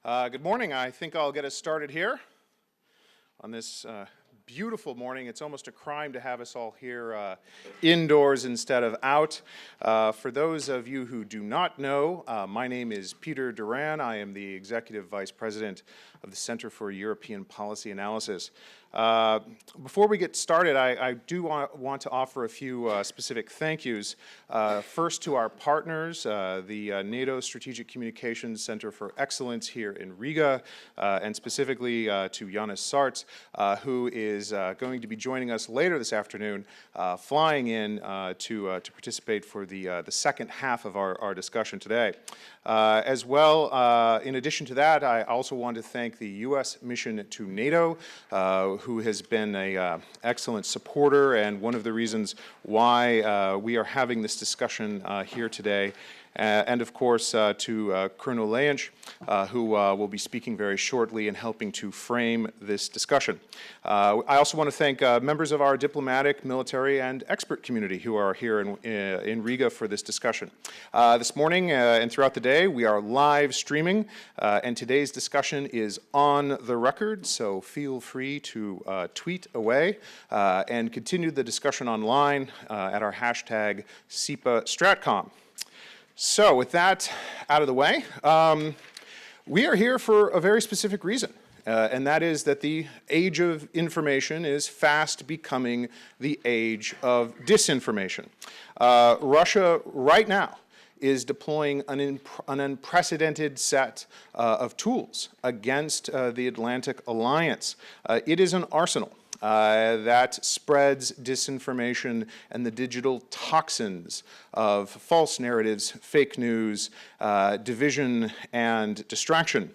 Good morning. I think I'll get us started here on this beautiful morning. It's almost a crime to have us all here indoors instead of out. For those of you who do not know, my name is Peter Doran. I am the Executive Vice President of the Center for European Policy Analysis. Before we get started, I do want to offer a few specific thank yous. First to our partners, the NATO Strategic Communications Center for Excellence here in Riga, and specifically to Jānis Sārts, who is going to be joining us later this afternoon, flying in to participate for the second half of our discussion today. As well, in addition to that, I also want to thank the U.S. mission to NATO, who has been an excellent supporter and one of the reasons why we are having this discussion here today. And of course to Colonel Lejiņš, who will be speaking very shortly and helping to frame this discussion. I also want to thank members of our diplomatic, military, and expert community who are here in Riga for this discussion. This morning and throughout the day, we are live streaming, and today's discussion is on the record, so feel free to tweet away and continue the discussion online at our hashtag CEPA Stratcom. So with that out of the way, we are here for a very specific reason, and that is that the age of information is fast becoming the age of disinformation. Russia right now is deploying an unprecedented set of tools against the Atlantic Alliance. It is an arsenal that spreads disinformation and the digital toxins of false narratives, fake news, division, and distraction.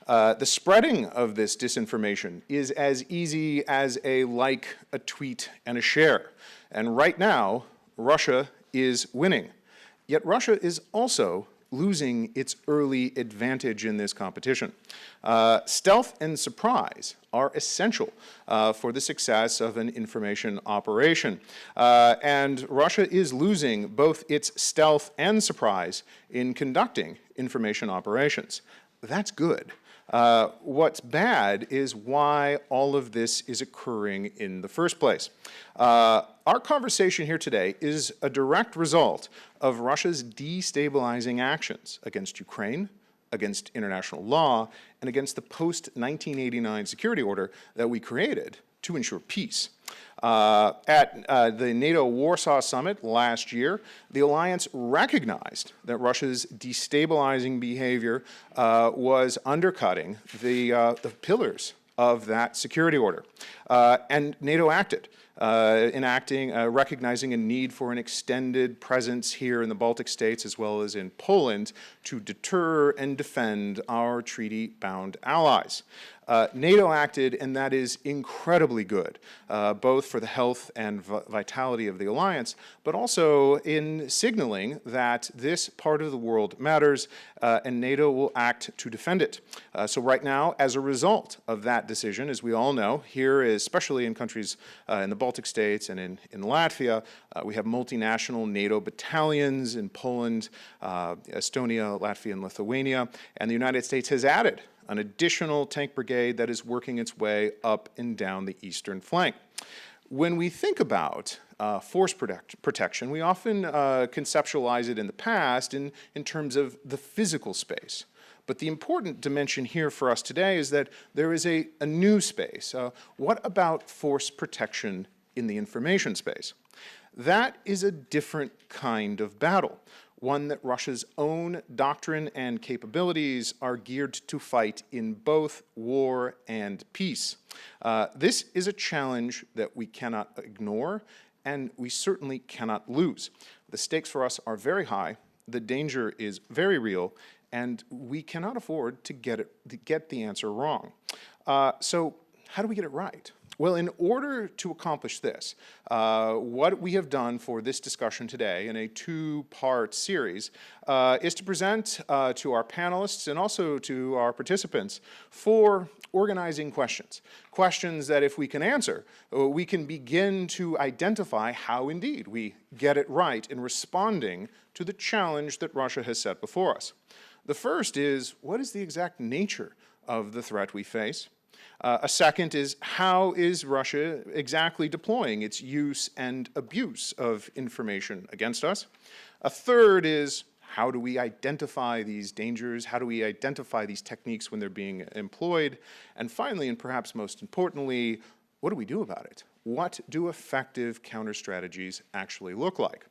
The spreading of this disinformation is as easy as a like, a tweet, and a share. And right now, Russia is winning. Yet Russia is also losing its early advantage in this competition. Stealth and surprise are essential for the success of an information operation. And Russia is losing both its stealth and surprise in conducting information operations. That's good. What's bad is why all of this is occurring in the first place. Our conversation here today is a direct result of Russia's destabilizing actions against Ukraine, against international law, and against the post-1989 security order that we created to ensure peace. At the NATO Warsaw Summit last year, the alliance recognized that Russia's destabilizing behavior was undercutting the pillars of that security order. And NATO acted, recognizing a need for an extended presence here in the Baltic states as well as in Poland to deter and defend our treaty-bound allies. NATO acted, and that is incredibly good, both for the health and vitality of the alliance, but also in signaling that this part of the world matters, and NATO will act to defend it. So right now, as a result of that decision, as we all know, here, especially in countries in the Baltic states and in Latvia, we have multinational NATO battalions in Poland, Estonia, Latvia, and Lithuania, and the United States has added an additional tank brigade that is working its way up and down the eastern flank. When we think about force protection, we often conceptualize it in the past in terms of the physical space. But the important dimension here for us today is that there is a new space. What about force protection in the information space? That is a different kind of battle, one that Russia's own doctrine and capabilities are geared to fight in both war and peace. This is a challenge that we cannot ignore, and we certainly cannot lose. The stakes for us are very high, the danger is very real, and we cannot afford to get the answer wrong. So how do we get it right? Well, in order to accomplish this, what we have done for this discussion today in a two-part series is to present to our panelists and also to our participants 4 organizing questions. Questions that if we can answer, we can begin to identify how indeed we get it right in responding to the challenge that Russia has set before us. The first is, what is the exact nature of the threat we face? A second is, how is Russia exactly deploying its use and abuse of information against us? A third is, how do we identify these dangers? How do we identify these techniques when they're being employed? And finally, and perhaps most importantly, what do we do about it? What do effective counter strategies actually look like?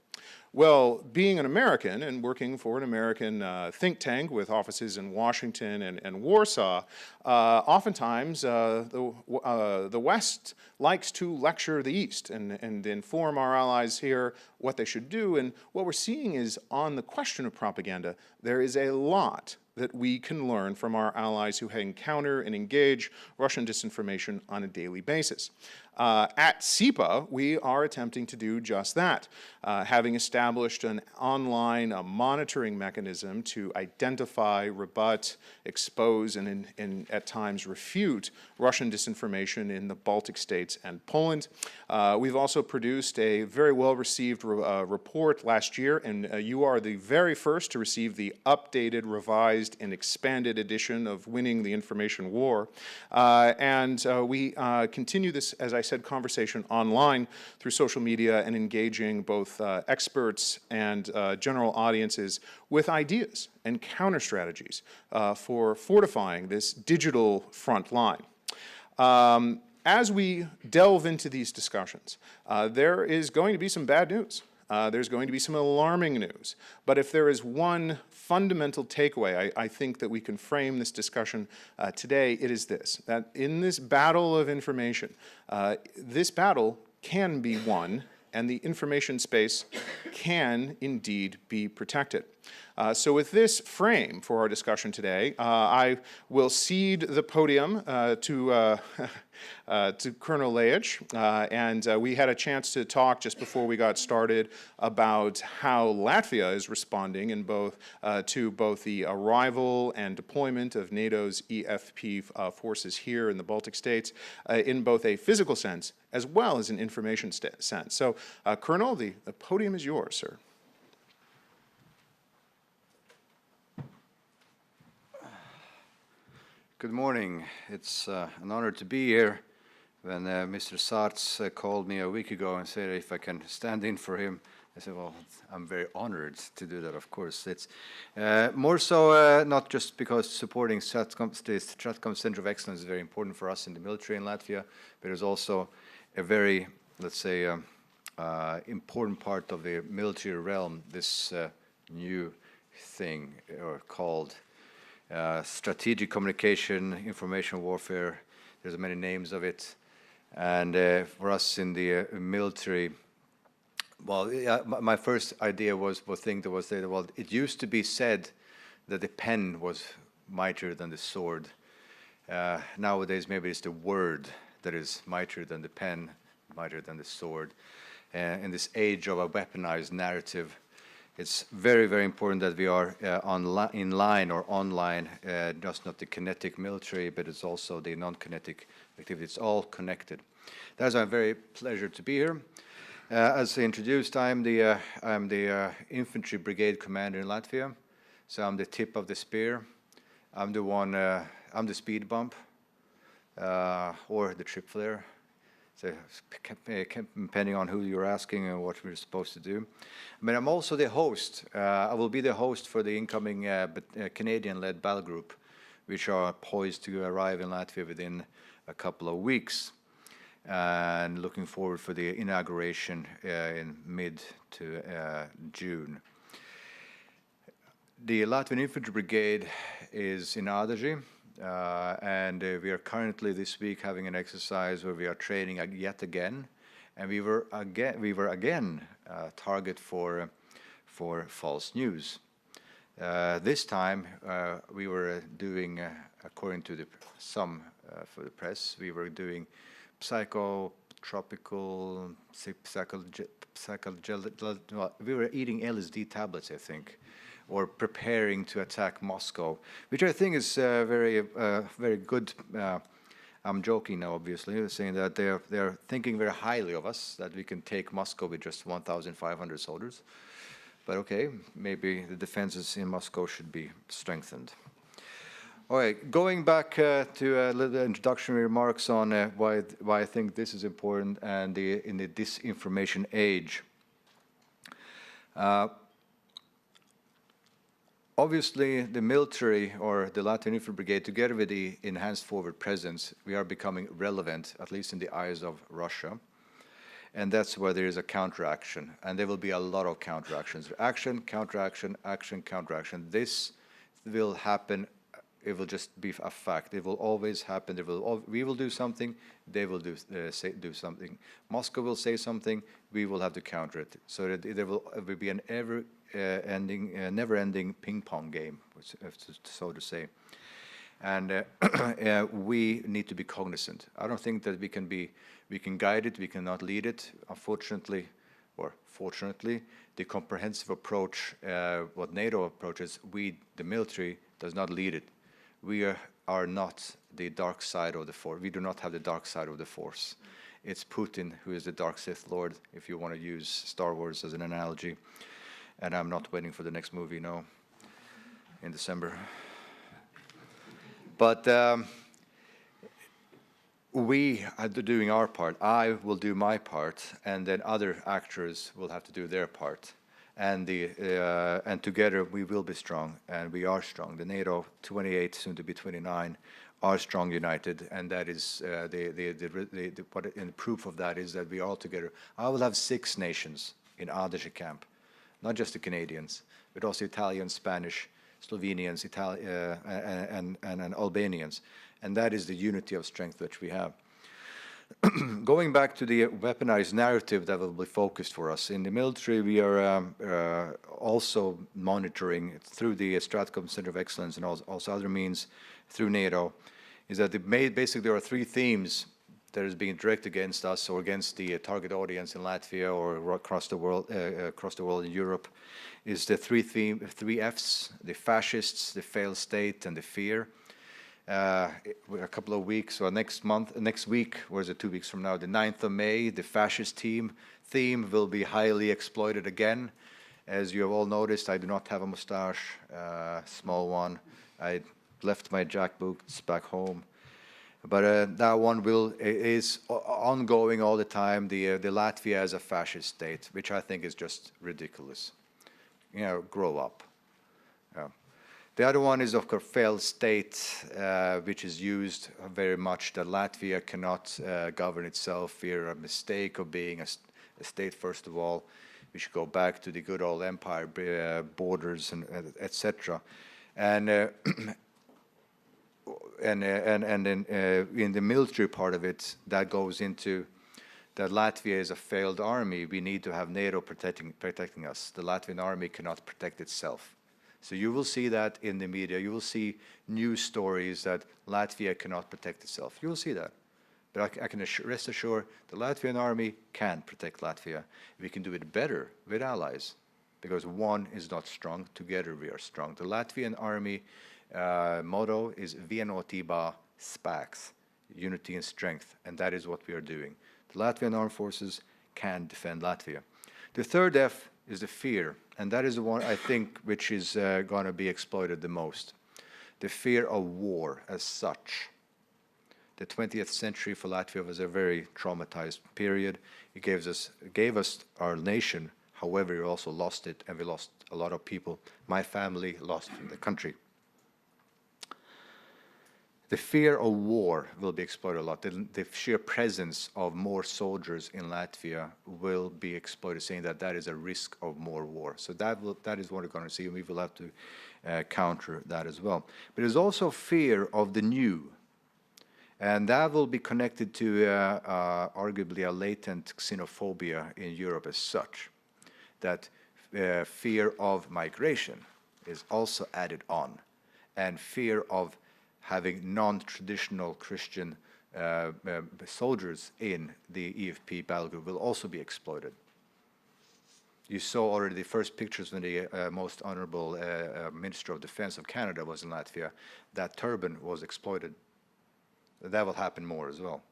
Well, being an American and working for an American think tank with offices in Washington and Warsaw, oftentimes the West likes to lecture the East and inform our allies here what they should do. And what we're seeing is, on the question of propaganda, there is a lot that we can learn from our allies who encounter and engage Russian disinformation on a daily basis. At CEPA, we are attempting to do just that, having established an online monitoring mechanism to identify, rebut, expose, and at times refute Russian disinformation in the Baltic states and Poland. We've also produced a very well-received report last year, and you are the very first to receive the updated, revised, and expanded edition of Winning the Information War. We continue this, as I said, conversation online through social media and engaging both experts and general audiences with ideas and counter strategies for fortifying this digital front line. As we delve into these discussions, there is going to be some bad news. There's going to be some alarming news. But if there is one fundamental takeaway I think that we can frame this discussion today, it is this: that in this battle of information, this battle can be won, and the information space can indeed be protected. So with this frame for our discussion today, I will cede the podium to Colonel Lejiņš, and we had a chance to talk just before we got started about how Latvia is responding in to both the arrival and deployment of NATO's EFP forces here in the Baltic states, in both a physical sense as well as an information sense. So, Colonel, the podium is yours, sir. Good morning. It's an honor to be here. When Mr. Sarts called me a week ago and said if I can stand in for him, I said, well, I'm very honored to do that, of course. It's more so not just because supporting the STRATCOM Center of Excellence is very important for us in the military in Latvia, but it's also a very, let's say, important part of the military realm, this new thing called strategic communication, information warfare. There's many names of it. And for us in the military, well, my first idea was well, it used to be said that the pen was mightier than the sword. Nowadays, maybe it's the word that is mightier than the pen, mightier than the sword. In this age of a weaponized narrative, it's very, very important that we are in line or online, just not the kinetic military, but it's also the non-kinetic activity. It's all connected. That's a very pleasure to be here. As introduced, I'm the infantry brigade commander in Latvia, so I'm the tip of the spear. I'm the speed bump or the trip flare. So depending on who you're asking and what we're supposed to do. But I'm also the host. I will be the host for the incoming Canadian-led battle group, which are poised to arrive in Latvia within a couple of weeks. And looking forward for the inauguration in mid to June. The Latvian Infantry Brigade is in Atis. And we are currently this week having an exercise where we are training yet again, and we were again target for false news. This time we were doing, according to some for the press, we were doing psychotropical, we were eating LSD tablets, I think, or preparing to attack Moscow, which I think is very good. I'm joking now, obviously, saying that they're thinking very highly of us, that we can take Moscow with just 1,500 soldiers. But okay, maybe the defenses in Moscow should be strengthened. All right, going back to a little introductory remarks on why I think this is important and in the disinformation age. Obviously, the military or the Latvian Infantry Brigade, together with the enhanced forward presence, we are becoming relevant, at least in the eyes of Russia. And that's where there is a counteraction. And there will be a lot of counteractions. Action, counteraction, action, counteraction. This will happen. It will just be a fact. It will always happen. We will do something. They will do something. Moscow will say something. We will have to counter it. So that there will be an never-ending ping-pong game, so to say. And we need to be cognizant. I don't think that we can guide it. We cannot lead it. Unfortunately, or fortunately, the comprehensive approach, what NATO approaches, we, the military, does not lead it. We are not the dark side of the force. We do not have the dark side of the force. It's Putin who is the dark Sith Lord, if you want to use Star Wars as an analogy. And I'm not waiting for the next movie, no, in December. But we are doing our part. I will do my part, and then other actors will have to do their part. And together we will be strong, and we are strong. The NATO 28, soon to be 29, are strong, united, and that is the proof of that is that we are all together. I will have 6 nations in Atis camp, not just the Canadians, but also Italians, Spanish, Slovenians, and Albanians, and that is the unity of strength which we have. Going back to the weaponized narrative that will be focused for us. In the military, we are also monitoring through the Stratcom Center of Excellence and also other means through NATO, is that basically there are 3 themes that is being directed against us or against the target audience in Latvia or across the world in Europe, is the 3 Fs, the fascists, the failed state, and the fear. A couple of weeks or next week, or is it 2 weeks from now, the 9th of May, the fascist theme will be highly exploited again. As you have all noticed, I do not have a mustache, small one. I left my jackboots back home. But that one is ongoing all the time, the Latvia as a fascist state, which I think is just ridiculous. You know, grow up. Yeah. The other one is, of course, failed state, which is used very much that Latvia cannot govern itself. Fear a mistake of being a state, first of all. We should go back to the good old empire borders and etc. And then in the military part of it, that goes into that Latvia is a failed army. We need to have NATO protecting us. The Latvian army cannot protect itself. So you will see that in the media. You will see news stories that Latvia cannot protect itself. You will see that. But I can rest assured the Latvian army can protect Latvia. We can do it better with allies, because one is not strong. Together we are strong. The Latvian army motto is Vienotībā spēks, unity and strength, and that is what we are doing. The Latvian armed forces can defend Latvia. The 3rd F is the fear, and that is the one I think which is going to be exploited the most. The fear of war as such. The 20th century for Latvia was a very traumatized period. It gave us our nation. However, we also lost it, and we lost a lot of people. My family lost the country. The fear of war will be exploited a lot. The sheer presence of more soldiers in Latvia will be exploited, saying that that is a risk of more war. So that is what we're going to see, and we will have to counter that as well. But there's also fear of the new, and that will be connected to arguably a latent xenophobia in Europe as such, that fear of migration is also added on, and fear of having non-traditional Christian soldiers in the EFP battle group will also be exploited. You saw already the first pictures when the most honorable Minister of Defense of Canada was in Latvia. That turban was exploited. That will happen more as well.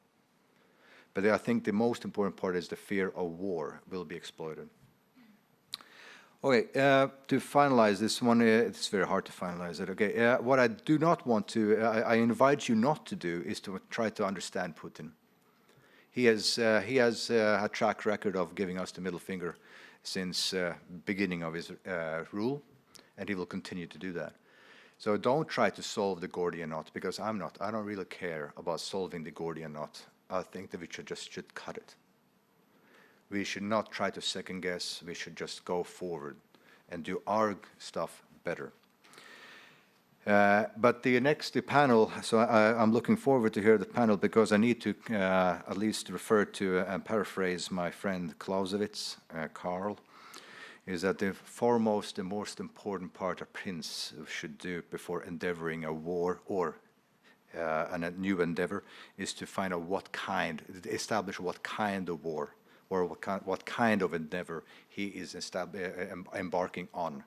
But I think the most important part is the fear of war will be exploited. Okay, to finalize this one, it's very hard to finalize it. Okay, what I do not want to, I invite you not to do, is to try to understand Putin. He has a track record of giving us the middle finger since beginning of his rule, and he will continue to do that. So don't try to solve the Gordian knot, because I don't really care about solving the Gordian knot. I think that we should cut it. We should not try to second guess. We should just go forward and do our stuff better. But the panel, so I'm looking forward to hear the panel, because I need to at least refer to and paraphrase my friend Clausewitz, Karl, is that the most important part a prince should do before endeavoring a war or a new endeavor is to find out establish what kind of war or what kind of endeavor he is embarking on.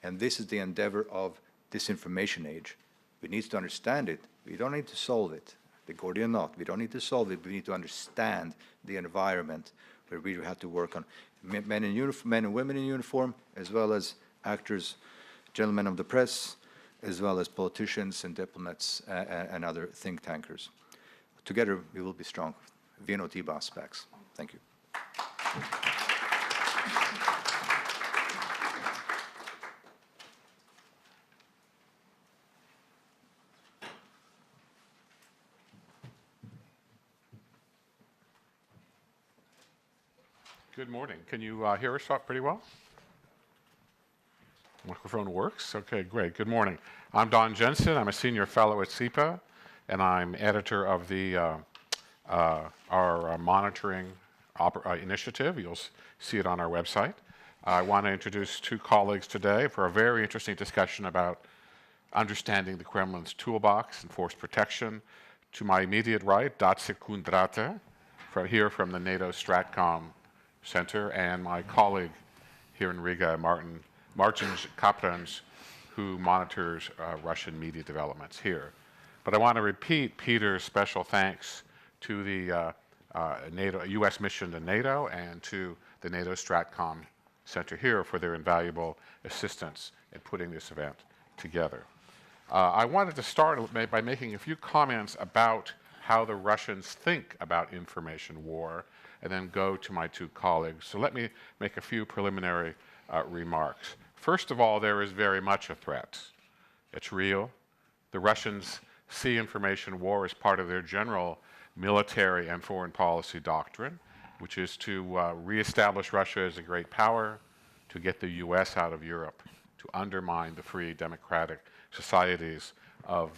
And this is the endeavor of disinformation age. We need to understand it. We don't need to solve it. The Gordian knot, we don't need to solve it. We need to understand the environment where we have to work on. Men and women in uniform, as well as actors, gentlemen of the press, as well as politicians and diplomats and other think tankers. Together, we will be strong. Vino Tiba Specs. Thank you. Good morning. Can you hear us pretty well? Microphone works? Okay, great. Good morning. I'm Don Jensen. I'm a senior fellow at CEPA, and I'm editor of the our monitoring initiative. You'll see it on our website. I want to introduce two colleagues today for a very interesting discussion about understanding the Kremlin's toolbox and force protection. To my immediate right, Dace Kundrate, here from the NATO Stratcom Center, and my colleague here in Riga, Martin Kaprans, who monitors Russian media developments here. But I want to repeat Peter's special thanks to the U.S. mission to NATO and to the NATO Stratcom Center here for their invaluable assistance in putting this event together. I wanted to start by making a few comments about how the Russians think about information war, and then go to my two colleagues. So let me make a few preliminary remarks. First of all, there is very much a threat. It's real. The Russians see information war as part of their general military and foreign policy doctrine, which is to reestablish Russia as a great power, to get the US out of Europe, to undermine the free democratic societies of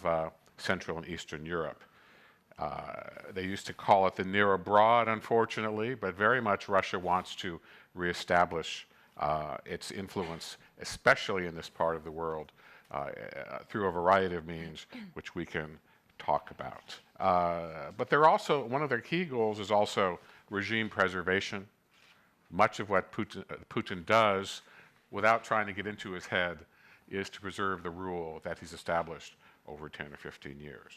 Central and Eastern Europe. They used to call it the near abroad, unfortunately, but very much Russia wants to reestablish its influence, especially in this part of the world, through a variety of means, which we can talk about. But they're also, one of their key goals is also regime preservation. Much of what Putin does, without trying to get into his head, is to preserve the rule that he's established over 10 or 15 years.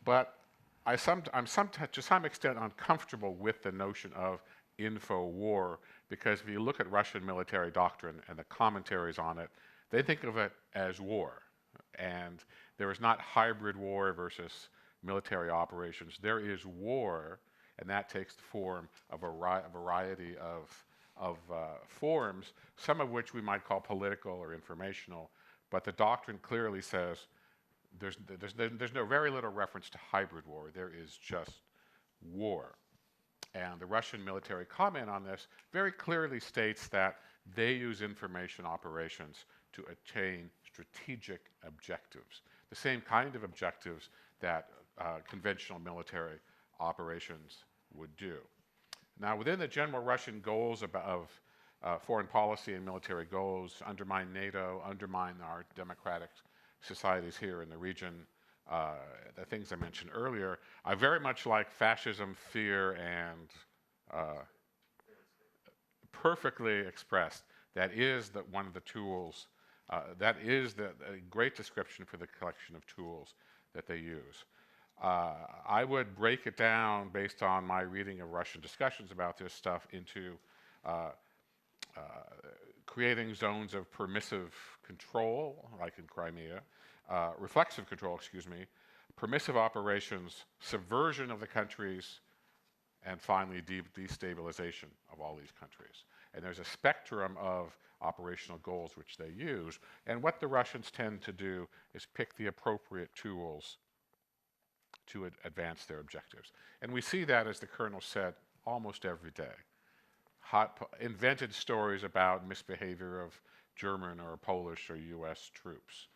But I'm to some extent uncomfortable with the notion of info war, because if you look at Russian military doctrine and the commentaries on it, they think of it as war. And there is not hybrid war versus military operations. There is war, and that takes the form of a variety of forms, some of which we might call political or informational, but the doctrine clearly says there's very little reference to hybrid war. There is just war. And the Russian military comment on this very clearly states that they use information operations to attain strategic objectives, the same kind of objectives that conventional military operations would do. Now, within the general Russian goals of foreign policy and military goals, undermine NATO, undermine our democratic societies here in the region, the things I mentioned earlier, I very much like fascism, fear, and perfectly expressed. That is one of the tools, that is a great description for the collection of tools that they use. I would break it down based on my reading of Russian discussions about this stuff into creating zones of permissive control, like in Crimea, reflexive control, excuse me, permissive operations, subversion of the countries, and finally destabilization of all these countries. And there's a spectrum of operational goals which they use. And what the Russians tend to do is pick the appropriate tools to advance their objectives. And we see that, as the colonel said, almost every day. Invented stories about misbehavior of German or Polish or US troops.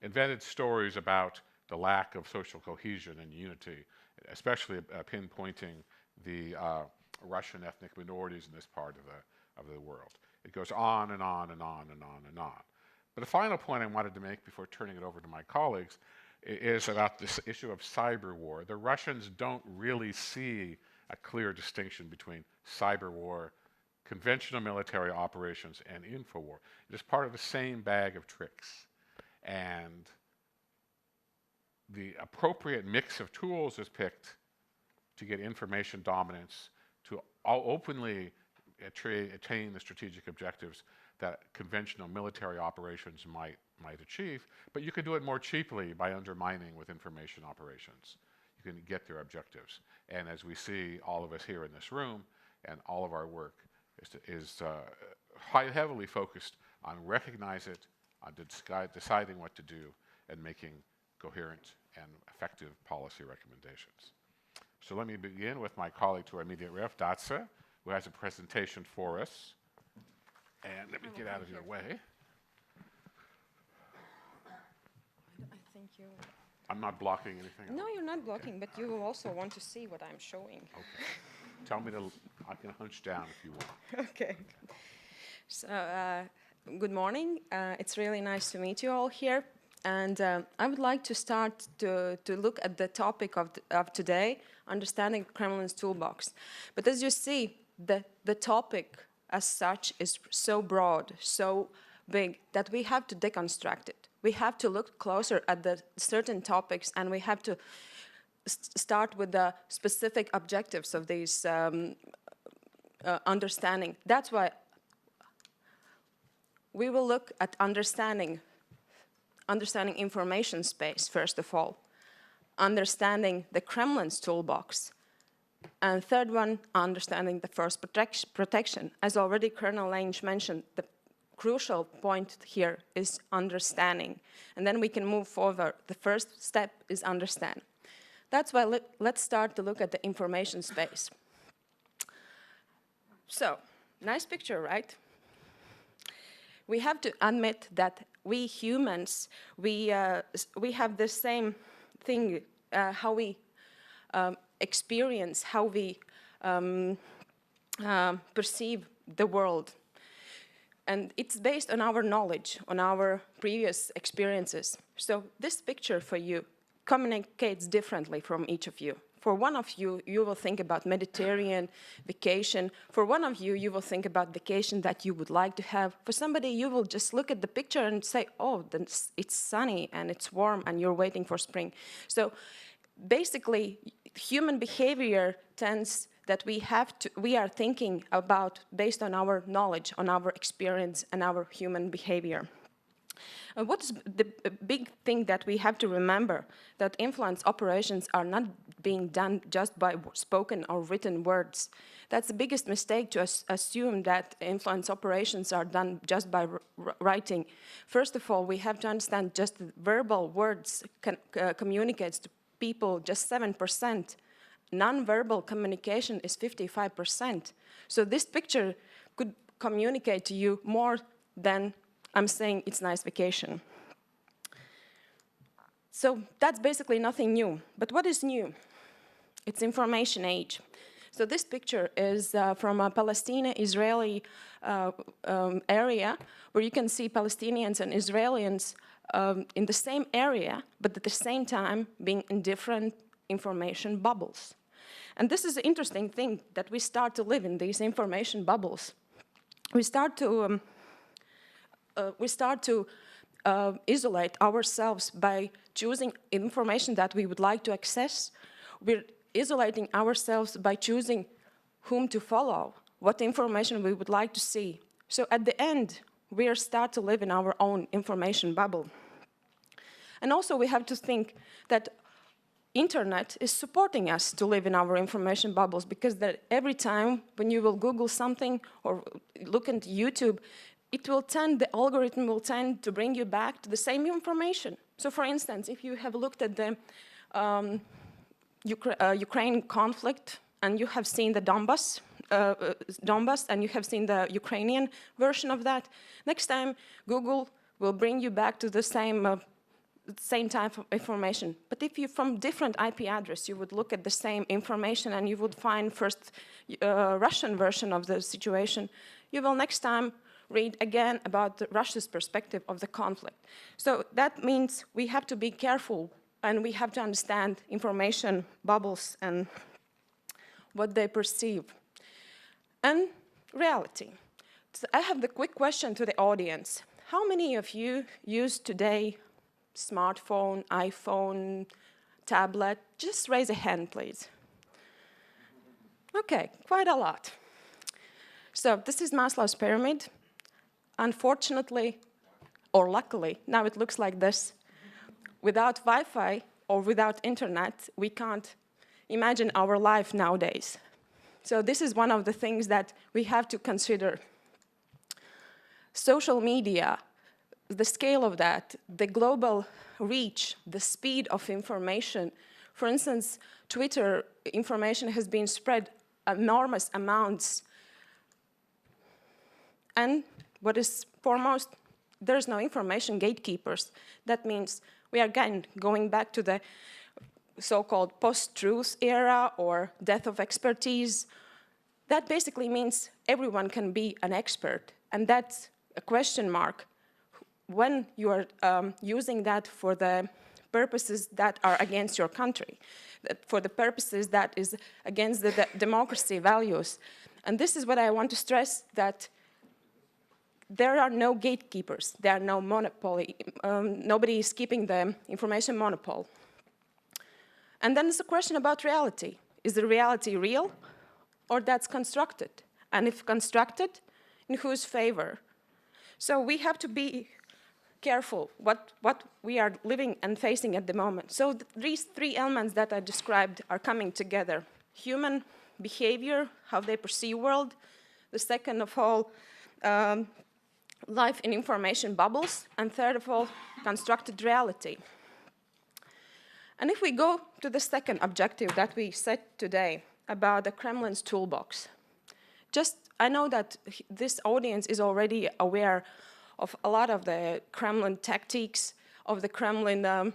Invented stories about the lack of social cohesion and unity, especially pinpointing the Russian ethnic minorities in this part of the world. It goes on and on and on and on and on. But the final point I wanted to make before turning it over to my colleagues is about this issue of cyber war. The Russians don't really see a clear distinction between cyber war, conventional military operations, and info war. It is part of the same bag of tricks. And the appropriate mix of tools is picked to get information dominance, to openly attain the strategic objectives that conventional military operations might achieve, but you can do it more cheaply by undermining with information operations. You can get their objectives. And as we see, all of us here in this room and all of our work is heavily focused on recognize it, on deciding what to do, and making coherent and effective policy recommendations. So let me begin with my colleague to our immediate left, Datsa, who has a presentation for us. And let me get out of your way. I think you... I'm not blocking anything. No, you're not blocking, but you will also want to see what I'm showing. Okay. Tell me to, I can hunch down if you want. Okay. So, good morning. It's really nice to meet you all here. And I would like to start to look at the topic of today, understanding Kremlin's toolbox. But as you see, the topic as such is so broad, so big, that we have to deconstruct it. We have to look closer at the certain topics, and we have to start with the specific objectives of these understanding. That's why we will look at understanding information space, first of all, understanding the Kremlin's toolbox, and third one, understanding the first protection. As already Colonel Lejiņš mentioned, the crucial point here is understanding, and then we can move forward. The first step is understand. That's why let's start to look at the information space. So, nice picture, right? We have to admit that we humans, we have the same thing, how we experience, how we perceive the world. And it's based on our knowledge, on our previous experiences. So this picture for you communicates differently from each of you. For one of you, you will think about Mediterranean vacation. For one of you, you will think about vacation that you would like to have. For somebody, you will just look at the picture and say, oh, then it's sunny and it's warm and you're waiting for spring. So basically, human behavior tends that we are thinking about based on our knowledge, on our experience and our human behavior. What is the big thing that we have to remember? That influence operations are not being done just by spoken or written words. That's the biggest mistake to assume that influence operations are done just by writing. First of all, we have to understand just verbal words communicates to people just 7%. Non-verbal communication is 55%. So this picture could communicate to you more than I'm saying it's nice vacation. So that's basically nothing new. But what is new? It's information age. So this picture is from a Palestine-Israeli area, where you can see Palestinians and Israelis in the same area, but at the same time being in different information bubbles. And this is an interesting thing, that we start to live in these information bubbles. We start to isolate ourselves by choosing information that we would like to access. We're isolating ourselves by choosing whom to follow, what information we would like to see. So at the end, we start to live in our own information bubble. And also we have to think that internet is supporting us to live in our information bubbles, because that every time when you will Google something or look into YouTube, the algorithm will tend to bring you back to the same information. So for instance, if you have looked at the Ukraine conflict and you have seen the Donbass, and you have seen the Ukrainian version of that, next time Google will bring you back to the same type of information. But if you, from different IP address, you would look at the same information and you would find first Russian version of the situation, you will next time read again about Russia's perspective of the conflict. So that means we have to be careful and we have to understand information bubbles and what they perceive. And reality. So I have the quick question to the audience. How many of you use today smartphone, iPhone, tablet? Just raise a hand, please. Okay, quite a lot. So this is Maslow's Pyramid. Unfortunately, or luckily, now it looks like this. Without Wi-Fi or without internet, we can't imagine our life nowadays. So this is one of the things that we have to consider. Social media, the scale of that, the global reach, the speed of information. For instance, Twitter information has been spread enormous amounts. And what is foremost, there's no information gatekeepers. That means we are again going back to the so-called post-truth era or death of expertise. That basically means everyone can be an expert, and that's a question mark when you are using that for the purposes that are against your country, for the purposes that is against the democracy values. And this is what I want to stress, that there are no gatekeepers, there are no monopoly, nobody is keeping the information monopoly. And then there's a question about reality. Is the reality real or that's constructed? And if constructed, in whose favor? So we have to be careful what we are living and facing at the moment. So these three elements that I described are coming together. Human behavior, how they perceive world. The second of all, life in information bubbles. And third of all, constructed reality. And if we go to the second objective that we set today about the Kremlin's toolbox, I know that this audience is already aware of a lot of the Kremlin tactics, of the Kremlin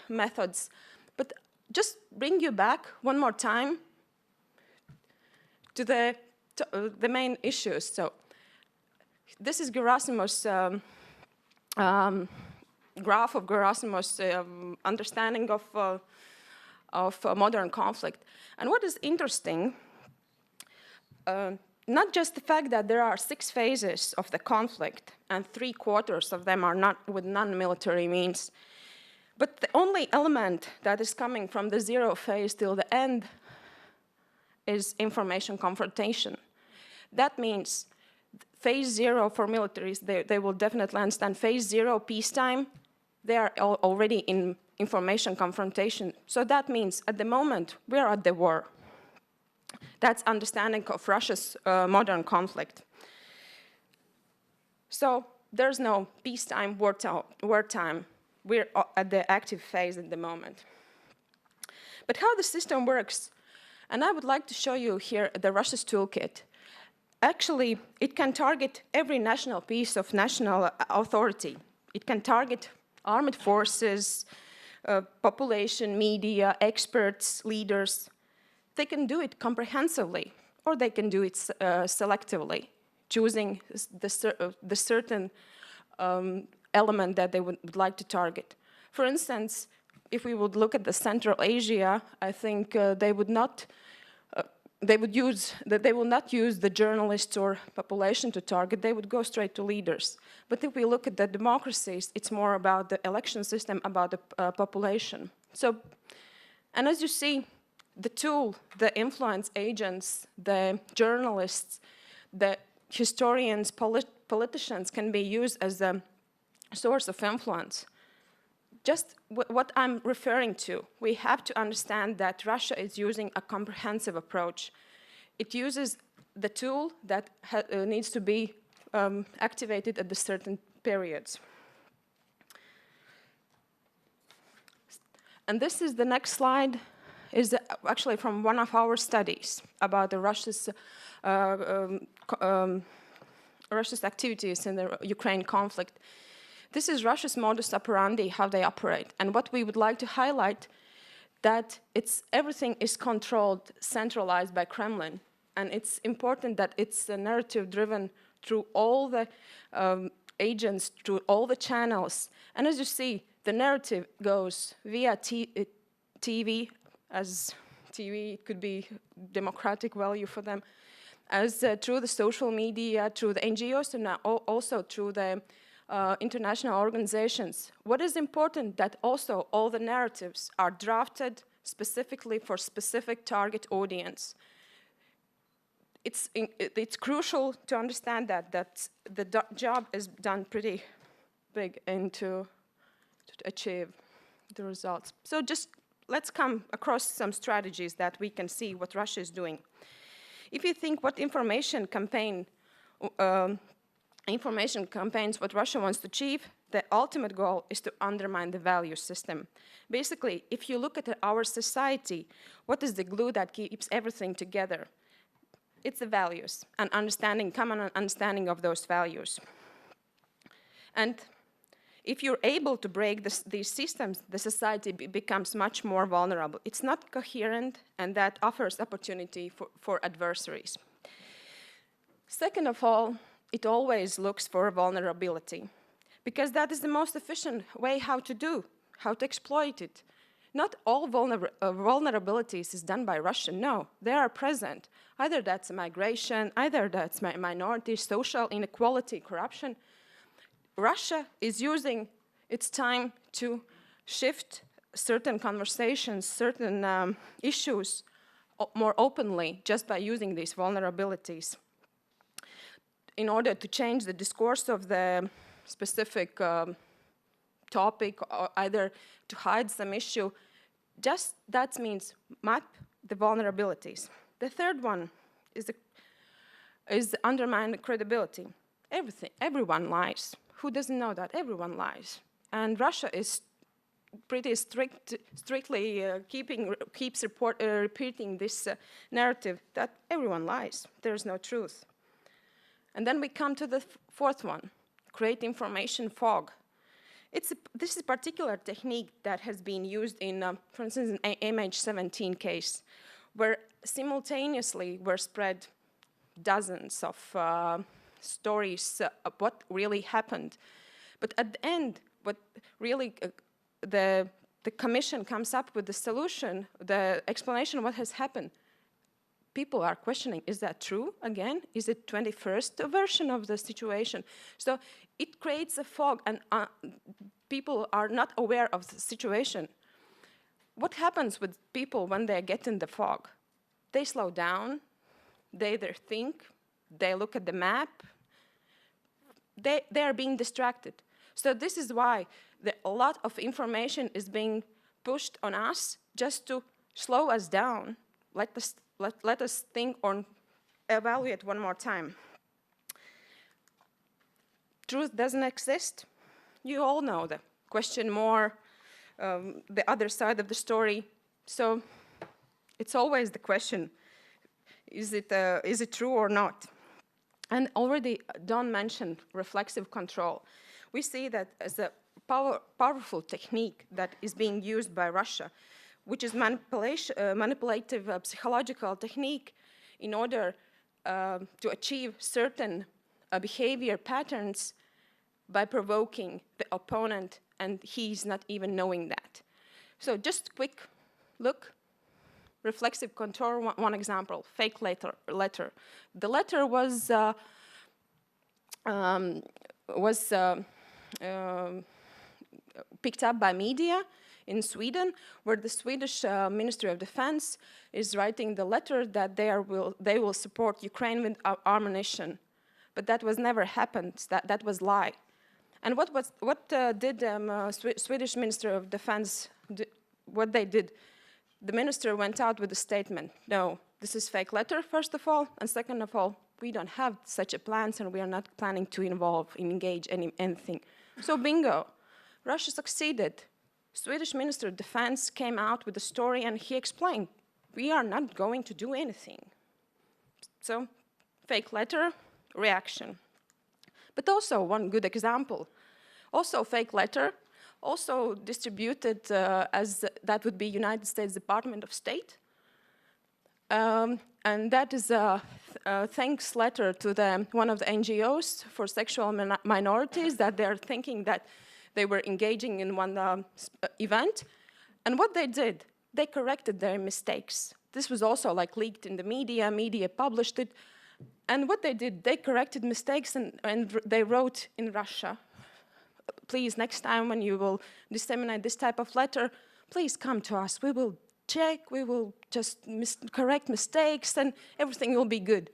methods, but just bring you back one more time to the main issues. So this is Gerasimov's graph of Gerasimov's understanding of modern conflict. And what is interesting, not just the fact that there are 6 phases of the conflict and 3/4 of them are not with non-military means, but the only element that is coming from the 0 phase till the end is information confrontation. That means phase 0 for militaries, they will definitely understand. Phase 0, peacetime, they are already in information confrontation. So that means at the moment we are at the war. That's understanding of Russia's modern conflict. So there's no peacetime, wartime. We're at the active phase at the moment. But how the system works, and I would like to show you here the Russia's toolkit. Actually, it can target every national piece of national authority. It can target armed forces, population, media, experts, leaders. They can do it comprehensively, or they can do it selectively, choosing the certain element that they would like to target. For instance, if we would look at the Central Asia, I think they will not use the journalists or population to target. They would go straight to leaders. But if we look at the democracies, it's more about the election system, about the population. So, and as you see, the tool, the influence agents, the journalists, the historians, politicians can be used as a source of influence. Just what I'm referring to, we have to understand that Russia is using a comprehensive approach. It uses the tool that needs to be activated at the certain periods. And this is the next slide, is actually from one of our studies about the Russia's activities in the Ukraine conflict. This is Russia's modus operandi, how they operate. And what we would like to highlight, that everything is controlled, centralized by Kremlin. And it's important that it's a narrative driven through all the agents, through all the channels. And as you see, the narrative goes via TV, as TV could be democratic value for them, as through the social media, through the NGOs, and also through the international organizations. What is important that also all the narratives are drafted specifically for specific target audience. It's crucial to understand that the job is done pretty big and to achieve the results. So just let's come across some strategies that we can see what Russia is doing. If you think what information campaigns what Russia wants to achieve, the ultimate goal is to undermine the value system. Basically, if you look at our society, what is the glue that keeps everything together? It's the values and common understanding of those values. And if you're able to break these systems, the society becomes much more vulnerable. It's not coherent, and that offers opportunity for adversaries. Second of all, it always looks for vulnerability, because that is the most efficient way how to exploit it. Not all vulnerabilities is done by Russia, no, they are present. Either that's migration, either that's minorities, social inequality, corruption. Russia is using its time to shift certain conversations, certain issues more openly just by using these vulnerabilities. In order to change the discourse of the specific topic, or either to hide some issue, just that means map the vulnerabilities. The third one is undermine credibility. Everyone lies. Who doesn't know that? Everyone lies. And Russia is pretty strictly keeps repeating this narrative that everyone lies. There's no truth. And then we come to the fourth one, create information fog. This is a particular technique that has been used in, for instance, an MH17 case, where simultaneously were spread dozens of stories of what really happened. But at the end, what really the commission comes up with the solution, the explanation of what has happened. People are questioning, is that true again? Is it 21st version of the situation? So it creates a fog, and people are not aware of the situation. What happens with people when they get in the fog? They slow down, they either think, they look at the map, they are being distracted. So this is why a lot of information is being pushed on us just to slow us down. Let us think or evaluate one more time. Truth doesn't exist. You all know the question more, the other side of the story. So it's always the question, is it true or not? And already Don mentioned reflexive control. We see that as a powerful technique that is being used by Russia, which is manipulative psychological technique in order to achieve certain behavior patterns by provoking the opponent, and he's not even knowing that. So just quick look. Reflexive control, one example, fake letter. The letter was picked up by media in Sweden, where the Swedish Ministry of Defense is writing the letter that they will support Ukraine with ammunition. but that was never happened. That was lie. And what did Swedish Minister of Defense, what they did? The minister went out with a statement. No, this is fake letter, first of all, and second of all, we don't have such a plans and we are not planning to engage anything. So bingo, Russia succeeded. Swedish Minister of Defense came out with a story and he explained, we are not going to do anything. So, fake letter, reaction. But also one good example, also fake letter, also distributed as that would be United States Department of State. And that is a thanks letter to one of the NGOs for sexual minorities that they're thinking that they were engaging in one event. And what they did, they corrected their mistakes. This was also like leaked in the media published it. And what they did, they corrected mistakes and they wrote in Russia, please, next time when you will disseminate this type of letter, please come to us. We will check, we will just correct mistakes and everything will be good.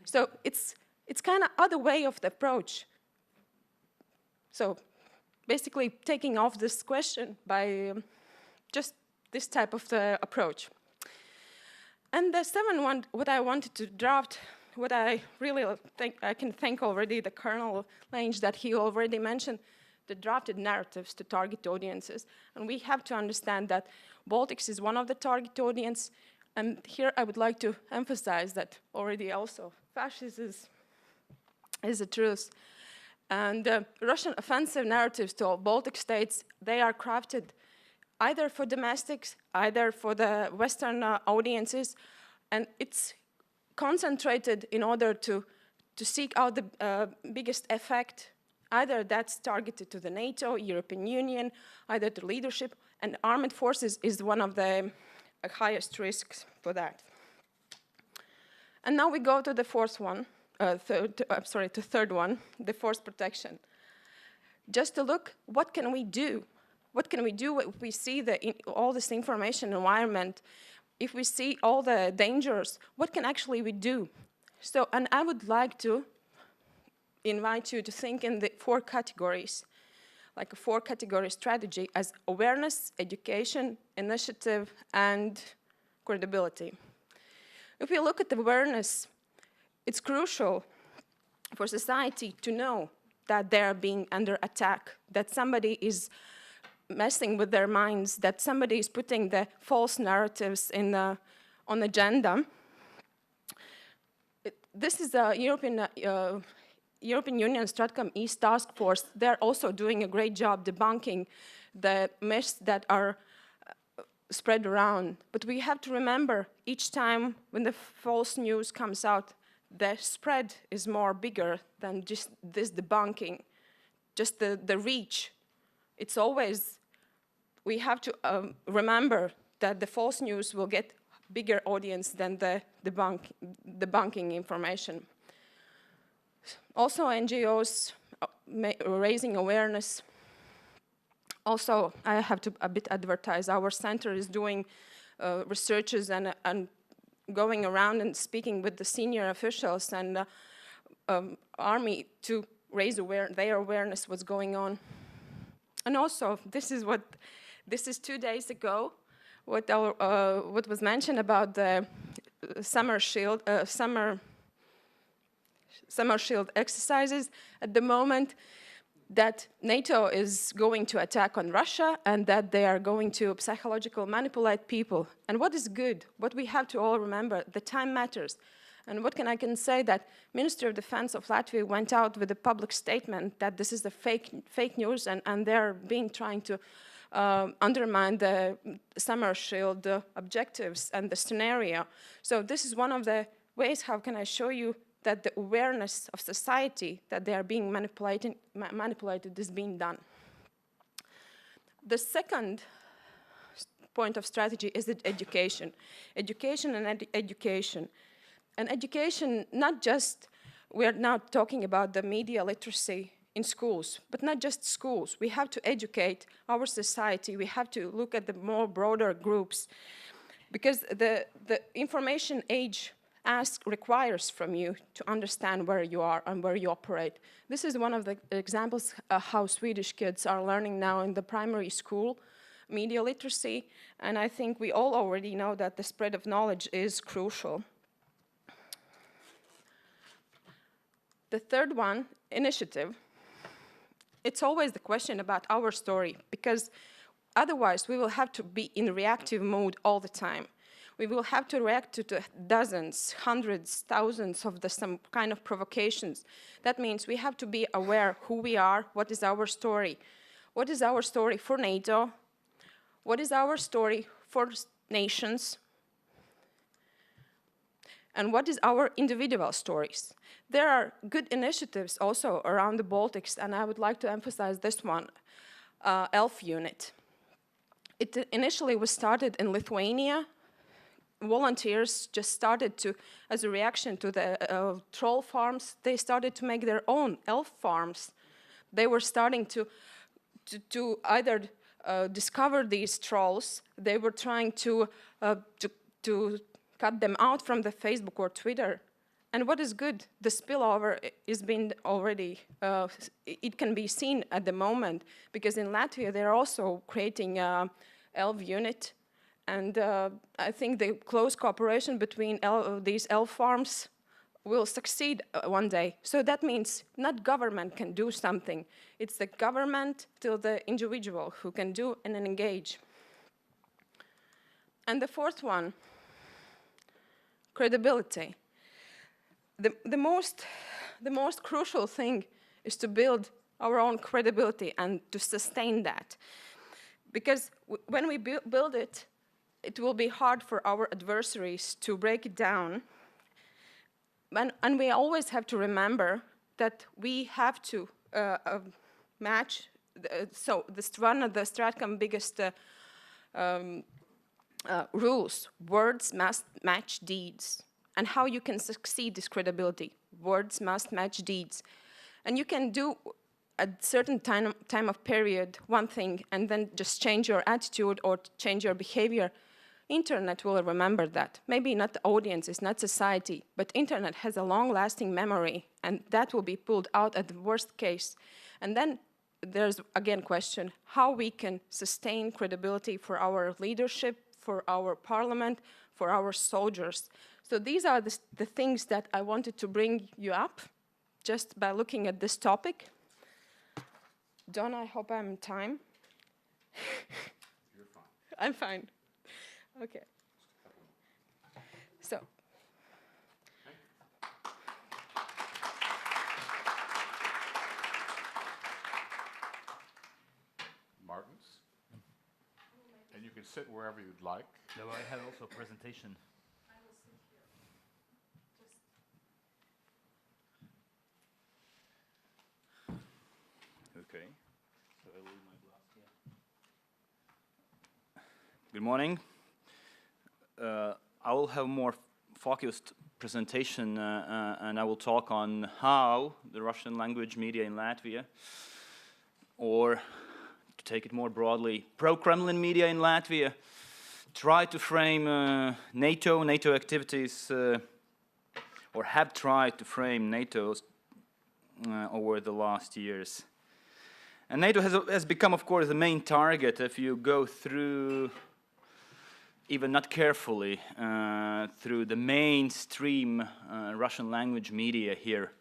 So it's kind of other way of the approach. So basically taking off this question by just this type of the approach. And the seventh one, what I wanted to draft, what I really think I can thank already the Colonel Lejiņš that he already mentioned, the drafted narratives to target audiences. And we have to understand that Baltics is one of the target audience. And here I would like to emphasize that already also fascism is a truth. And Russian offensive narratives to all Baltic states, they are crafted either for domestics, either for the Western audiences, and it's concentrated in order to seek out the biggest effect. Either that's targeted to the NATO, European Union, either to leadership, and armed forces is one of the highest risks for that. And now we go to the fourth one, third one, the force protection. Just to look, what can we do? What can we do if we see all this information environment? If we see all the dangers, what can actually we do? So, and I would like to invite you to think in the 4 categories, like a 4-category strategy as awareness, education, initiative, and credibility. If we look at the awareness, it's crucial for society to know that they're being under attack, that somebody is messing with their minds, that somebody is putting the false narratives on agenda. This is a European Union Stratcom East Task Force. They're also doing a great job debunking the myths that are spread around. But we have to remember, each time when the false news comes out, the spread is more bigger than just this debunking, just the reach. It's always, we have to remember that the false news will get bigger audience than the debunking information. Also, NGOs raising awareness. Also, I have to a bit advertise, our center is doing researches and going around and speaking with the senior officials and army to raise their awareness what's going on. And also, this is 2 days ago, what was mentioned about the summer shield exercises. At the moment, that NATO is going to attack on Russia and that they are going to psychologically manipulate people. And what is good, what we have to all remember, the time matters. And I can say that Minister of Defense of Latvia went out with a public statement that this is a fake news and they're trying to undermine the summer shield objectives and the scenario. So this is one of the ways how can I show you that the awareness of society that they are being manipulated is being done. The second point of strategy is education. Education and education. And education, not just, we're now talking about the media literacy in schools, but not just schools. We have to educate our society. We have to look at the more broader groups because the information age requires from you to understand where you are and where you operate. This is one of the examples how Swedish kids are learning now in the primary school, media literacy, and I think we all already know that the spread of knowledge is crucial. The third one, initiative. It's always the question about our story, because otherwise we will have to be in reactive mode all the time. We will have to react to the dozens, hundreds, thousands of some kind of provocations. That means we have to be aware who we are, what is our story. What is our story for NATO? What is our story for nations? And what is our individual stories? There are good initiatives also around the Baltics, and I would like to emphasize this one, ELF unit. It initially was started in Lithuania. Volunteers just started to, as a reaction to the troll farms, they started to make their own elf farms. They were starting to either discover these trolls, they were trying to cut them out from the Facebook or Twitter. And what is good, the spillover is been already, it can be seen at the moment, because in Latvia they're also creating ELF unit. And I think the close cooperation between these ELF farms will succeed one day. So that means not government can do something. It's the government till the individual who can do and engage. And the fourth one, credibility. The most crucial thing is to build our own credibility and to sustain that. Because when we build it, it will be hard for our adversaries to break it down. And we always have to remember that we have to match, so one of the Stratcom biggest rules, words must match deeds. And how you can succeed is credibility. Words must match deeds. And you can do at certain time of period one thing and then just change your attitude or change your behavior. Internet will remember that. Maybe not the audience, it's not society, but internet has a long-lasting memory, and that will be pulled out at the worst case. And then there's, again, question, how we can sustain credibility for our leadership, for our parliament, for our soldiers. So these are the things that I wanted to bring you up just by looking at this topic. Don, I hope I'm in time. You're fine. I'm fine. Okay. So. Martins? And you can sit wherever you'd like. No, I have also a presentation. I will sit here. Okay. So I will leave my glass here. Good morning. I will have more focused presentation and I will talk on how the Russian language media in Latvia, or to take it more broadly, pro-Kremlin media in Latvia, try to frame NATO activities, or have tried to frame NATO over the last years. And NATO has become, of course, the main target if you go through, even not carefully, through the mainstream Russian language media here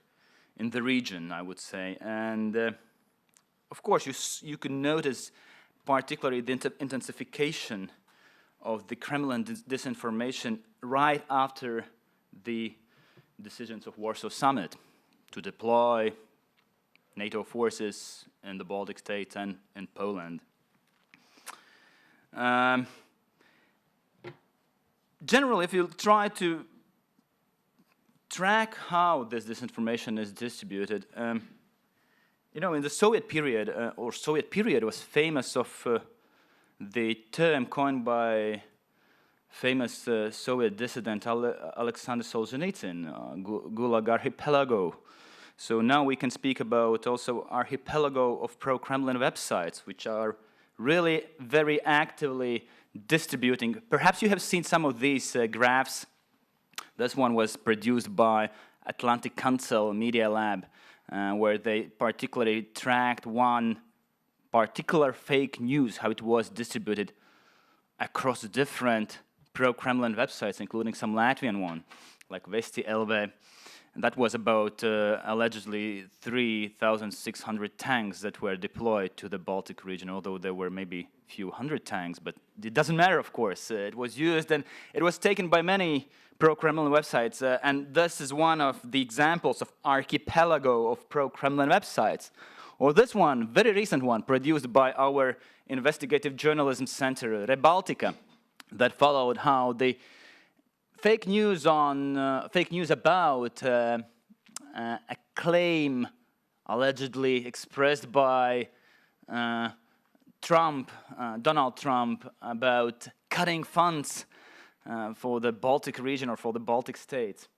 in the region, I would say. And of course, you can notice particularly the intensification of the Kremlin disinformation right after the decisions of Warsaw Summit to deploy NATO forces in the Baltic states and in Poland. Generally, if you try to track how this disinformation is distributed, you know, in the Soviet period, Soviet period was famous of the term coined by famous Soviet dissident Alexander Solzhenitsyn, Gulag Archipelago. So now we can speak about also archipelago of pro-Kremlin websites, which are really very actively distributing. Perhaps you have seen some of these graphs This one was produced by Atlantic Council Media Lab, where they particularly tracked one particular fake news, how it was distributed across different pro-Kremlin websites, including some Latvian one, like Vesti LV. And that was about allegedly 3,600 tanks that were deployed to the Baltic region, although there were maybe a few hundred tanks, but it doesn't matter, of course. It was used and it was taken by many pro-Kremlin websites, and this is one of the examples of archipelago of pro-Kremlin websites. Or this one, very recent one, produced by our investigative journalism center, Rebaltica, that followed how the fake news about a claim allegedly expressed by Donald Trump about cutting funds for the Baltic region or for the Baltic states.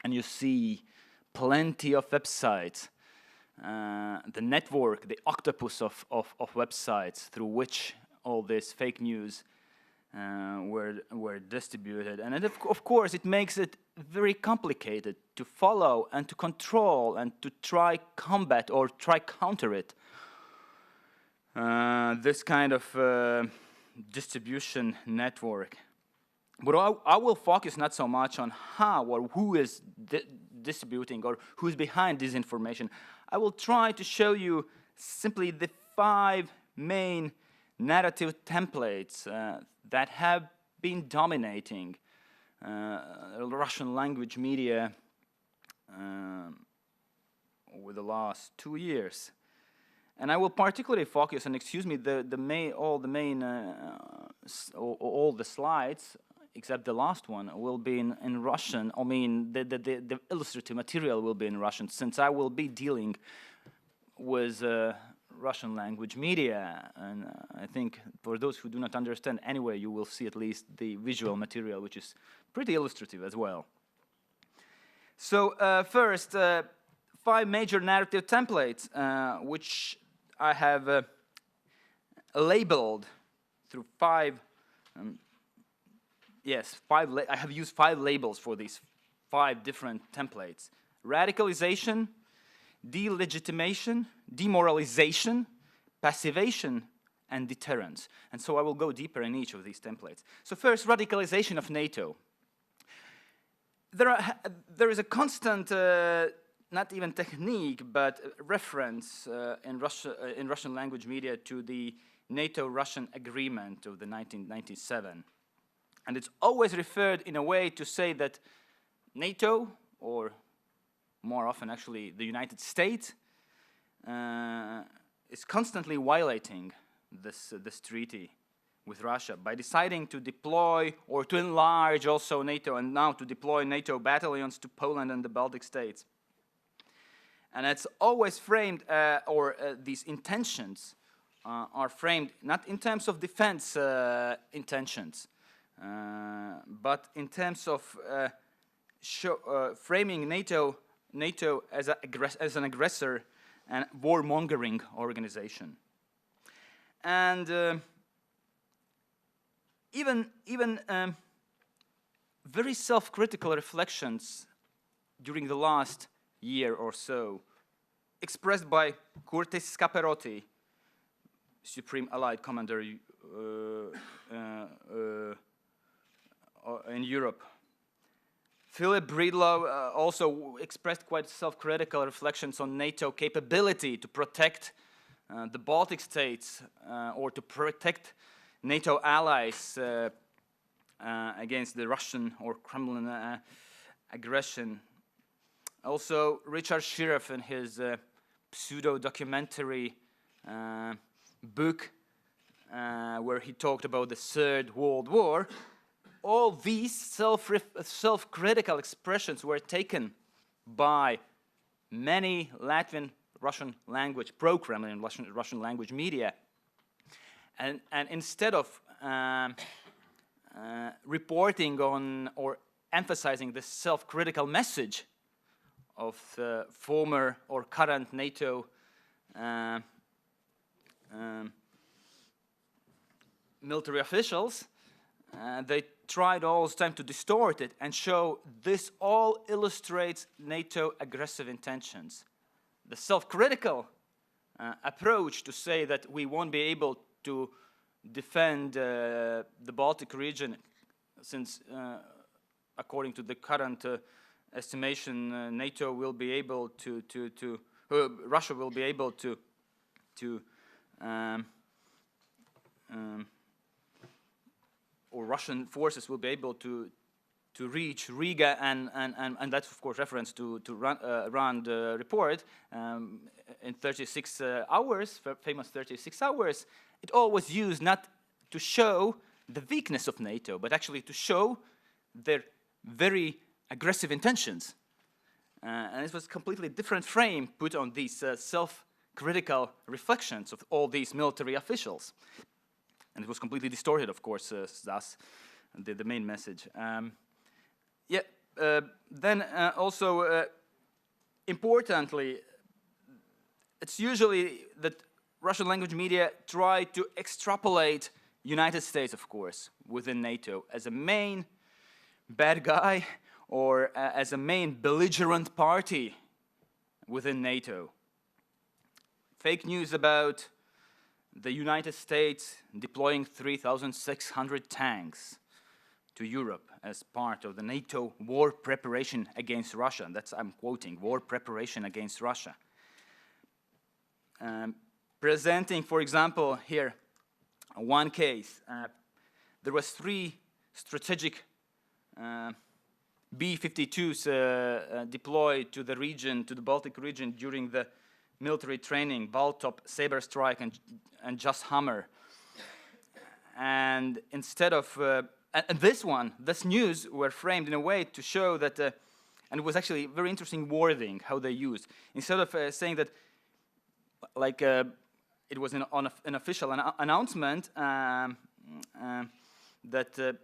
And you see plenty of websites, the network, the octopus of websites through which all this fake news were distributed. And of course, it makes it very complicated to follow and to control and to try combat or try counter it. This kind of distribution network. But I will focus not so much on how or who is distributing or who's behind disinformation. I will try to show you simply the 5 main narrative templates that have been dominating Russian language media over the last 2 years. And I will particularly focus, and excuse me, all the slides, except the last one, will be in Russian. I mean, the illustrative material will be in Russian, since I will be dealing with Russian language media. And I think for those who do not understand, anyway, you will see at least the visual material, which is pretty illustrative as well. So first, 5 major narrative templates, which I have labeled through 5. I have used 5 labels for these 5 different templates: radicalization, delegitimation, demoralization, passivation, and deterrence. And so I will go deeper in each of these templates. So first, radicalization of NATO. There is a constant, not even technique, but reference in Russian language media to the NATO-Russian agreement of the 1997. And it's always referred in a way to say that NATO, or more often actually the United States, is constantly violating this treaty with Russia by deciding to deploy or to enlarge also NATO, and now to deploy NATO battalions to Poland and the Baltic states. And it's always framed, these intentions are framed not in terms of defense intentions, but in terms of framing NATO as an aggressor and warmongering organization. And even very self-critical reflections during the last year or so, expressed by Curtis Scaperotti, Supreme Allied Commander in Europe. Philip Breedlove also expressed quite self-critical reflections on NATO capability to protect the Baltic states or to protect NATO allies against the Russian or Kremlin aggression. Also, Richard Shirreff in his pseudo-documentary book where he talked about the Third World War, all these self-critical expressions were taken by many Latvian Russian language, pro-Kremlin Russian language media. And instead of reporting on or emphasizing this self-critical message of former or current NATO military officials, they tried all the time to distort it and show this all illustrates NATO aggressive intentions. The self-critical approach to say that we won't be able to defend the Baltic region since, according to the current estimation, NATO will be able Russia will be able to or Russian forces will be able to reach Riga, and that's of course reference to Rand report in 36 hours, famous 36 hours. It all was used not to show the weakness of NATO, but actually to show their very aggressive intentions. And it was a completely different frame put on these self-critical reflections of all these military officials. And it was completely distorted, of course, that's the main message. Then also, importantly, it's usually that Russian language media try to extrapolate United States, of course, within NATO as a main bad guy or as a main belligerent party within NATO. Fake news about the United States deploying 3,600 tanks to Europe as part of the NATO war preparation against Russia. That's, I'm quoting, war preparation against Russia. Presenting, for example, here, one case. There was 3 strategic B-52s deployed to the region, to the Baltic region during the military training, Baltop, Saber Strike, and Just Hammer. And instead of, and this news were framed in a way to show that, and it was actually very interesting wording, how they used. Instead of saying that, like, it was an official announcement that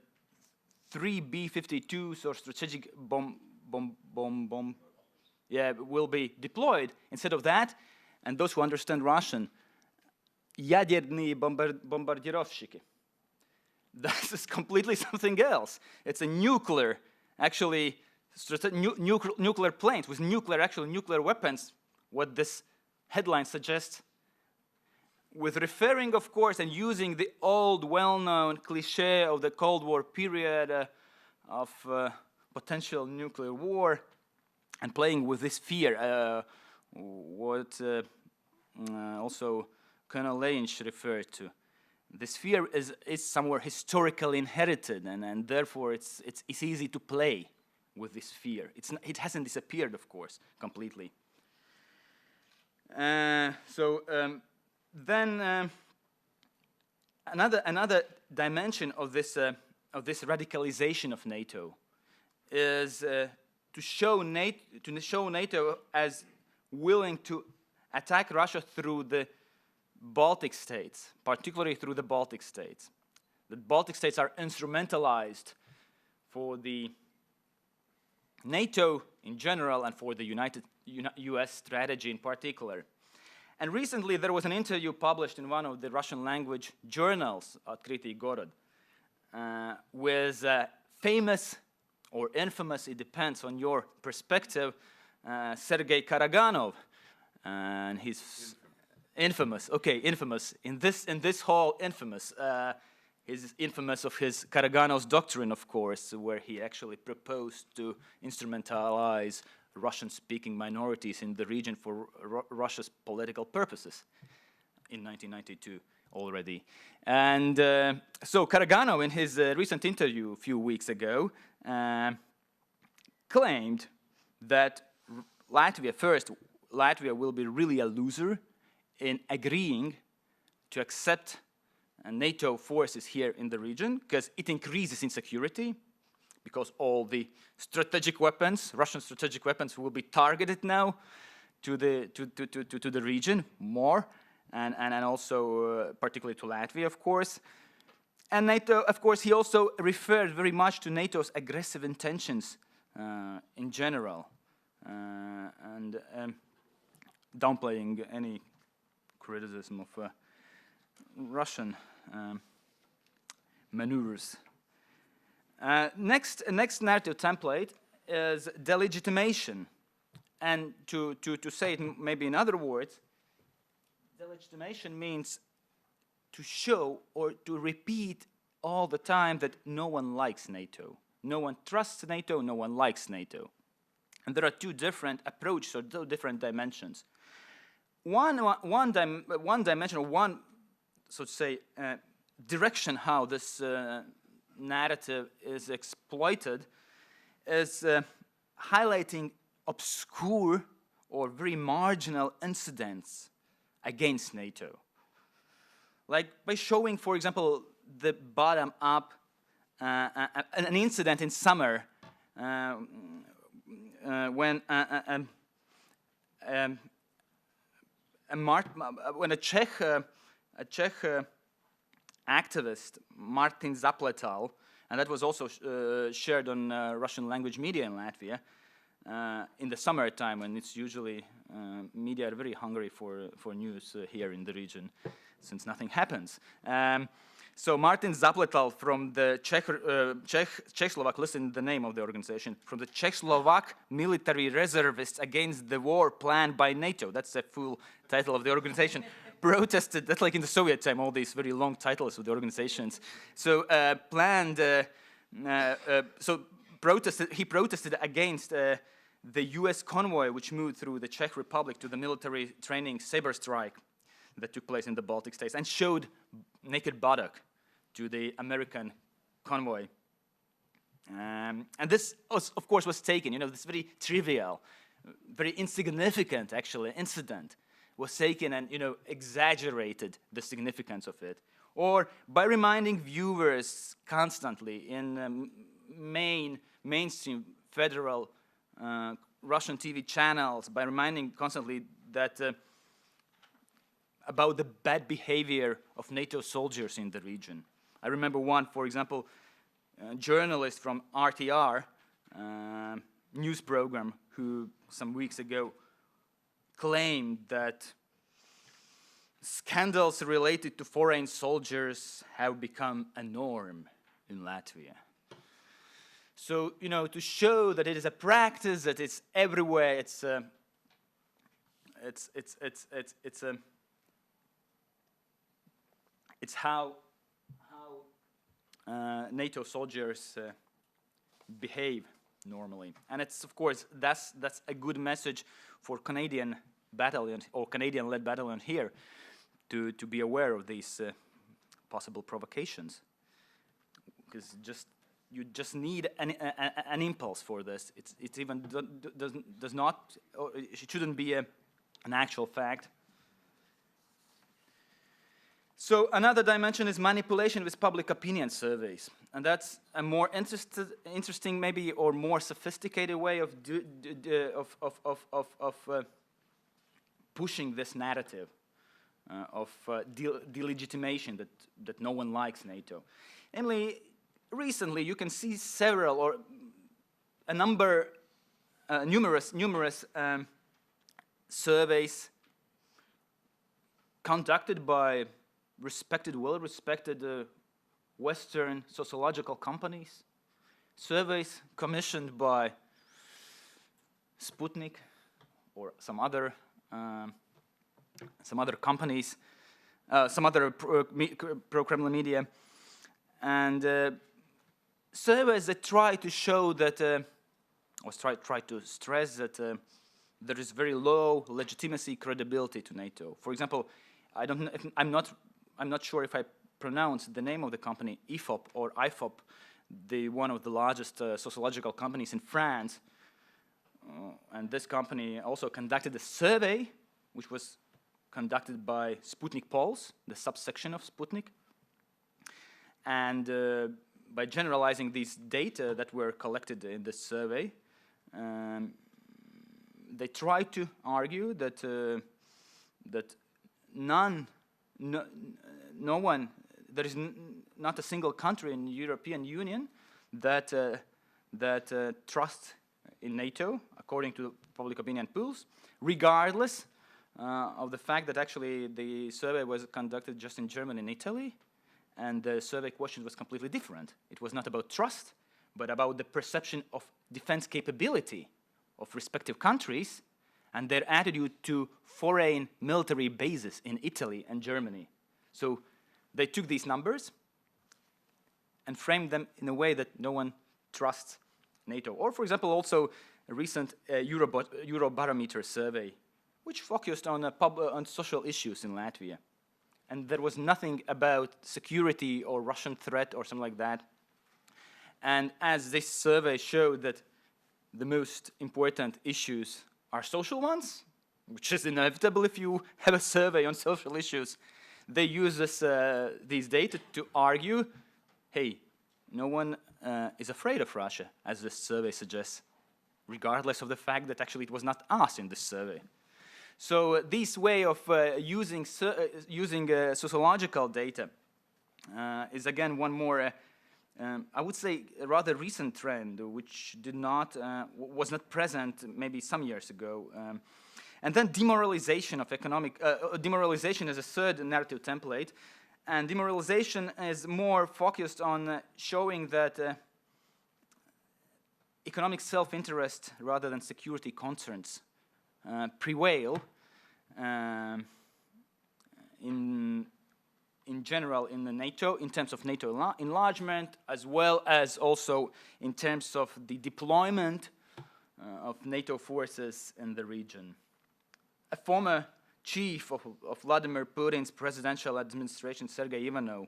3 B-52s or strategic will be deployed. Instead of that, and those who understand Russian, ядерные бомбардировщики. That is completely something else. It's a nuclear, actually, nuclear planes with nuclear weapons, what this headline suggests, with referring, of course, and using the old, well-known cliché of the Cold War period of potential nuclear war, and playing with this fear, what also Colonel Lejiņš referred to. This fear is somewhere historically inherited, and therefore it's easy to play with this fear. It hasn't disappeared, of course, completely. Then another dimension of this radicalization of NATO is to show NATO as willing to attack Russia through the Baltic states, particularly through the Baltic states. The Baltic states are instrumentalized for the NATO in general and for the US strategy in particular. And recently there was an interview published in one of the Russian language journals, Открытый город, with famous or infamous, it depends on your perspective, Sergei Karaganov, and he's infamous. Okay, infamous. In this hall, infamous. He's infamous of his Karaganov's doctrine, of course, where he actually proposed to instrumentalize Russian-speaking minorities in the region for Russia's political purposes in 1992 already. And so Karaganov, in his recent interview a few weeks ago, claimed that Latvia will be really a loser in agreeing to accept NATO forces here in the region, because it increases insecurity, because all the strategic weapons, Russian strategic weapons, will be targeted now to the region more, and also particularly to Latvia, of course. And NATO, of course, he also referred very much to NATO's aggressive intentions in general, and downplaying any criticism of Russian maneuvers Next narrative template is delegitimation. And to say it maybe in other words, delegitimation means to show or to repeat all the time that no one likes NATO. No one trusts NATO, no one likes NATO. And there are two different approaches or two different dimensions. One dimension, or one, so to say, direction how this narrative is exploited is highlighting obscure or very marginal incidents against NATO. Like by showing, for example, the bottom-up, an incident in summer when a Czech activist, Martin Zapletal, and that was also shared on Russian language media in Latvia in the summertime, when it's usually media are very hungry for news here in the region, since nothing happens. So Martin Zapletal from the Czechoslovak, listen to the name of the organization, from the Czechoslovak military reservists against the war planned by NATO. That's the full title of the organization. Protested, that's like in the Soviet time, all these very long titles of the organizations. So he protested against the US convoy which moved through the Czech Republic to the military training saber strike that took place in the Baltic states, and showed naked buttock to the American convoy. And this, of course, was taken, this very trivial, very insignificant, actually, incident was taken and, exaggerated the significance of it. Or by reminding viewers constantly in mainstream federal Russian TV channels, by reminding constantly that about the bad behavior of NATO soldiers in the region. I remember one, for example, journalist from RTR news program who some weeks ago claimed that scandals related to foreign soldiers have become a norm in Latvia. So, to show that it is a practice, that it's everywhere, it's how NATO soldiers behave normally. And it's, of course, that's a good message for Canadian battalion or Canadian-led battalion here to be aware of these possible provocations. Because you just need an impulse for this. It's even does not, or it shouldn't be an actual fact. So another dimension is manipulation with public opinion surveys, and that's a more interesting, maybe, or more sophisticated way of pushing this narrative of delegitimation that no one likes NATO. Namely, recently you can see several or a number, numerous surveys conducted by well-respected Western sociological companies, surveys commissioned by Sputnik or some other companies, some other pro-Kremlin media, and surveys that try to show that, or try to stress that there is very low legitimacy, credibility to NATO. For example, I'm not sure if I pronounced the name of the company, IFOP or IFOP, one of the largest sociological companies in France. And this company also conducted a survey, which was conducted by Sputnik Polls, the subsection of Sputnik. And by generalizing these data that were collected in this survey, they tried to argue that no one, there is not a single country in the European Union that trusts in NATO, according to public opinion polls, regardless of the fact that actually the survey was conducted just in Germany and Italy, and the survey question was completely different. It was not about trust, but about the perception of defense capability of respective countries and their attitude to foreign military bases in Italy and Germany. So they took these numbers and framed them in a way that no one trusts NATO. Or, for example, also a recent Eurobarometer survey, which focused on social issues in Latvia. And there was nothing about security or Russian threat or something like that. And as this survey showed that the most important issues are social ones, which is inevitable if you have a survey on social issues, they use these data to argue, hey, no one is afraid of Russia, as this survey suggests, regardless of the fact that actually it was not us in this survey. So this way of using sociological data is again one more, I would say, a rather recent trend, which was not present maybe some years ago. And then demoralization of demoralization is a third narrative template. And demoralization is more focused on showing that economic self-interest rather than security concerns prevail in general in the NATO, in terms of NATO enlargement, as well as also in terms of the deployment of NATO forces in the region. A former chief of Vladimir Putin's presidential administration, Sergei Ivanov,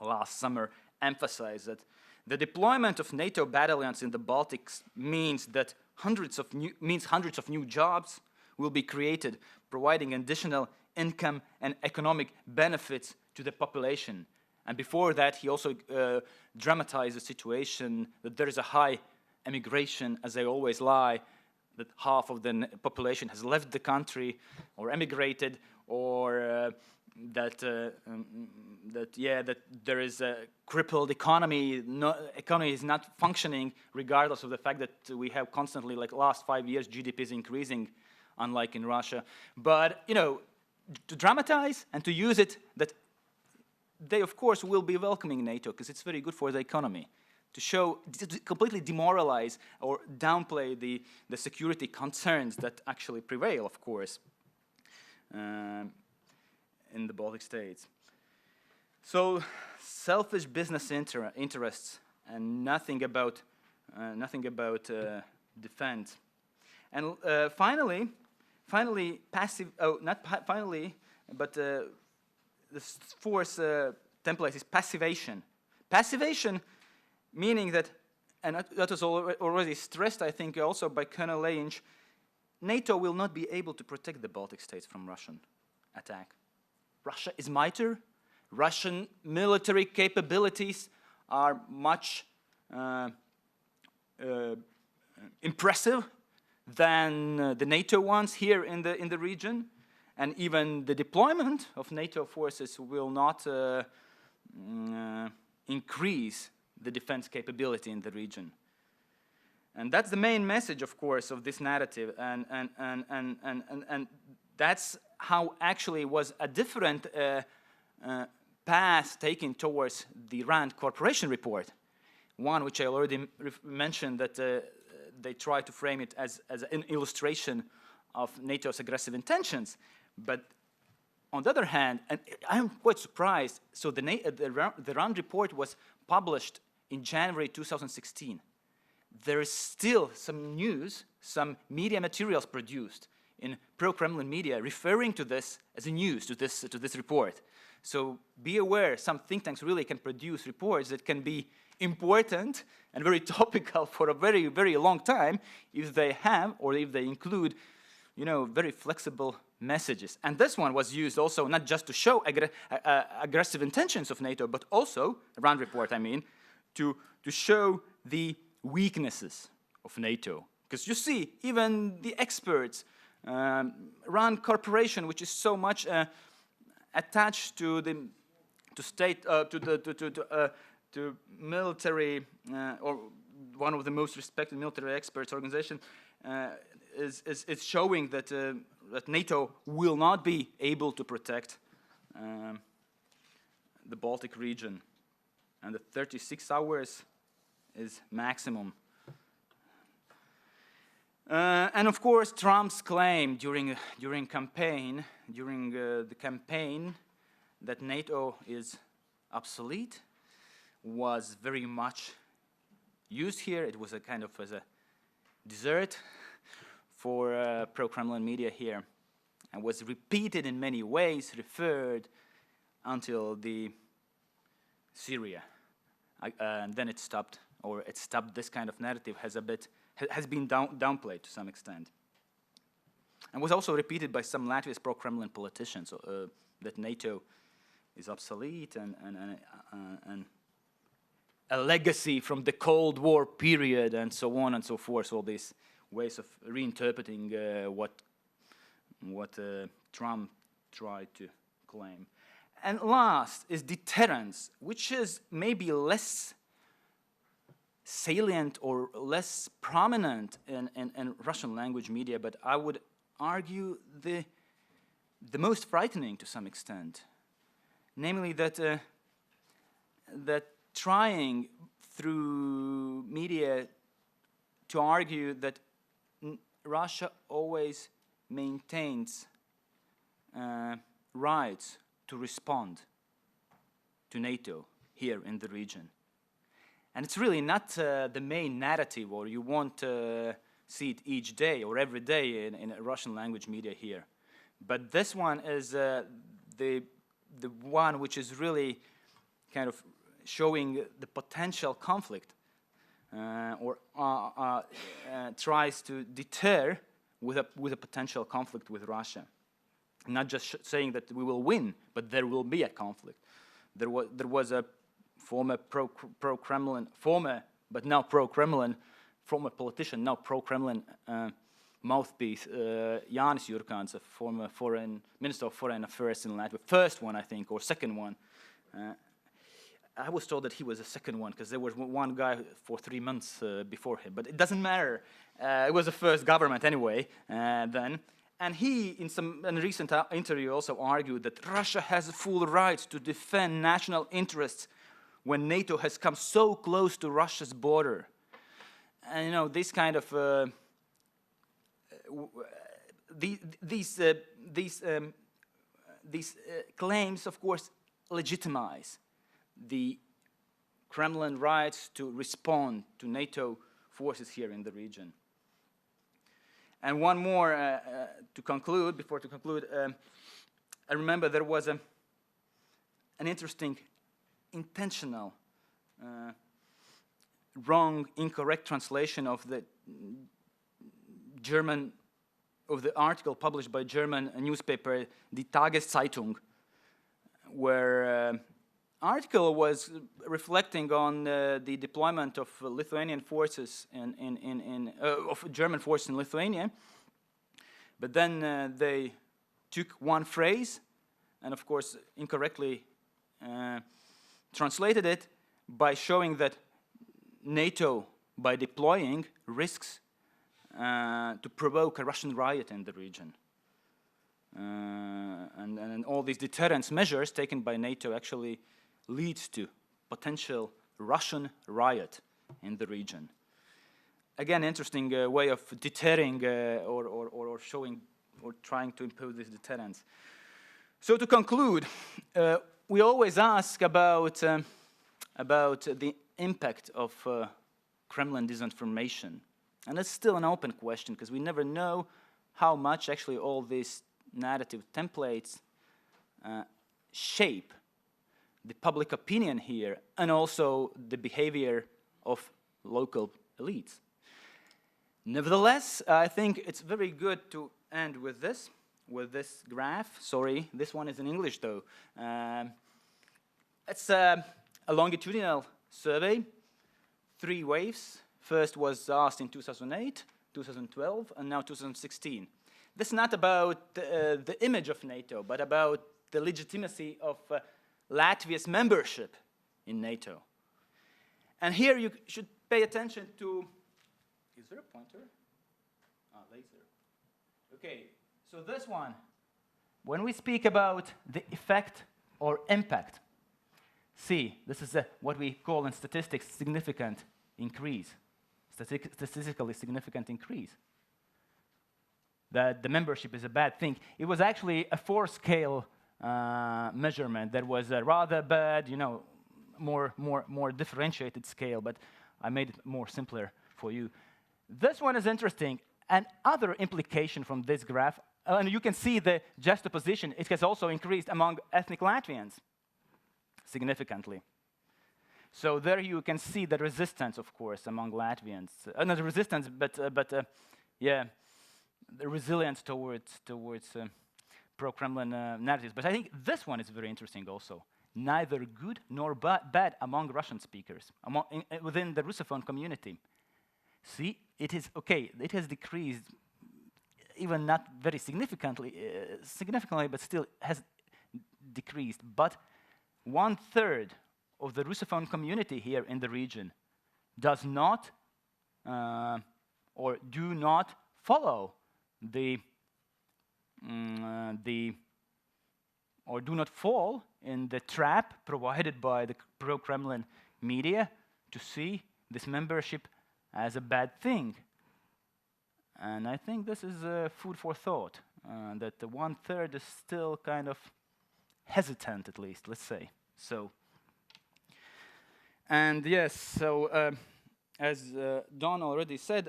last summer emphasized that the deployment of NATO battalions in the Baltics means hundreds of new jobs will be created, providing additional income and economic benefits to the population. And before that, he also dramatized the situation that there is a high emigration, as they always lie, that half of the population has left the country or emigrated, or that there is a crippled economy. Economy is not functioning, regardless of the fact that we have constantly, like last 5 years, GDP is increasing, unlike in Russia. But to dramatize and to use it, that they of course will be welcoming NATO because it's very good for the economy. To show, to completely demoralize or downplay the security concerns that actually prevail, of course, in the Baltic states. So, selfish business interests and nothing about defense. And finally, passive. Oh, not finally, but the fourth template is passivation. Passivation. Meaning that, and that was already stressed, I think, also by Colonel Lejiņš, NATO will not be able to protect the Baltic states from Russian attack. Russia is mightier. Russian military capabilities are much impressive than the NATO ones here in the region, and even the deployment of NATO forces will not increase the defense capability in the region. And that's the main message, of course, of this narrative, and that's how actually was a different path taken towards the RAND Corporation report. One which I already mentioned, that they try to frame it as an illustration of NATO's aggressive intentions, but on the other hand, and I'm quite surprised, so the RAND report was published in January 2016. There is still some news, some media materials produced in pro-Kremlin media referring to this as a news, to this report. So be aware, some think tanks really can produce reports that can be important and very topical for a very, very long time if they have, or if they include, very flexible messages. And this one was used also not just to show aggressive intentions of NATO, but also, RAND report I mean, to show the weaknesses of NATO. Because you see, even the experts, RAND Corporation, which is so much attached to military, or one of the most respected military experts organization, is showing that that NATO will not be able to protect the Baltic region. And the 36 hours is maximum. And of course, Trump's claim during the campaign that NATO is obsolete was very much used here. It was a kind of as a dessert for pro-Kremlin media here, and was repeated in many ways, referred until the Syria. And then it stopped, or it stopped. This kind of narrative has been downplayed to some extent, and was also repeated by some Latvia's pro-Kremlin politicians that NATO is obsolete and a legacy from the Cold War period and so on and so forth. All these ways of reinterpreting what Trump tried to claim. And last is deterrence, which is maybe less salient or less prominent in Russian language media, but I would argue the most frightening to some extent. Namely that trying through media to argue that Russia always maintains rights to respond to NATO here in the region. And it's really not the main narrative, or you won't see it each day or every day in Russian language media here. But this one is the one which is really kind of showing the potential conflict or tries to deter with a potential conflict with Russia. Not just saying that we will win, but there will be a conflict. There was a former pro-Kremlin, former politician, now pro-Kremlin mouthpiece, Jānis Jurkāns, a former Minister of Foreign Affairs in Latvia. First one, I think, or second one. I was told that he was the second one because there was one guy for 3 months before him. But it doesn't matter. It was the first government anyway then. And he, in a recent interview, also argued that Russia has full rights to defend national interests when NATO has come so close to Russia's border. And you know, this kind of these claims, of course, legitimize the Kremlin rights to respond to NATO forces here in the region. And one more before to conclude, I remember there was an interesting, intentional, wrong, incorrect translation of the article published by German newspaper, Die Tageszeitung, where article was reflecting on the deployment of Lithuanian forces of German forces in Lithuania, but then they took one phrase and, of course, incorrectly translated it by showing that NATO, by deploying, risks to provoke a Russian riot in the region. And all these deterrence measures taken by NATO actually leads to potential Russian riot in the region. Again, interesting way of deterring or showing or trying to impose this deterrence. So to conclude, we always ask about the impact of Kremlin disinformation. And it's still an open question because we never know how much actually all these narrative templates shape the public opinion here and also the behavior of local elites. Nevertheless, I think it's very good to end with this graph. Sorry, this one is in English though. It's a longitudinal survey, 3 waves. First was asked in 2008, 2012, and now 2016. This is not about the image of NATO, but about the legitimacy of Latvia's membership in NATO. And here you should pay attention to, is there a pointer? Laser. Okay, so this one, when we speak about the effect or impact, see, this is what we call in statistics significant increase, statistically significant increase. That the membership is a bad thing. It was actually a 4-scale measurement that was rather bad, you know, more differentiated scale, but I made it more simpler for you. This one is interesting. Another implication from this graph, and you can see the juxtaposition, it has also increased among ethnic Latvians significantly. So there you can see the resistance, of course, among Latvians. Not resistance, but yeah, the resilience towards pro-Kremlin narratives. But I think this one is very interesting also. Neither good nor bad among Russian speakers, within the Russophone community. See, it is okay. It has decreased, even not very significantly, but still has decreased. But 1/3 of the Russophone community here in the region does not or do not follow or do not fall in the trap provided by the pro-Kremlin media to see this membership as a bad thing. And I think this is food for thought, that the 1/3 is still kind of hesitant, at least, let's say. So, and yes, so as Don already said,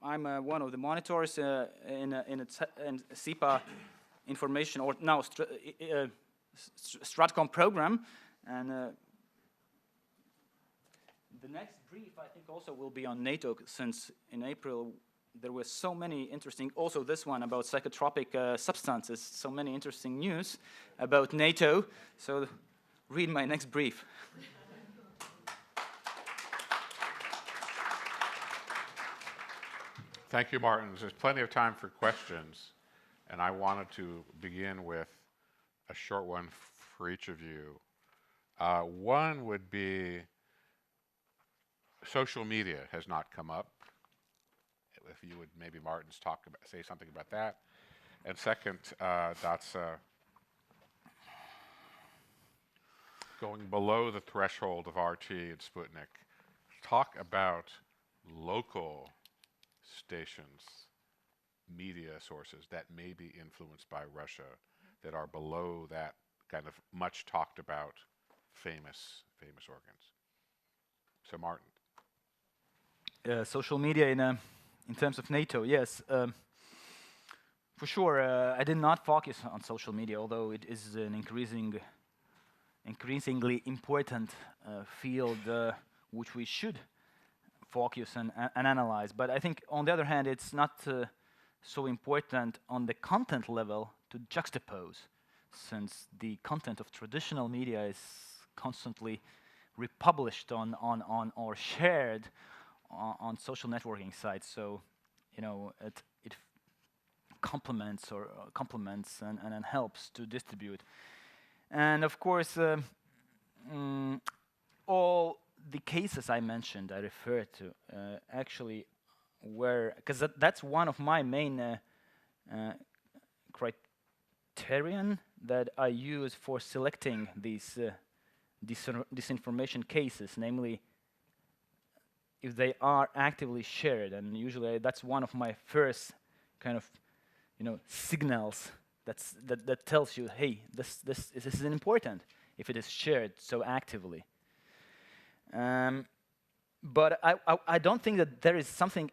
I'm one of the monitors in CEPA information, or now Stratcom program, and the next brief I think also will be on NATO, since in April there were so many interesting, also this one about psychotropic substances, so many interesting news about NATO, so read my next brief. Thank you, Martin. There's plenty of time for questions, and I wanted to begin with a short one for each of you. One would be social media has not come up. If you would maybe, Martin's say something about that. And second, that's going below the threshold of RT and Sputnik. Talk about local stations, media sources that may be influenced by Russia, that are below that kind of much talked about famous organs. So Martin. Social media in terms of NATO, yes. For sure, I did not focus on social media, although it is an increasingly important field which we should focus and analyze. But I think, on the other hand, it's not so important on the content level to juxtapose, since the content of traditional media is constantly republished on or shared on social networking sites. So, you know, it complements and helps to distribute. And of course, all the cases I mentioned, I referred to, actually were, because that's one of my main criterion that I use for selecting these disinformation cases, namely if they are actively shared. And usually that's one of my first kind of, you know, signals that tells you, hey, this is important if it is shared so actively. But I don't think that there is something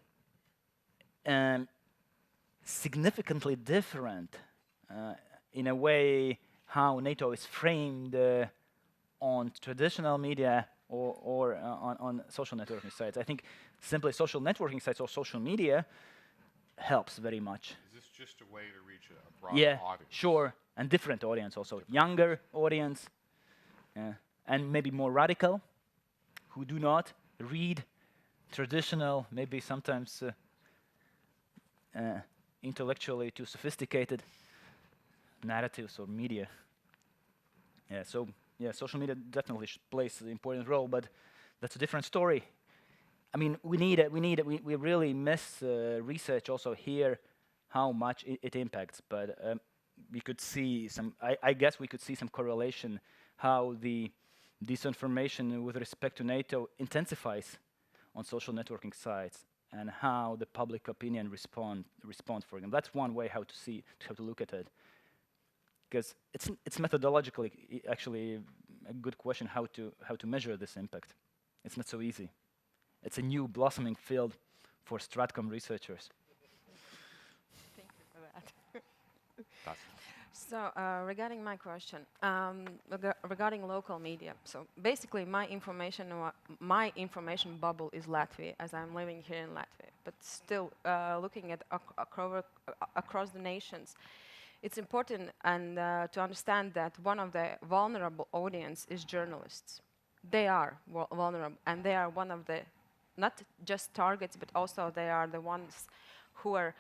significantly different in a way how NATO is framed on traditional media or on social networking sites. I think simply social networking sites or social media helps very much. Is this just a way to reach a broader audience? Sure, and different audience also. Younger audience, and maybe more radical, who do not read traditional, maybe sometimes intellectually too sophisticated narratives or media. Yeah, so yeah, social media definitely plays an important role, but that's a different story. I mean, we really miss research also here how much it impacts, but we could see some, I guess we could see some correlation how the disinformation with respect to NATO intensifies on social networking sites and how the public opinion responds for them. That's one way how to look at it. Because it's methodologically actually a good question how to measure this impact. It's not so easy. It's a new blossoming field for Stratcom researchers. Thank you for that. That's So regarding my question, regarding local media, so basically my information bubble is Latvia, as I'm living here in Latvia. But still, looking at across the nations, it's important and to understand that one of the vulnerable audience is journalists. They are vulnerable, and they are one of the not just targets, but also they are the ones who are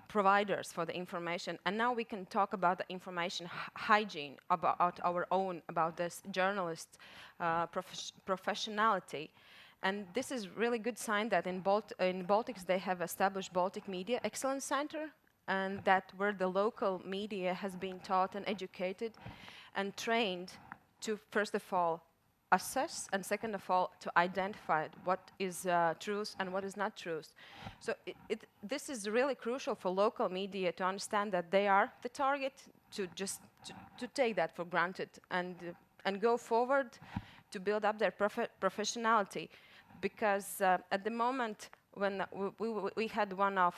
providers for the information. And now we can talk about the information hygiene, about our own, about this journalist professionality. And this is really good sign that in Baltics they have established Baltic Media Excellence Center, and that where the local media has been taught and educated and trained to, first of all, assess, and second of all, to identify what is truth and what is not truth. So this is really crucial for local media to understand that they are the target, to just to take that for granted and go forward to build up their professionality. Because at the moment when we had one of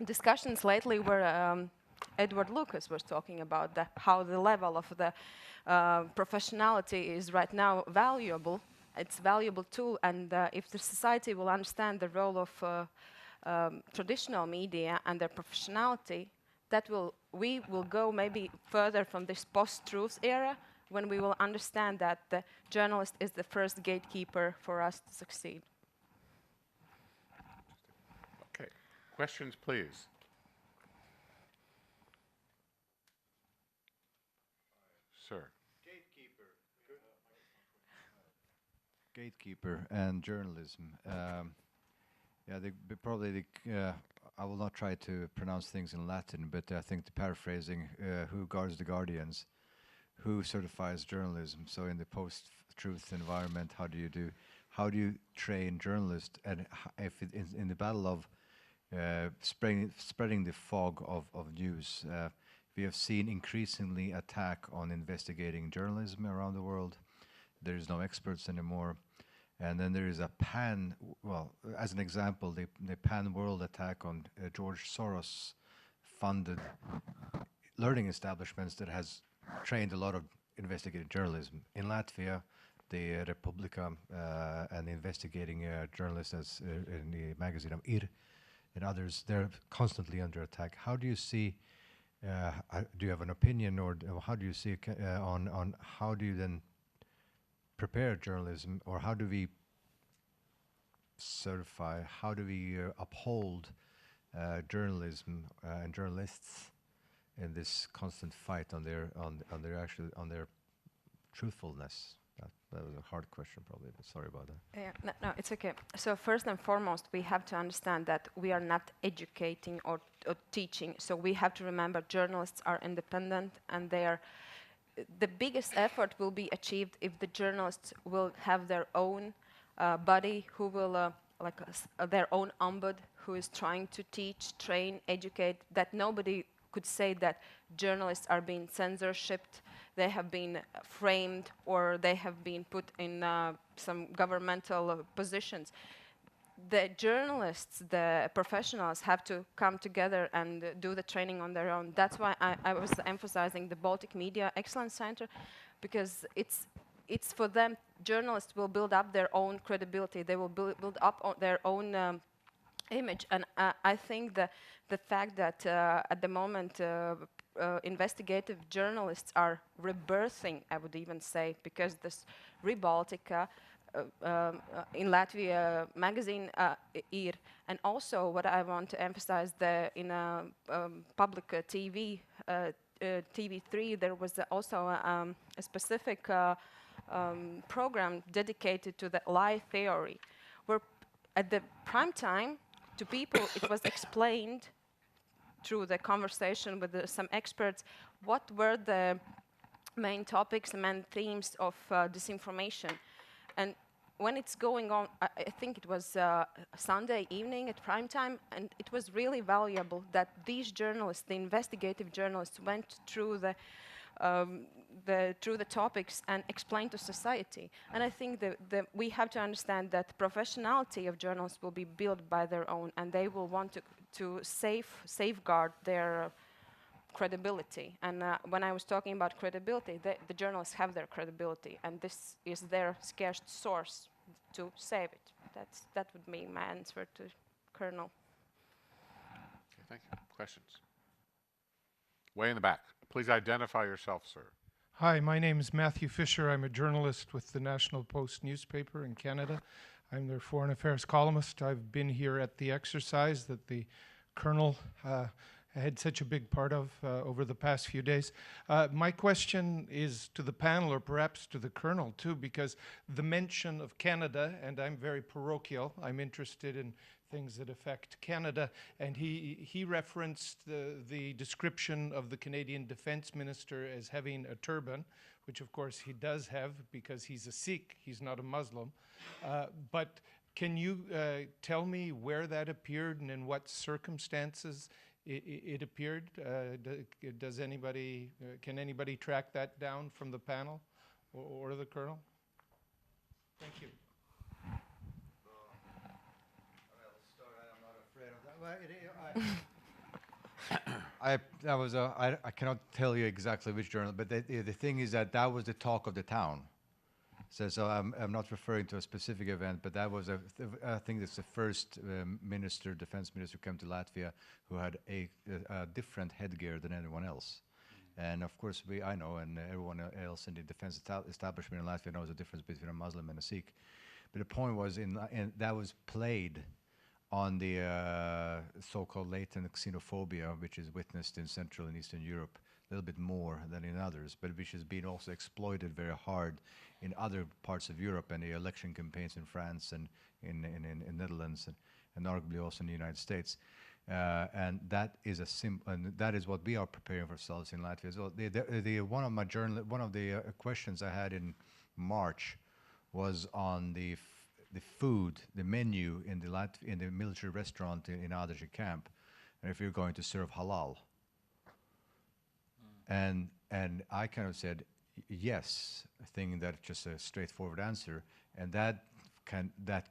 discussions lately where Edward Lucas was talking about how the level of the professionality is right now valuable. It's a valuable tool, and if the society will understand the role of traditional media and their professionality, we will go maybe further from this post-truth era, when we will understand that the journalist is the first gatekeeper for us to succeed. okay. Questions, please. Sir. Gatekeeper and journalism. Yeah, I will not try to pronounce things in Latin, but I think the paraphrasing, who guards the guardians, who certifies journalism. So in the post-truth environment, how do you train journalists? And if in the battle of spreading the fog of news, we have seen increasingly attack on investigating journalism around the world. There is no experts anymore. And then there is a as an example, the pan-world attack on George Soros-funded learning establishments that has trained a lot of investigative journalism. In Latvia, the Republika and the investigating journalists in the magazine of IR and others, they're constantly under attack. How do you see, do you have an opinion, or how do you see on how do you then prepare journalism, or how do we certify, how do we uphold journalism and journalists in this constant fight on their truthfulness? That was a hard question, probably, but sorry about that. Yeah, no, it's okay. So first and foremost, we have to understand that we are not educating or teaching. So we have to remember journalists are independent, and they are. The biggest effort will be achieved if the journalists will have their own body who will, their own ombud, who is trying to teach, train, educate, that nobody could say that journalists are being censorshiped, they have been framed, or they have been put in some governmental positions. The journalists, the professionals, have to come together and do the training on their own. That's why I was emphasizing the Baltic Media Excellence Center, because it's for them. Journalists will build up their own credibility. They will build up their own image. And I think the fact that at the moment investigative journalists are rebirthing, I would even say, because this Rebaltica, in Latvia magazine IR, and also what I want to emphasize, in public TV, TV3, there was also a specific program dedicated to the lie theory, where at the prime time to people it was explained through the conversation with some experts what were the main topics, the main themes of disinformation. And when it's going on, I think it was Sunday evening at prime time, and it was really valuable that these journalists, the investigative journalists, went through the topics and explained to society. And I think that we have to understand that the professionality of journalists will be built by their own, and they will want to safeguard their credibility. And when I was talking about credibility, the journalists have their credibility, and this is their scarce source to save it. That would be my answer to Colonel. Okay, thank you. Questions? Way in the back. Please identify yourself, sir. Hi, my name is Matthew Fisher. I'm a journalist with the National Post newspaper in Canada. I'm their foreign affairs columnist. I've been here at the exercise that the Colonel had such a big part of over the past few days. My question is to the panel, or perhaps to the Colonel too, because the mention of Canada, and I'm very parochial, I'm interested in things that affect Canada, and he referenced the description of the Canadian Defense Minister as having a turban, which of course he does have because he's a Sikh, he's not a Muslim. But can you tell me where that appeared and in what circumstances it appeared? Does anybody, can anybody track that down from the panel or the Colonel? Thank you. I cannot tell you exactly which journal, but the thing is that was the talk of the town. So I'm not referring to a specific event, but that was I think that's the first defense minister who came to Latvia who had a different headgear than anyone else. And of course I know, and everyone else in the defense establishment in Latvia knows the difference between a Muslim and a Sikh. But the point was that was played on the so-called latent xenophobia, which is witnessed in Central and Eastern Europe a little bit more than in others, but which has been also exploited very hard in other parts of Europe and the election campaigns in France and in Netherlands and arguably also in the United States. And that is and that is what we are preparing for ourselves in Latvia as well. One of the questions I had in March was on the food, the menu in the military restaurant in Atis camp, and if you're going to serve halal. And I kind of said yes, thinking that just a straightforward answer, and that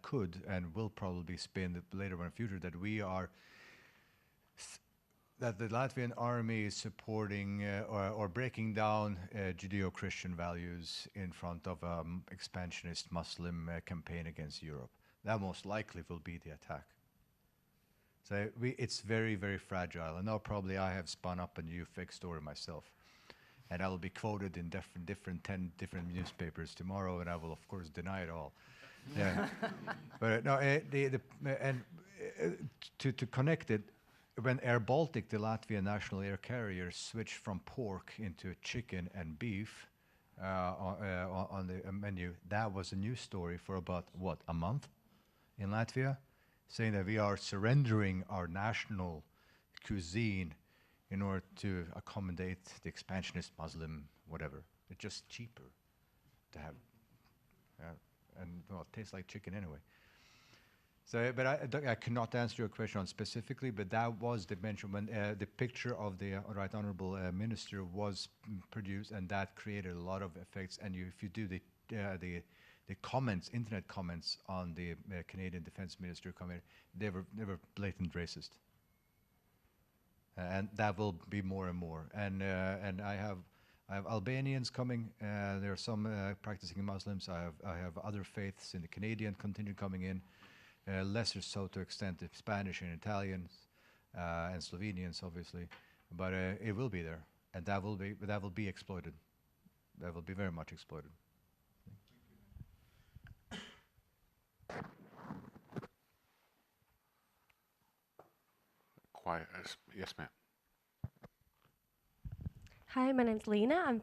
could and will probably spin later on in the future that the Latvian army is supporting or breaking down Judeo-Christian values in front of expansionist Muslim campaign against Europe. That most likely will be the attack. So it's very, very fragile. And now probably I have spun up a new fake story myself. And I will be quoted in 10 different newspapers tomorrow, and I will of course deny it all. Yeah. But no, to connect it, when Air Baltic, the Latvian national air carrier, switched from pork into chicken and beef on the menu, that was a news story for about, a month in Latvia, saying that we are surrendering our national cuisine in order to accommodate the expansionist Muslim whatever. It's just cheaper to have, and well, it tastes like chicken anyway. So, but I cannot answer your question on specifically, but that was the mention when the picture of the Right Honourable Minister was produced, and that created a lot of effects. And if you do the comments, internet comments on the Canadian Defence Minister comment, they were blatant racist, and that will be more and more. And I have Albanians coming. There are some practicing Muslims. I have other faiths in the Canadian contingent coming in. Lesser so to extent of Spanish and Italians and Slovenians, obviously, but it will be there, and that will be exploited. That will be very much exploited. Quiet. Yes, ma'am. Hi, my name's Lena. I'm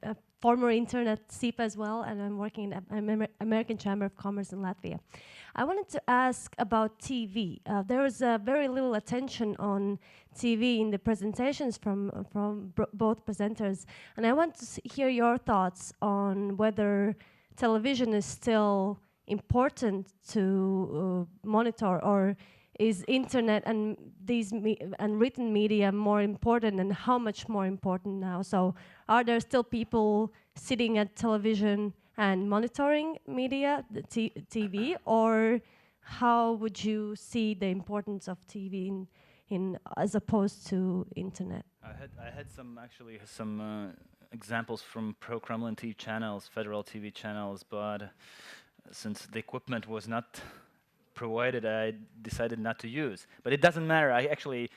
a former intern at CEPA as well, and I'm working at American Chamber of Commerce in Latvia. I wanted to ask about TV. There was very little attention on TV in the presentations from both presenters, and I want to hear your thoughts on whether television is still important to monitor, or is internet and and written media more important, and how much more important now? So are there still people sitting at television and monitoring media, the TV, or how would you see the importance of TV in as opposed to internet? I had some examples from pro-Kremlin TV channels, federal TV channels, but since the equipment was not provided, I decided not to use. But it doesn't matter. I actually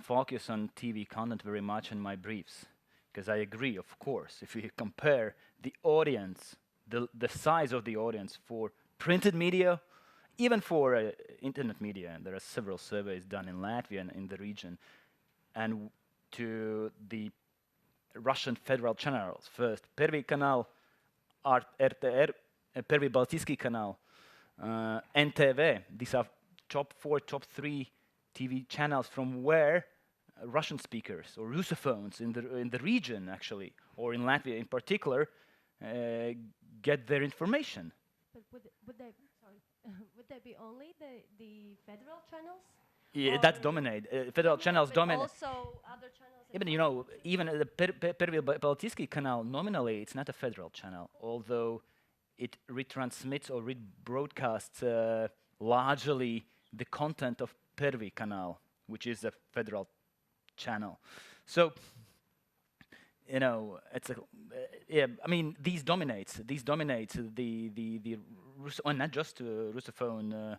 focus on TV content very much in my briefs, because I agree, of course, if you compare the audience, the size of the audience for printed media, even for internet media, and there are several surveys done in Latvia and in the region, and to the Russian federal channels. First, Первый канал, RTR, Первый Baltiski канal, NTV. These are top 4, top 3 TV channels from where Russian speakers or Russophones in the region, actually, or in Latvia in particular, get their information. But would they be only the federal channels? Yeah, that dominate. Federal channels dominate. Also other channels. Even you know, even the Первый Baltiski canal, nominally, it's not a federal channel, although it retransmits or rebroadcasts largely the content of Первый canal, which is a federal channel. So, you know, it's a yeah. I mean, these dominates the Russo, and not just Russophone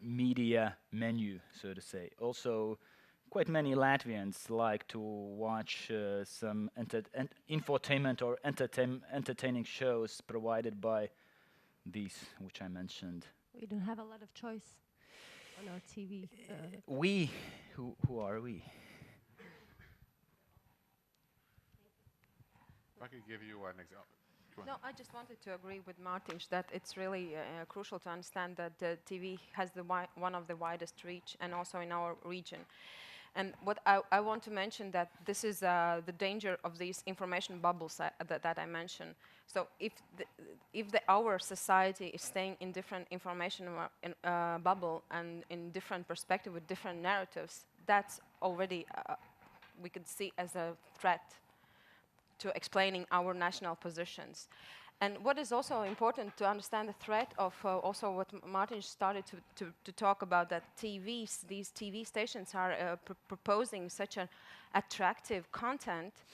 media menu, so to say. Also, quite many Latvians like to watch some infotainment or entertaining shows provided by these, which I mentioned. We don't have a lot of choice on our TV. We, who are we? If I could give you an example. No, I just wanted to agree with Martins that it's really crucial to understand that the TV has one of the widest reach, and also in our region. And what I want to mention that this is the danger of these information bubbles that I mentioned. So if our society is staying in different information bubble and in different perspective with different narratives, that's already we could see as a threat to explaining our national positions. And what is also important to understand the threat of also what Martin started to talk about, that these TV stations are proposing such an attractive content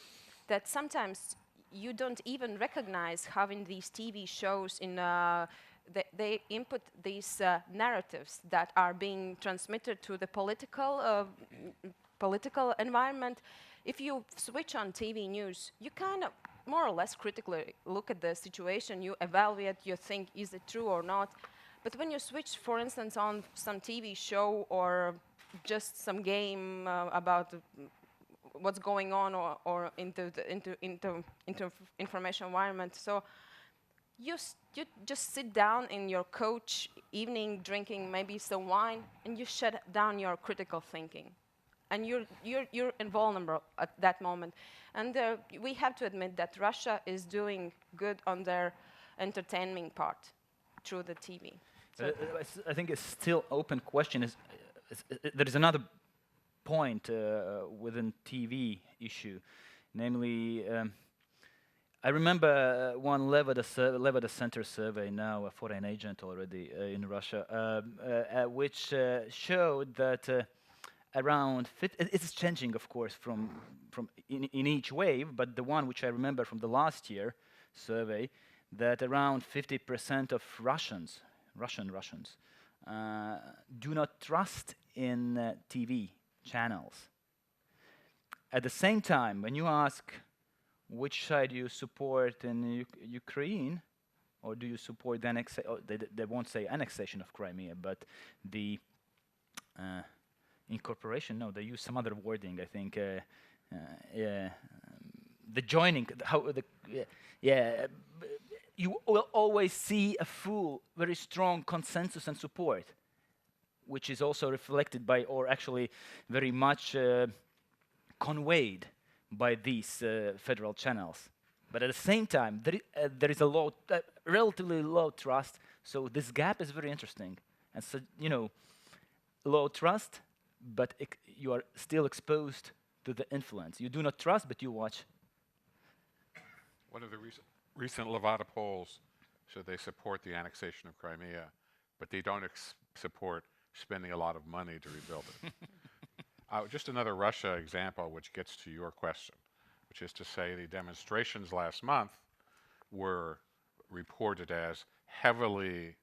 that sometimes you don't even recognize having these TV shows in they input these narratives that are being transmitted to the political environment. If you switch on TV news, you kind of more or less critically look at the situation, you evaluate, you think, is it true or not? But when you switch, for instance, on some TV show or just some game about what's going on or into information environment, so you just sit down in your couch evening drinking maybe some wine, and you shut down your critical thinking. And you're invulnerable at that moment. And we have to admit that Russia is doing good on their entertainment part through the TV. So I think a still open question is there is another point within TV issue, namely, I remember one Levada Center survey, now a foreign agent already in Russia, which showed that around it's changing, of course, from in each wave, but the one which I remember from the last year survey, that around 50% of Russians do not trust in TV channels. At the same time, when you ask which side you support in Ukraine, or do you support the they won't say annexation of Crimea, but the incorporation, no, they use some other wording, I think, the joining, you will always see a very strong consensus and support, which is also reflected by, or actually very much conveyed by these federal channels. But at the same time, there is a relatively low trust. So this gap is very interesting. And so, low trust, but you are still exposed to the influence. You do not trust, but you watch. One of the recent Levada polls said they support the annexation of Crimea, but they don't support spending a lot of money to rebuild it. Just another Russia example, which gets to your question, which is to say the demonstrations last month were reported as heavily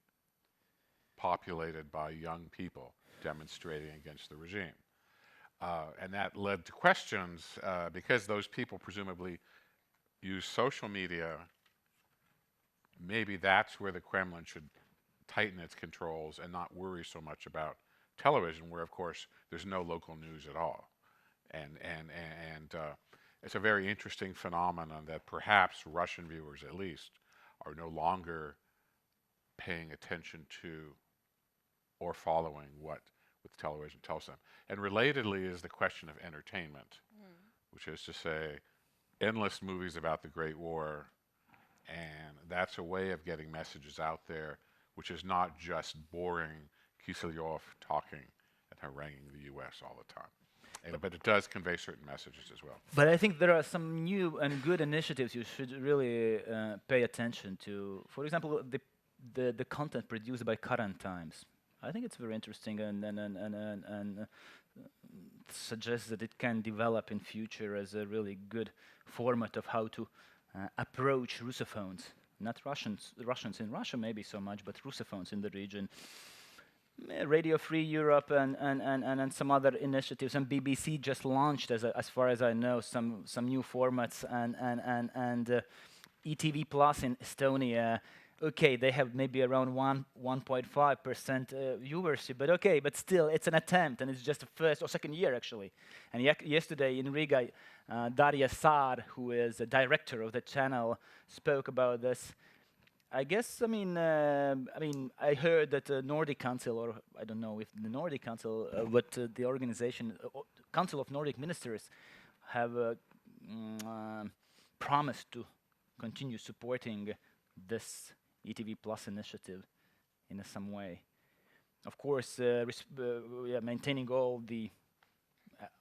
populated by young people demonstrating against the regime. And that led to questions, because those people presumably use social media, maybe that's where the Kremlin should tighten its controls and not worry so much about television, where of course there's no local news at all. And it's a very interesting phenomenon that perhaps Russian viewers at least are no longer paying attention to or following what television tells them. And relatedly is the question of entertainment, which is to say endless movies about the Great War, and that's a way of getting messages out there, which is not just boring Kiselyov talking and haranguing the U.S. all the time. But it does convey certain messages as well. But I think there are some new and good initiatives you should really pay attention to. For example, the content produced by Current Times. I think it's very interesting and suggests that it can develop in future as a really good format of how to approach Russophones. Not Russians in Russia maybe so much, but Russophones in the region. Radio Free Europe and some other initiatives, and BBC just launched, as far as I know, some new formats, and ETV Plus in Estonia. Okay, they have maybe around 1.5% viewership, but still, it's an attempt, and it's just the first or second year actually. And yesterday in Riga, Darya Saar, who is the director of the channel, spoke about this. I guess, I heard that the Nordic Council, or I don't know if the Nordic Council, but the organization, Council of Nordic Ministers, have promised to continue supporting this ETV Plus initiative in some way. Of course, maintaining all the,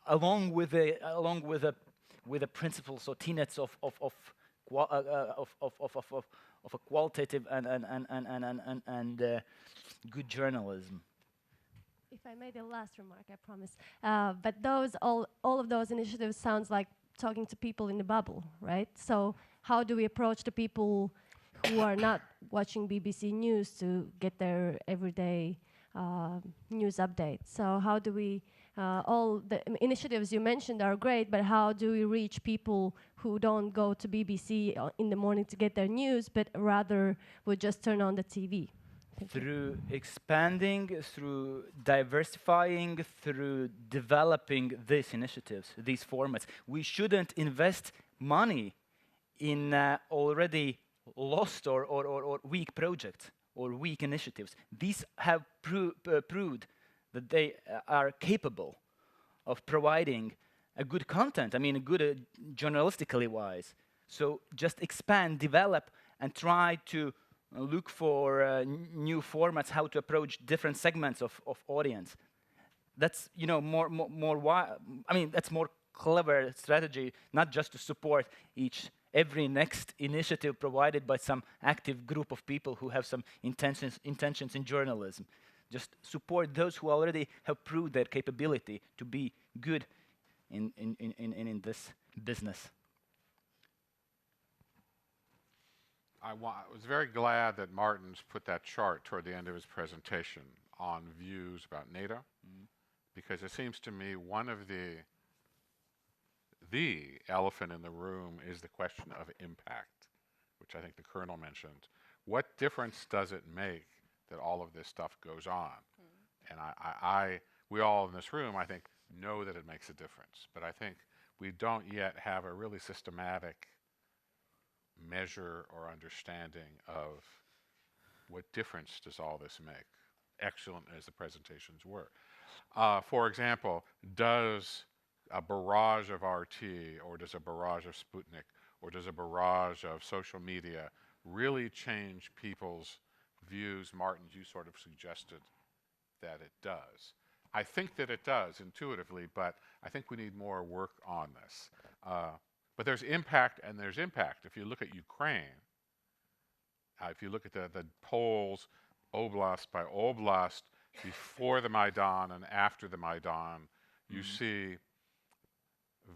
along with the principles or tenets of a qualitative and good journalism. If I made a last remark, I promise. But all of those initiatives sounds like talking to people in the bubble, right? So how do we approach the people who are not watching BBC News to get their everyday news updates? So how do we, all the initiatives you mentioned are great, but how do we reach people who don't go to BBC in the morning to get their news, but rather would just turn on the TV? Through expanding, through diversifying, through developing these initiatives, these formats. We shouldn't invest money in already lost or weak projects or weak initiatives. These have proved that they are capable of providing a good content, good journalistically wise. So just expand, develop, and try to look for new formats, how to approach different segments of audience. That's that's more clever strategy, not just to support every next initiative provided by some active group of people who have some intentions in journalism. Just support those who already have proved their capability to be good in this business. I was very glad that Martin's put that chart toward the end of his presentation on views about NATO, because it seems to me one of the elephant in the room is the question of impact, which I think the Colonel mentioned. What difference does it make that all of this stuff goes on? And we all in this room, I think, know that it makes a difference, but I think we don't yet have a really systematic measure or understanding of what difference does all this make, excellent as the presentations were. For example, does a barrage of RT or does a barrage of Sputnik or does a barrage of social media really change people's views? Martin, you sort of suggested that it does. I think that it does intuitively, but I think we need more work on this. But there's impact and there's impact. If you look at Ukraine, if you look at the polls, oblast by oblast, before the Maidan and after the Maidan, you see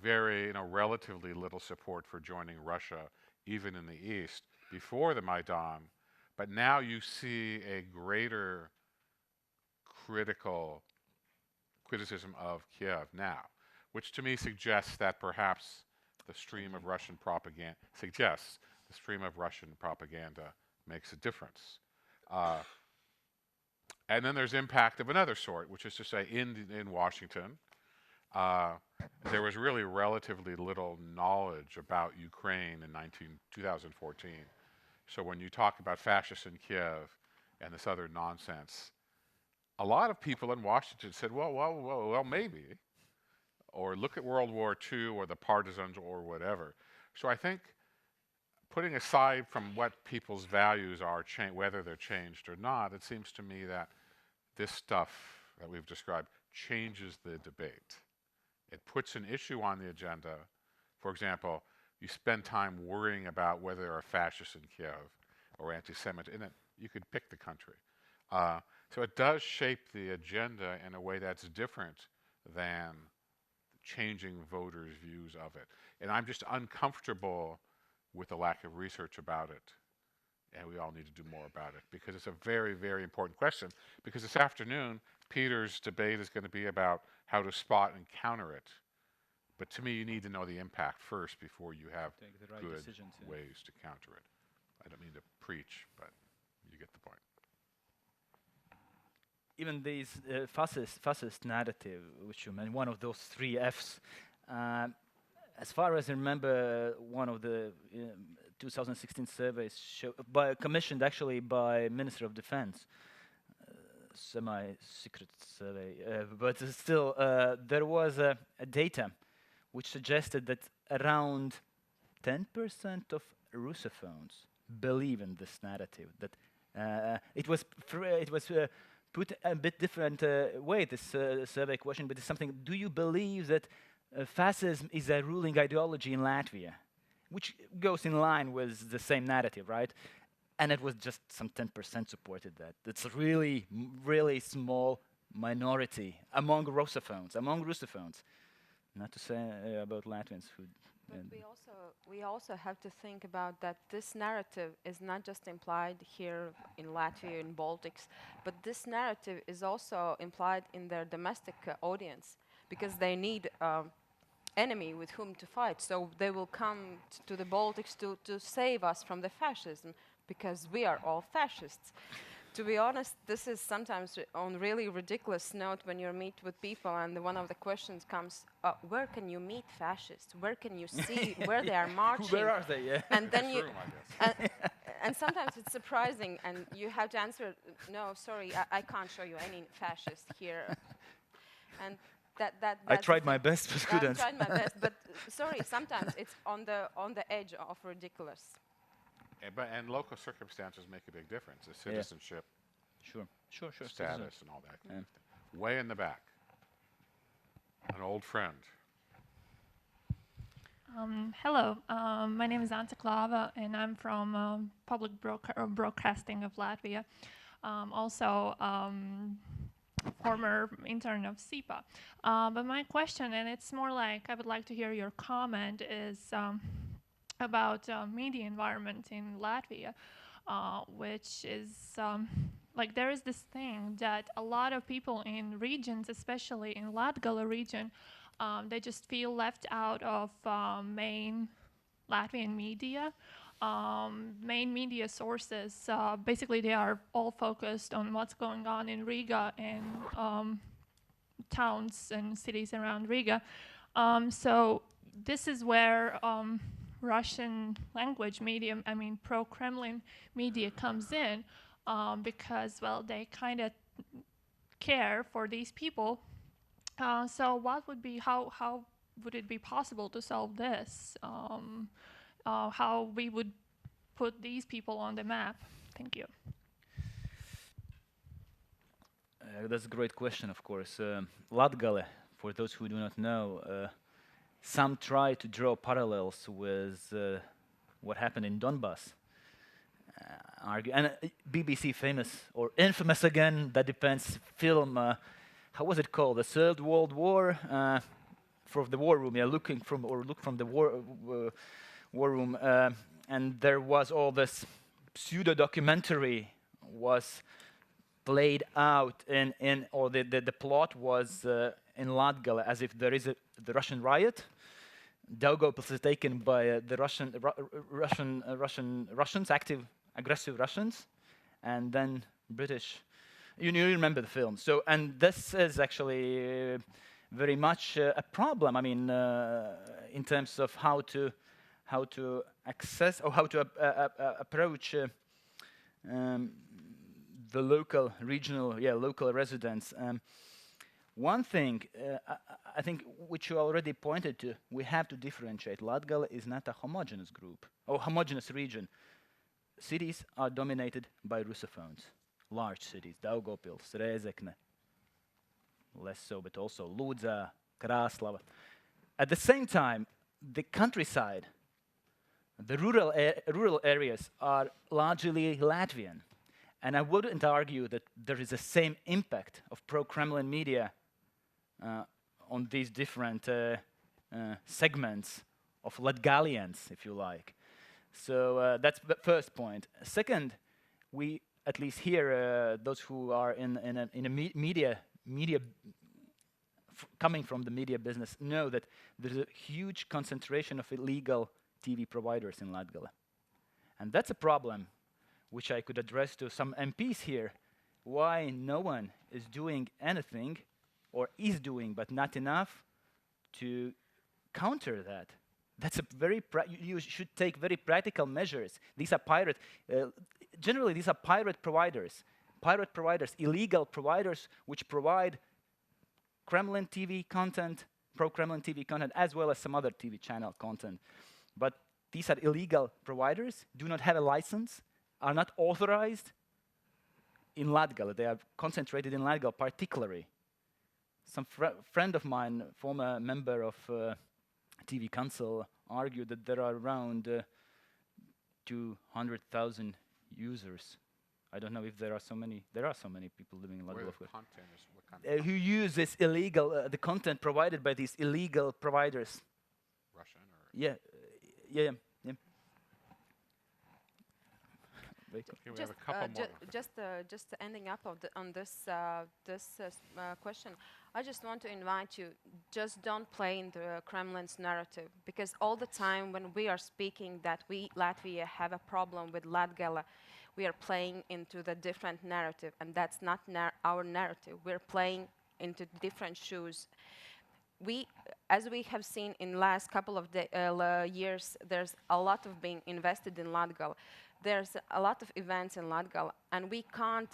very, relatively little support for joining Russia, even in the East, before the Maidan. But now you see a greater criticism of Kiev now, which to me suggests that perhaps the stream of Russian propaganda makes a difference. And then there's impact of another sort, which is to say in Washington, there was really relatively little knowledge about Ukraine in 2014. So when you talk about fascists in Kiev and this other nonsense, a lot of people in Washington said, well, maybe. Or look at World War II or the partisans or whatever. So I think putting aside from what people's values are, whether they're changed or not, it seems to me that this stuff that we've described changes the debate. It puts an issue on the agenda. For example, you spend time worrying about whether there are fascists in Kiev or anti-Semites in it. You could pick the country. So it does shape the agenda in a way that's different than changing voters' views of it. And I'm just uncomfortable with the lack of research about it. And we all need to do more about it because it's a very, very important question. Because this afternoon, Peter's debate is going to be about how to spot and counter it. But to me, you need to know the impact first before you have good ways to counter it. I don't mean to preach, but you get the point. Even these fascist narrative, which you meant, one of those 3 Fs, as far as I remember, one of the 2016 surveys commissioned actually by Minister of Defense, semi-secret survey, but still there was a data which suggested that around 10% of Russophones believe in this narrative. That it was put a bit different way, this survey question, but it's something, do you believe that fascism is a ruling ideology in Latvia? Which goes in line with the same narrative, right? And it was just some 10% supported that. It's a really, really small minority among Russophones. Not to say about Latvians who... But we also have to think about that this narrative is not just implied here in Latvia, in Baltics, but this narrative is also implied in their domestic audience, because they need enemy with whom to fight. So they will come to the Baltics to save us from the fascism, because we are all fascists. To be honest, this is sometimes on really ridiculous note when you meet with people and one of the questions comes, where can you meet fascists? Where can you see where they are marching? Where are they? Yeah. And then and sometimes it's surprising and you have to answer, no, sorry, I can't show you any fascists here. And I tried my best, but couldn't. I tried my best, but sorry, sometimes it's on the edge of ridiculous. And local circumstances make a big difference. The citizenship, sure. status, and all that kind of thing. Way in the back, an old friend. Hello, my name is Anta Klava, and I'm from Public Broadcasting of Latvia. Also, former intern of CEPA. But my question, and it's more like I would like to hear your comment, is about media environment in Latvia, which is like there is this thing that a lot of people in regions, especially in Latgala region, they just feel left out of main Latvian media. Main media sources, basically they are all focused on what's going on in Riga and towns and cities around Riga. So this is where Russian language media, I mean pro-Kremlin media comes in, because, well, they kind of care for these people. So what would be, how would it be possible to solve this? how we would put these people on the map. Thank you. That's a great question, of course. Latgale, for those who do not know, some try to draw parallels with what happened in Donbass. And BBC famous, or infamous again, that depends, film, how was it called? The Third World War? From the war room, yeah, look from the war room. And there was all this pseudo-documentary was played out or the plot was in Latgale, as if there is the Russian riot. Daugavpils is taken by the Russians, aggressive Russians, and then British. You remember the film. So, and this is actually very much a problem. I mean, in terms of how to access or how to approach the local, regional, local residents. One thing, I think, which you already pointed to, we have to differentiate. Latgale is not a homogeneous group or homogeneous region. Cities are dominated by Russophones, large cities, Daugavpils, Rēzekne, less so, but also Lūdza, Krāslava. At the same time, the countryside, the rural areas are largely Latvian. And I wouldn't argue that there is the same impact of pro-Kremlin media on these different segments of Latgalians, if you like. So that's the first point. Second, we, at least here, those who are in a media coming from the media business, know that there's a huge concentration of illegal TV providers in Latgale. And that's a problem which I could address to some MPs here, why no one is doing anything, or is doing, but not enough, to counter that. That's a very, you should take very practical measures. These are generally these are pirate providers, illegal providers, which provide Kremlin TV content, pro-Kremlin TV content, as well as some other TV channel content. But these are illegal providers, do not have a license, are not authorized in Latgale. They are concentrated in Latgale particularly. Some friend of mine, former member of TV Council, argued that there are around 200,000 users. I don't know if there are so many. There are so many people living in Latgale. Who use this illegal, the content provided by these illegal providers. Russian or? Yeah. Okay, we have a couple more. Just ending up on this question, I just want to invite you, just don't play in the Kremlin's narrative, because all the time when we are speaking that we, Latvia, have a problem with Latgale, we are playing into the different narrative, and that's not our narrative. We're playing into different shoes. As we have seen in last couple of years, there's a lot of being invested in Latgale. There's a lot of events in Latgale, and we can't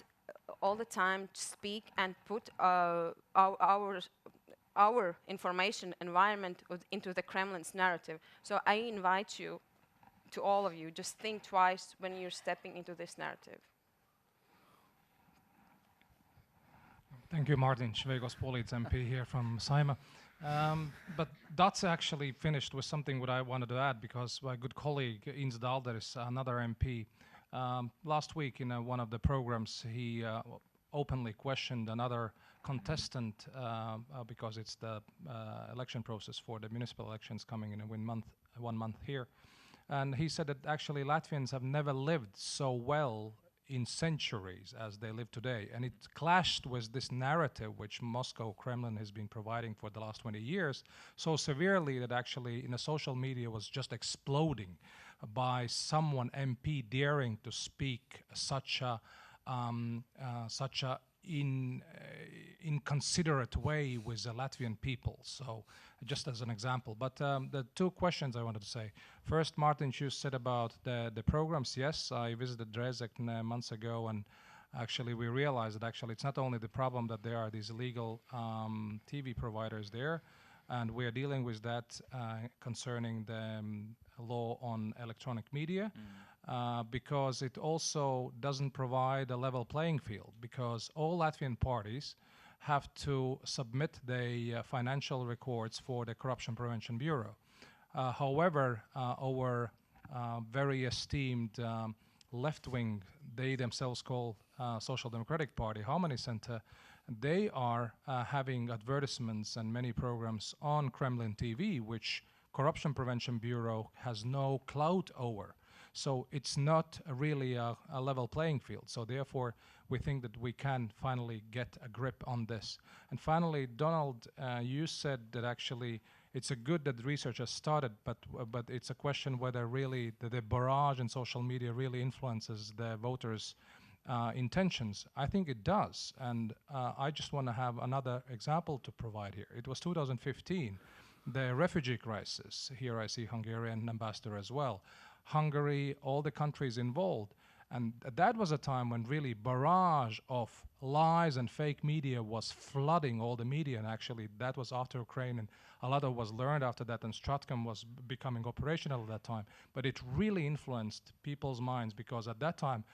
all the time speak and put our information environment into the Kremlin's narrative. So I invite you, to all of you, just think twice when you're stepping into this narrative. Thank you, Martin Šveigos, Polits MP here from Saima. But that's actually finished with something what I wanted to add, because my good colleague Ins Dalderis, another MP, last week in one of the programs, he openly questioned another contestant because it's the election process for the municipal elections coming in 1 month here. And he said that actually Latvians have never lived so well in centuries as they live today. And it clashed with this narrative which Moscow Kremlin has been providing for the last 20 years so severely that actually in the social media was just exploding by someone MP daring to speak such a inconsiderate way with the Latvian people. So just as an example. But the two questions I wanted to say. First, Martin, you said about the programs. Yes, I visited Rēzekne months ago, and actually we realized that actually it's not only the problem that there are these illegal TV providers there, and we are dealing with that concerning the law on electronic media, because it also doesn't provide a level playing field, because all Latvian parties have to submit the financial records for the Corruption Prevention Bureau. However, our very esteemed left-wing, they themselves call Social Democratic Party, Harmony Center, they are having advertisements and many programs on Kremlin TV, which Corruption Prevention Bureau has no clout over. So it's not really a level playing field. So therefore, we think that we can finally get a grip on this. And finally, Donald, you said that actually it's a good that research has started, but it's a question whether really the barrage in social media really influences the voters' intentions. I think it does, and I just want to have another example to provide here. It was 2015, the refugee crisis. Here I see Hungarian ambassador as well. Hungary, all the countries involved, and that was a time when really barrage of lies and fake media was flooding all the media, and actually that was after Ukraine, and a lot of was learned after that, and Stratcom was becoming operational at that time. But it really influenced people's minds, because at that time,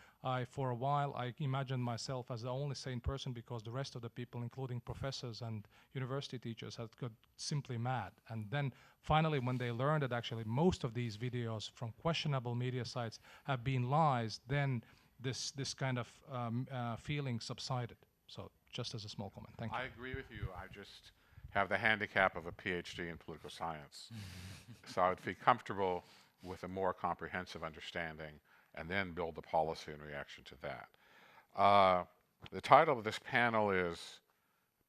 for a while, I imagined myself as the only sane person, because the rest of the people, including professors and university teachers, had got simply mad. And then finally, when they learned that actually most of these videos from questionable media sites have been lies, then this kind of feeling subsided. So just as a small comment, thank you. I agree with you. I just have the handicap of a PhD in political science. So I would feel comfortable with a more comprehensive understanding and then build the policy in reaction to that. The title of this panel is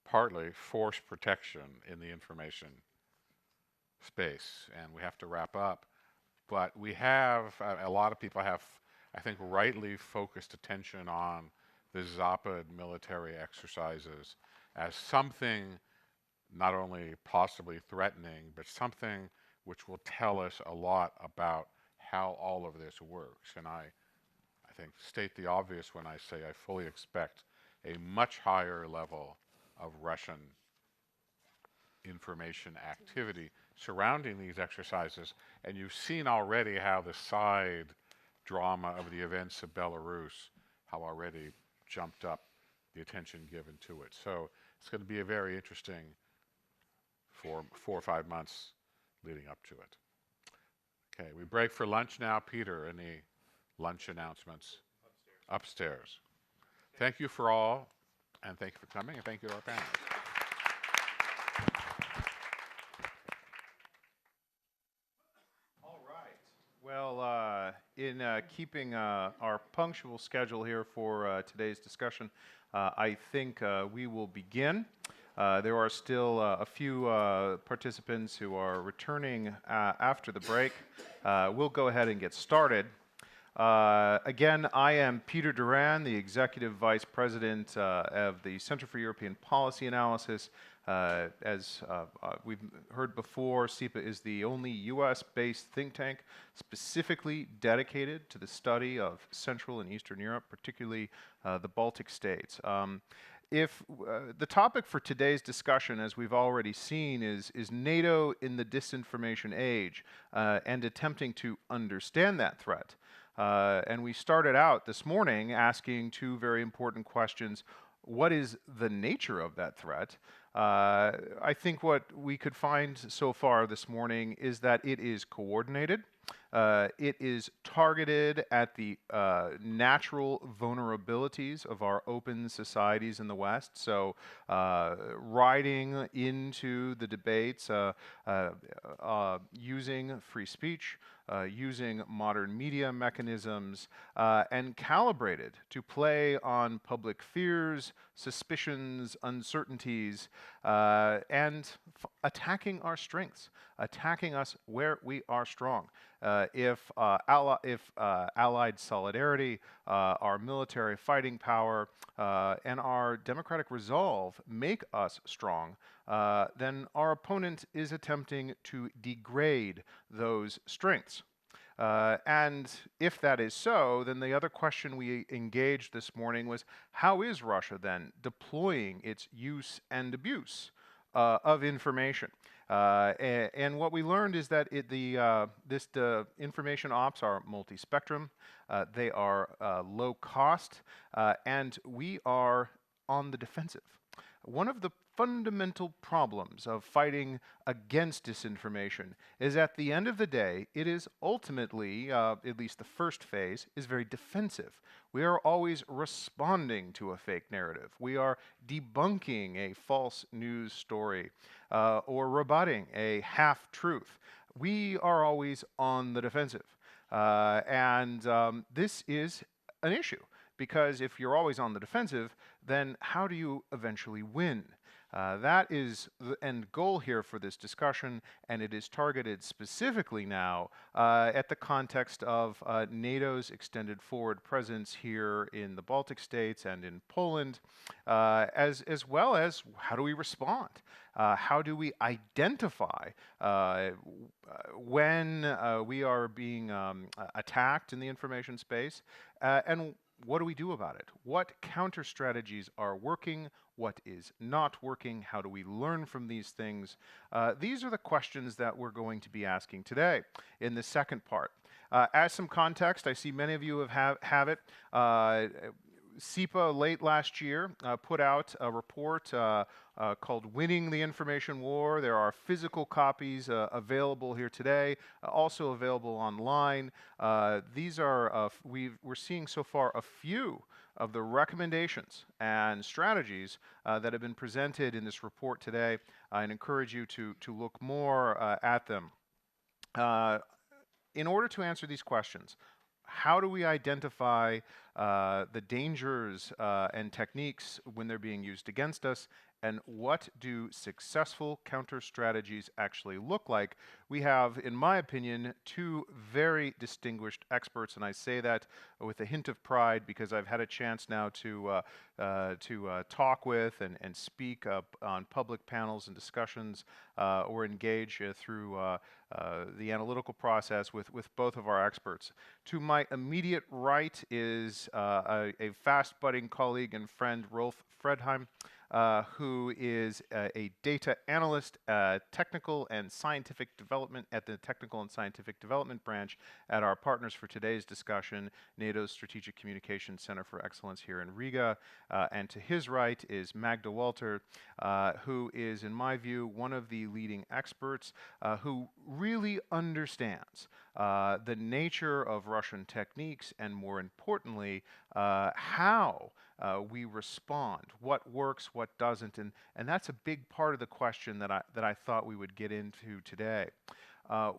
partly Force Protection in the Information Space, and we have to wrap up. But we have, a lot of people have, I think, rightly focused attention on the Zapad military exercises as something not only possibly threatening, but something which will tell us a lot about how all of this works. And I think state the obvious when I say I fully expect a much higher level of Russian information activity surrounding these exercises. And you've seen already how the side drama of the events of Belarus, how already jumped up the attention given to it. So it's going to be a very interesting 4 or 5 months leading up to it. Okay, we break for lunch now. Peter, any lunch announcements? Upstairs. Thank you for all, and thank you for coming, and thank you to our panelists. All right. Well, in keeping our punctual schedule here for today's discussion, I think we will begin. There are still a few participants who are returning after the break. We'll go ahead and get started. Again, I am Peter Doran, the Executive Vice President of the Center for European Policy Analysis. As we've heard before, CEPA is the only US-based think tank specifically dedicated to the study of Central and Eastern Europe, particularly the Baltic states. If the topic for today's discussion, as we've already seen, is NATO in the disinformation age and attempting to understand that threat. And we started out this morning asking two very important questions. What is the nature of that threat? I think what we could find so far this morning is that it is coordinated. It is targeted at the natural vulnerabilities of our open societies in the West. So riding into the debates, using free speech, using modern media mechanisms, and calibrated to play on public fears, suspicions, uncertainties, and attacking our strengths, attacking us where we are strong. If allied solidarity, our military fighting power, and our democratic resolve make us strong, then our opponent is attempting to degrade those strengths. And if that is so, then the other question we engaged this morning was, how is Russia then deploying its use and abuse of information? And what we learned is that the information ops are multi-spectrum, they are low cost, and we are on the defensive. One of the fundamental problems of fighting against disinformation is at the end of the day, it is ultimately, at least the first phase, is very defensive. We are always responding to a fake narrative. We are debunking a false news story or rebutting a half-truth. We are always on the defensive. This is an issue, because if you're always on the defensive, then how do you eventually win? That is the end goal here for this discussion, and it is targeted specifically now at the context of NATO's extended forward presence here in the Baltic states and in Poland, as well as how do we respond? How do we identify when we are being attacked in the information space, and what do we do about it? What counter strategies are working? What is not working? How do we learn from these things? These are the questions that we're going to be asking today in the second part. As some context, I see many of you have it. CEPA late last year put out a report called Winning the Information War. There are physical copies available here today, also available online. These are, we're seeing so far a few of the recommendations and strategies that have been presented in this report today. I encourage you to look more at them. In order to answer these questions, how do we identify the dangers and techniques when they're being used against us, and what do successful counter strategies actually look like? We have, in my opinion, two very distinguished experts, and I say that with a hint of pride because I've had a chance now to talk with and speak on public panels and discussions or engage through the analytical process with both of our experts. To my immediate right is a fast-budding colleague and friend, Rolf Fredheim, who is a data analyst, technical and scientific development at the Technical and Scientific Development Branch at our partners for today's discussion, NATO's Strategic Communications Center for Excellence here in Riga. And to his right is Magda Walter, who is, in my view, one of the leading experts who really understands the nature of Russian techniques and, more importantly, how we respond, what works, what doesn't, and that's a big part of the question that I thought we would get into today.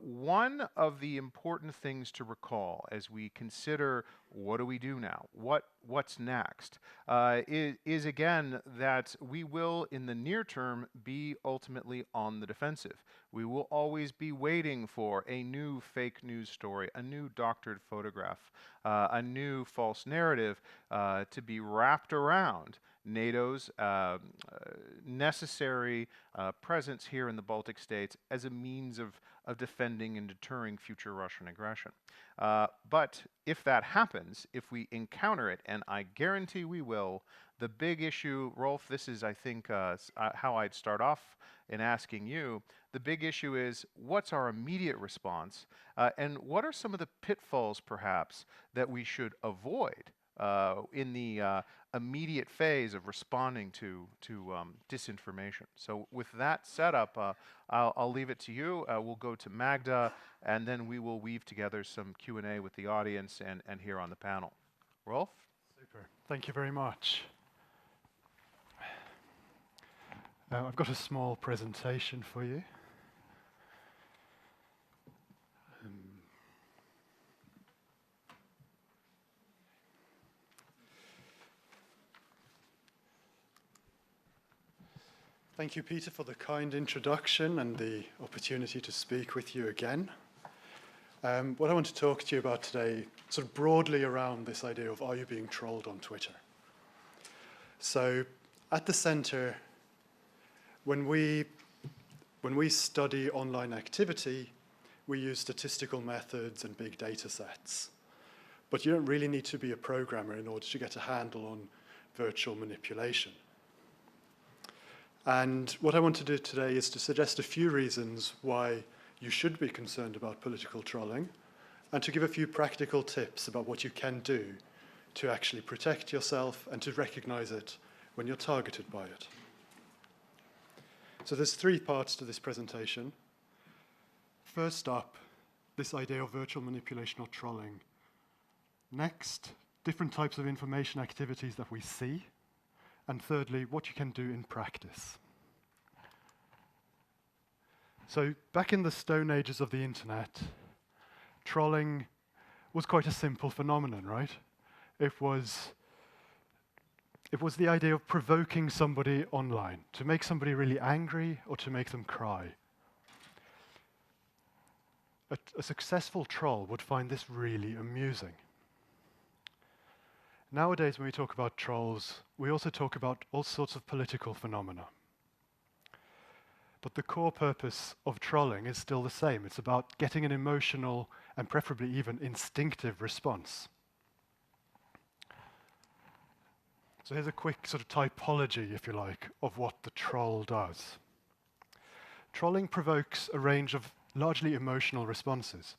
One of the important things to recall as we consider what do we do now, what's next, is again that we will in the near term be ultimately on the defensive. We will always be waiting for a new fake news story, a new doctored photograph, a new false narrative to be wrapped around NATO's necessary presence here in the Baltic states as a means of defending and deterring future Russian aggression. But if that happens, if we encounter it, and I guarantee we will, the big issue, Rolf, this is, I think, how I'd start off in asking you, the big issue is what's our immediate response, and what are some of the pitfalls, perhaps, that we should avoid in the immediate phase of responding to disinformation. So with that setup, I'll leave it to you. We'll go to Magda, and then we will weave together some Q&A with the audience and here on the panel. Rolf? Super. Thank you very much. I've got a small presentation for you. Thank you, Peter, for the kind introduction and the opportunity to speak with you again. What I want to talk to you about today, sort of broadly around this idea of are you being trolled on Twitter? So at the center, when we study online activity, we use statistical methods and big data sets. But you don't really need to be a programmer in order to get a handle on virtual manipulation. And what I want to do today is to suggest a few reasons why you should be concerned about political trolling, and to give a few practical tips about what you can do to actually protect yourself and to recognize it when you're targeted by it. So there's 3 parts to this presentation. First up, this idea of virtual manipulation or trolling. Next, different types of information activities that we see. And thirdly, what you can do in practice. So back in the stone ages of the internet, trolling was quite a simple phenomenon, right? It was the idea of provoking somebody online, to make somebody really angry or to make them cry. A successful troll would find this really amusing. Nowadays, when we talk about trolls, we also talk about all sorts of political phenomena. But the core purpose of trolling is still the same. It's about getting an emotional and preferably even instinctive response. So here's a quick sort of typology, if you like, of what the troll does. Trolling provokes a range of largely emotional responses,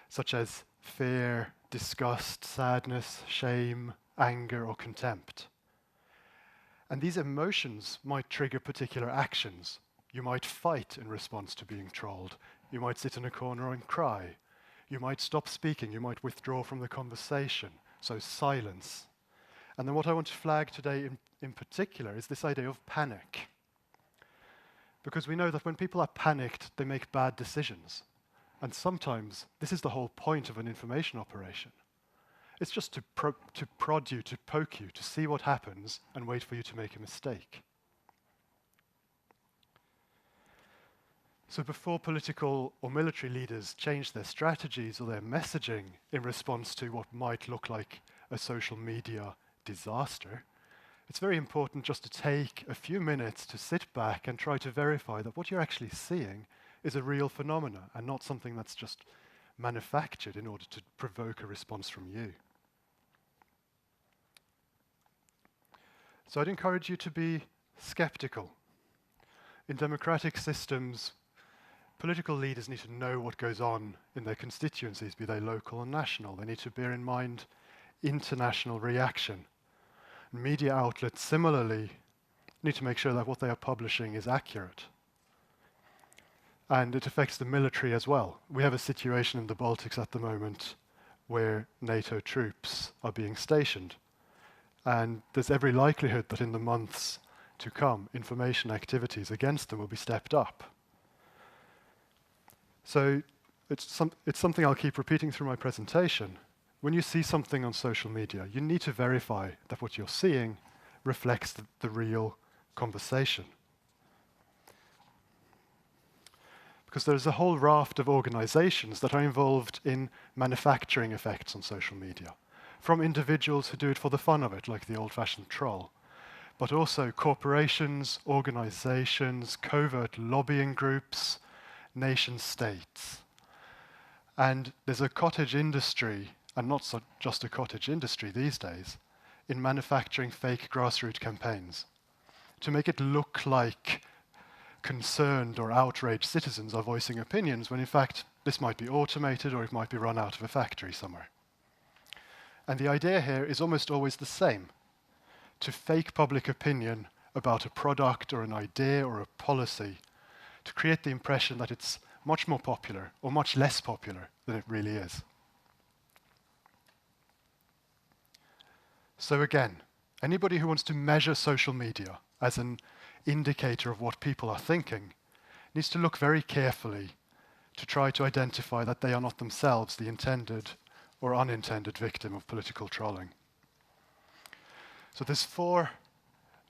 such as fear, disgust, sadness, shame, anger, or contempt. And these emotions might trigger particular actions. You might fight in response to being trolled. You might sit in a corner and cry. You might stop speaking. You might withdraw from the conversation. So silence. And then what I want to flag today in particular is this idea of panic. Because we know that when people are panicked, they make bad decisions. And sometimes this is the whole point of an information operation. It's just to prod you, to poke you, to see what happens and wait for you to make a mistake. So before political or military leaders change their strategies or their messaging in response to what might look like a social media disaster, it's very important just to take a few minutes to sit back and try to verify that what you're actually seeing is a real phenomena and not something that's just manufactured in order to provoke a response from you. So I'd encourage you to be skeptical. In democratic systems, political leaders need to know what goes on in their constituencies, be they local or national. They need to bear in mind international reaction. Media outlets similarly need to make sure that what they are publishing is accurate. And it affects the military as well. We have a situation in the Baltics at the moment where NATO troops are being stationed. And there's every likelihood that in the months to come, information activities against them will be stepped up. So it's something I'll keep repeating through my presentation. When you see something on social media, you need to verify that what you're seeing reflects the real conversation. Because there's a whole raft of organizations that are involved in manufacturing effects on social media, from individuals who do it for the fun of it, like the old-fashioned troll, but also corporations, organizations, covert lobbying groups, nation-states. And there's a cottage industry, and not just a cottage industry these days, in manufacturing fake grassroots campaigns to make it look like concerned or outraged citizens are voicing opinions when in fact this might be automated or it might be run out of a factory somewhere. And the idea here is almost always the same: to fake public opinion about a product or an idea or a policy to create the impression that it's much more popular or much less popular than it really is. So again, anybody who wants to measure social media as an indicator of what people are thinking needs to look very carefully to try to identify that they are not themselves the intended or unintended victim of political trolling. So there's 4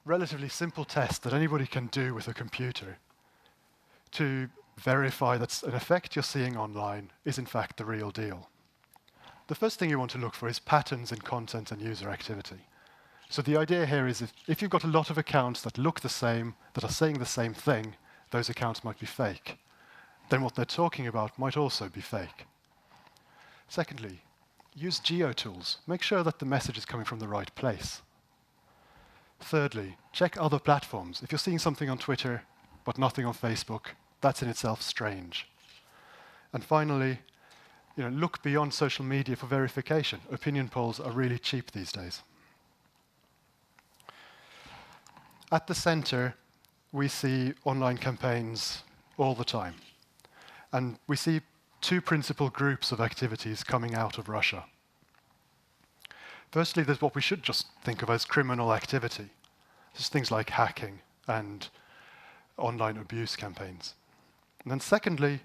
relatively simple tests that anybody can do with a computer to verify that an effect you're seeing online is in fact the real deal. The first thing you want to look for is patterns in content and user activity. So the idea here is if you've got a lot of accounts that look the same, that are saying the same thing, those accounts might be fake. Then what they're talking about might also be fake. Secondly, use geo tools. Make sure that the message is coming from the right place. Thirdly, check other platforms. If you're seeing something on Twitter but nothing on Facebook, that's in itself strange. And finally, look beyond social media for verification. Opinion polls are really cheap these days. At the center, we see online campaigns all the time. And we see two principal groups of activities coming out of Russia. Firstly, there's what we should just think of as criminal activity. There's things like hacking and online abuse campaigns. And then secondly,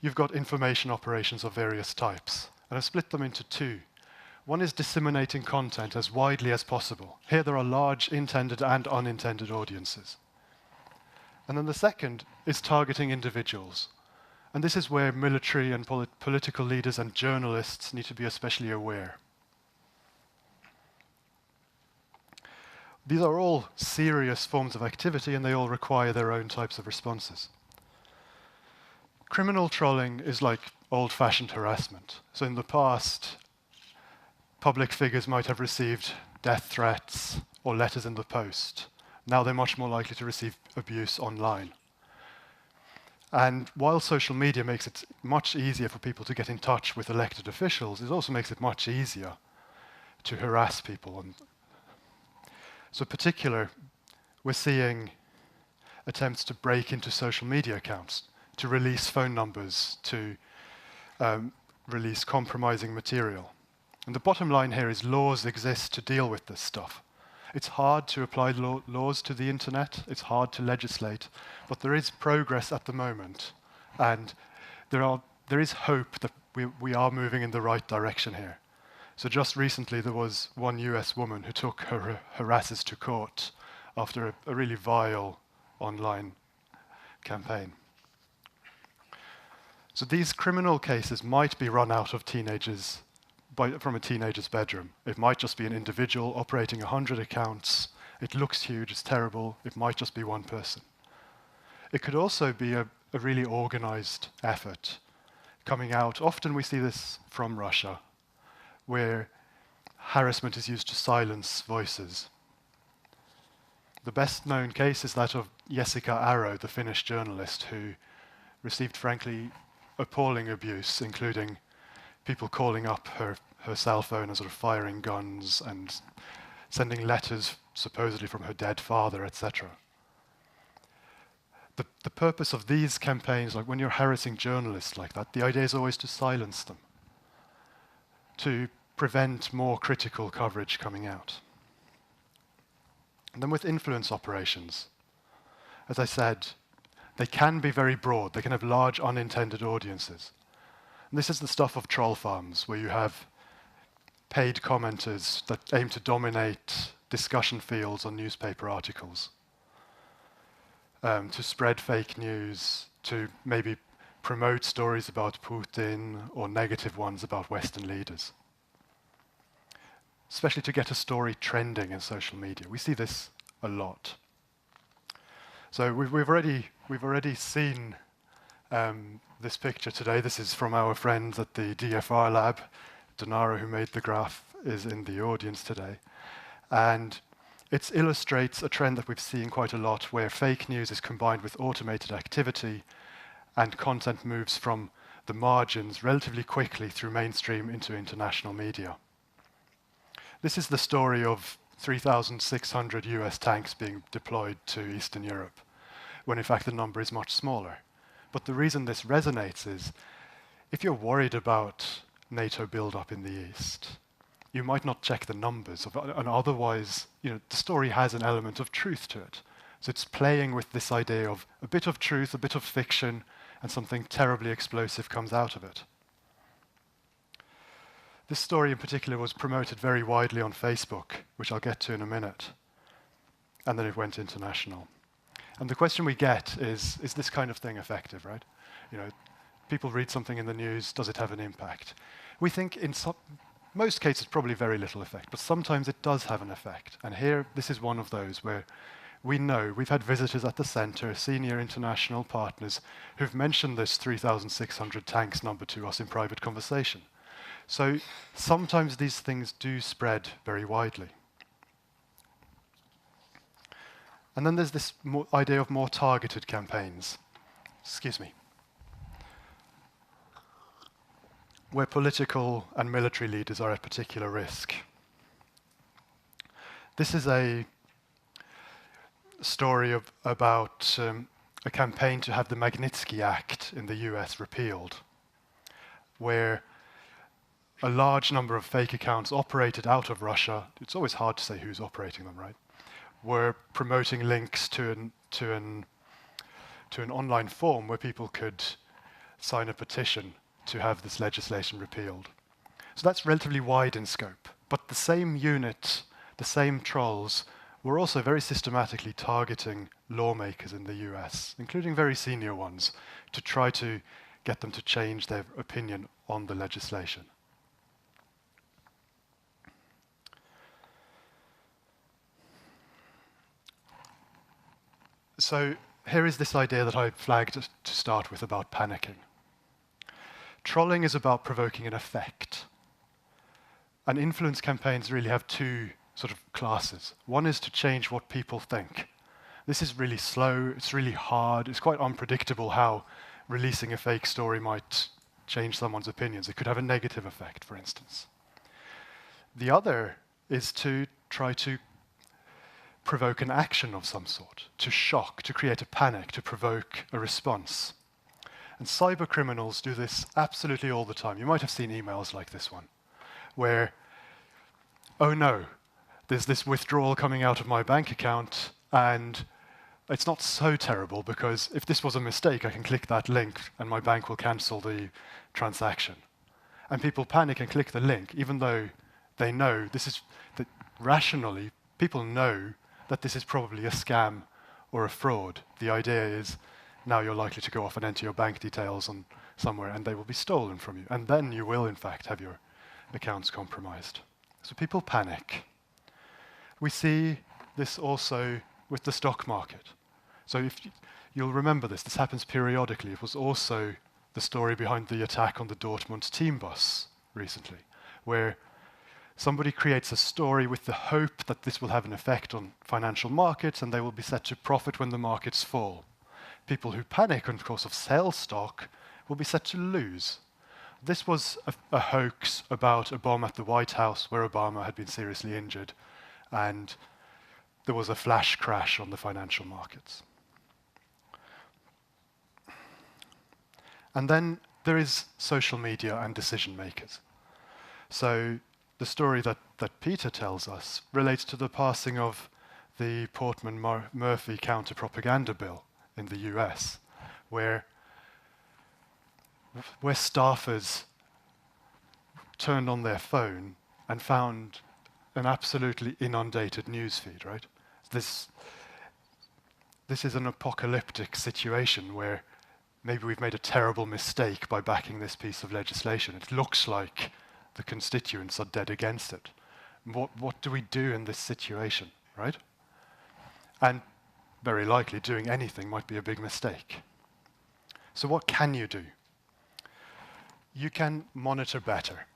you've got information operations of various types. And I've split them into two. One is disseminating content as widely as possible. Here there are large intended and unintended audiences. And then the second is targeting individuals. And this is where military and political leaders and journalists need to be especially aware. These are all serious forms of activity, and they all require their own types of responses. Criminal trolling is like old-fashioned harassment. So in the past, public figures might have received death threats or letters in the post. Now they're much more likely to receive abuse online. And while social media makes it much easier for people to get in touch with elected officials, it also makes it much easier to harass people. And so in particular, we're seeing attempts to break into social media accounts, to release phone numbers, to release compromising material. And the bottom line here is laws exist to deal with this stuff. It's hard to apply laws to the internet, it's hard to legislate, but there is progress at the moment, and there is hope that we are moving in the right direction here. So just recently there was one US woman who took her harassers to court after a really vile online campaign. So these criminal cases might be run out of teenagers from a teenager's bedroom. It might just be an individual operating 100 accounts. It looks huge, it's terrible. It might just be one person. It could also be a really organized effort coming out. Often we see this from Russia, where harassment is used to silence voices. The best known case is that of Jessica Aro, the Finnish journalist who received, frankly, appalling abuse, including people calling up her cell phone and sort of firing guns and sending letters supposedly from her dead father, etc. The purpose of these campaigns, like when you're harassing journalists like that, the idea is always to silence them, to prevent more critical coverage coming out. And then with influence operations, as I said, they can be very broad. They can have large unintended audiences. And this is the stuff of troll farms, where you have paid commenters that aim to dominate discussion fields on newspaper articles, to spread fake news, to maybe promote stories about Putin or negative ones about Western leaders, especially to get a story trending in social media. We see this a lot. So we've already seen this picture today. This is from our friends at the DFR lab. Doran, who made the graph, is in the audience today. And it illustrates a trend that we've seen quite a lot, where fake news is combined with automated activity, and content moves from the margins relatively quickly through mainstream into international media. This is the story of 3,600 US tanks being deployed to Eastern Europe, when in fact the number is much smaller. But the reason this resonates is, if you're worried about NATO build-up in the East, you might not check the numbers, and otherwise, the story has an element of truth to it. So it's playing with this idea of a bit of truth, a bit of fiction, and something terribly explosive comes out of it. This story in particular was promoted very widely on Facebook, which I'll get to in a minute. And then it went international. And the question we get is this kind of thing effective, right? People read something in the news, does it have an impact? We think in most cases probably very little effect, but sometimes it does have an effect. And here, this is one of those where we know, we've had visitors at the center, senior international partners, who've mentioned this 3,600 tanks number to us in private conversation. So sometimes these things do spread very widely. And then there's this idea of more targeted campaigns. Excuse me. Where political and military leaders are at particular risk. This is a story about a campaign to have the Magnitsky Act in the US repealed, where a large number of fake accounts operated out of Russia, it's always hard to say who's operating them, right, were promoting links to an online form where people could sign a petition to have this legislation repealed. So that's relatively wide in scope, but the same unit, the same trolls, were also very systematically targeting lawmakers in the US, including very senior ones, to try to get them to change their opinion on the legislation. So here is this idea that I flagged to start with about panicking. Trolling is about provoking an effect. And influence campaigns really have two sort of classes. One is to change what people think. This is really slow, it's really hard, it's quite unpredictable how releasing a fake story might change someone's opinions. It could have a negative effect, for instance. The other is to try to provoke an action of some sort, to shock, to create a panic, to provoke a response. And cyber criminals do this absolutely all the time. You might have seen emails like this one, where, oh no, there's this withdrawal coming out of my bank account, and it's not so terrible because if this was a mistake, I can click that link and my bank will cancel the transaction. And people panic and click the link, even though they know this is, that rationally, people know that this is probably a scam or a fraud. The idea is now you're likely to go off and enter your bank details on somewhere and they will be stolen from you. And then you will, in fact, have your accounts compromised. So people panic. We see this also with the stock market. So if you'll remember this happens periodically. It was also the story behind the attack on the Dortmund team bus recently, where somebody creates a story with the hope that this will have an effect on financial markets and they will be set to profit when the markets fall. People who panic and, of course, sell stock will be set to lose. This was a hoax about a bomb at the White House where Obama had been seriously injured, and there was a flash crash on the financial markets. And then there is social media and decision makers. So the story that Peter tells us relates to the passing of the Portman-Murphy counter-propaganda bill in the US, where staffers turned on their phone and found an absolutely inundated newsfeed, right? This is an apocalyptic situation where maybe we've made a terrible mistake by backing this piece of legislation. It looks like the constituents are dead against it. What do we do in this situation, right? And very likely doing anything might be a big mistake. So what can you do? You can monitor better.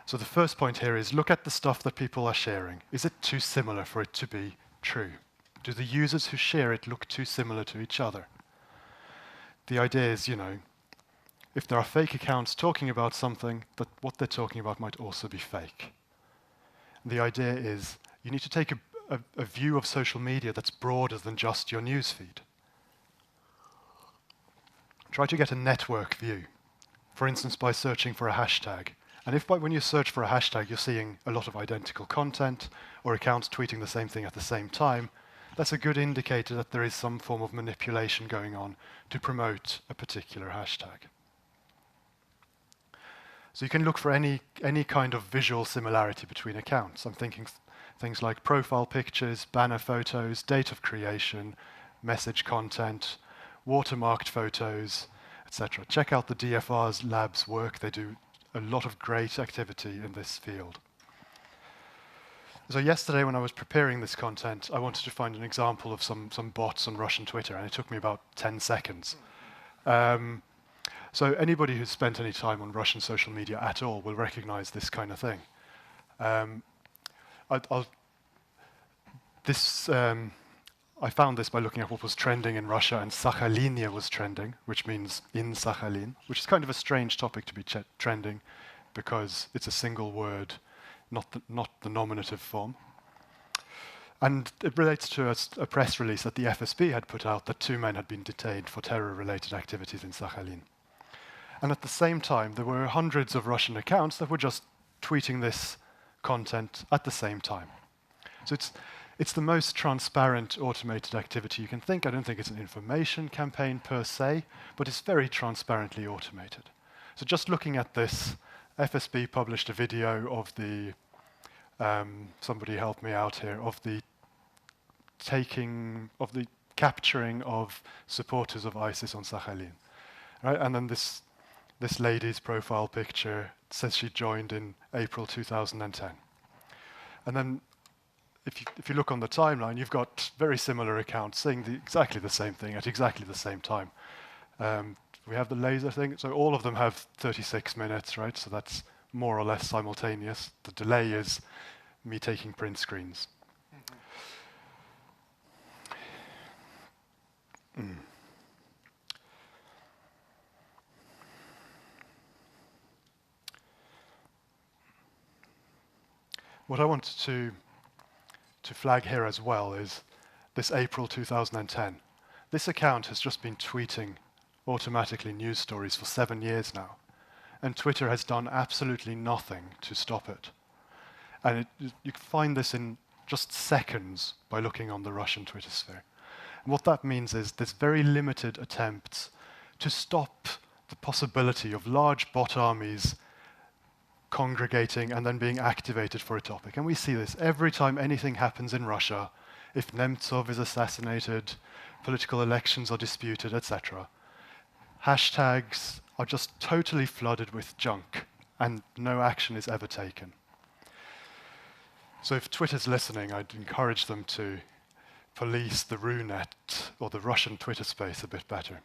So the first point here is look at the stuff that people are sharing. Is it too similar for it to be true? Do the users who share it look too similar to each other? The idea is, if there are fake accounts talking about something, that what they're talking about might also be fake. The idea is you need to take a view of social media that's broader than just your newsfeed. Try to get a network view, for instance, by searching for a hashtag. And if when you search for a hashtag, you're seeing a lot of identical content or accounts tweeting the same thing at the same time, that's a good indicator that there is some form of manipulation going on to promote a particular hashtag. So you can look for any kind of visual similarity between accounts. I'm thinking things like profile pictures, banner photos, date of creation, message content, watermarked photos, etc. Check out the DFR's lab's work. They do a lot of great activity in this field. So yesterday when I was preparing this content, I wanted to find an example of some bots on Russian Twitter, and it took me about 10 seconds. So anybody who's spent any time on Russian social media at all will recognize this kind of thing. This, I found this by looking at what was trending in Russia, and Sakhalinia was trending, which means in Sakhalin, which is kind of a strange topic to be trending because it's a single word, not the nominative form. And it relates to a press release that the FSB had put out that 2 men had been detained for terror-related activities in Sakhalin. And at the same time, there were hundreds of Russian accounts that were just tweeting this content at the same time. So it's the most transparent automated activity you can think. I don't think it's an information campaign per se, but it's very transparently automated. So just looking at this, FSB published a video of the, somebody help me out here, of the capturing of supporters of ISIS on Sakhalin. Right? And then this lady's profile picture says she joined in April 2010. And then if you look on the timeline, you've got very similar accounts saying exactly the same thing at exactly the same time. We have the laser thing, so all of them have 36 minutes, right? So that's more or less simultaneous. The delay is me taking print screens. What I wanted to flag here as well is this April 2010. This account has just been tweeting automatically news stories for 7 years now, and Twitter has done absolutely nothing to stop it. And you can find this in just seconds by looking on the Russian Twitter sphere. And what that means is there's very limited attempts to stop the possibility of large bot armies congregating and then being activated for a topic. And we see this every time anything happens in Russia, if Nemtsov is assassinated, political elections are disputed, etc. Hashtags are just totally flooded with junk, and no action is ever taken. So if Twitter's listening, I'd encourage them to police the RuNet or the Russian Twitter space a bit better.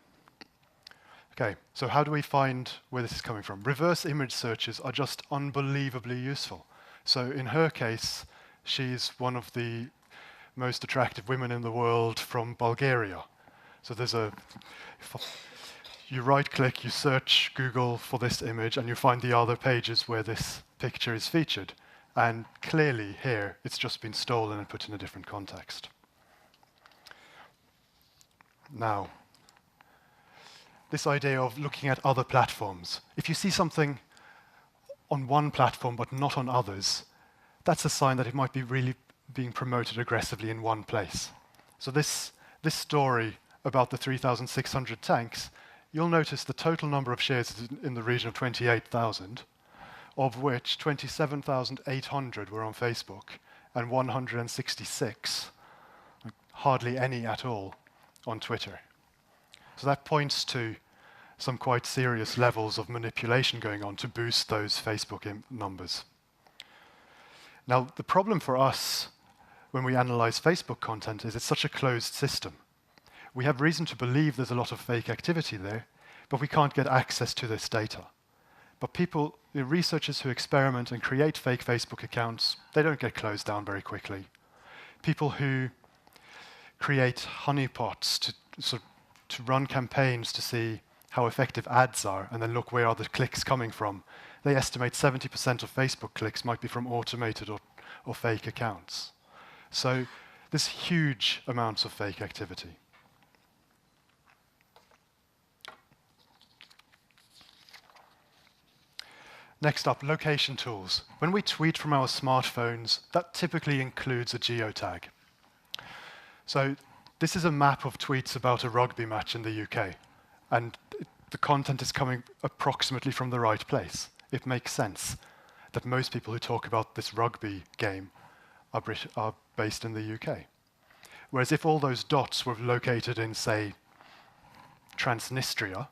Okay, so how do we find where this is coming from? Reverse image searches are just unbelievably useful. So in her case, she's one of the most attractive women in the world from Bulgaria. So you right-click, you search Google for this image, and you find the other pages where this picture is featured. And clearly here, it's just been stolen and put in a different context. Now, this idea of looking at other platforms. If you see something on one platform but not on others, that's a sign that it might be really being promoted aggressively in one place. So this story about the 3,600 tanks, you'll notice the total number of shares is in the region of 28,000, of which 27,800 were on Facebook and 166, hardly any at all, on Twitter. So that points to some quite serious levels of manipulation going on to boost those Facebook numbers. Now, the problem for us when we analyze Facebook content is it's such a closed system. We have reason to believe there's a lot of fake activity there, but we can't get access to this data. But people, the researchers who experiment and create fake Facebook accounts, they don't get closed down very quickly. People who create honeypots to run campaigns to see how effective ads are and then look where are the clicks coming from. They estimate 70% of Facebook clicks might be from automated or fake accounts. So there's huge amounts of fake activity. Next up, location tools. When we tweet from our smartphones, that typically includes a geotag. So this is a map of tweets about a rugby match in the UK, and the content is coming approximately from the right place. It makes sense that most people who talk about this rugby game are based in the UK. Whereas if all those dots were located in, say, Transnistria,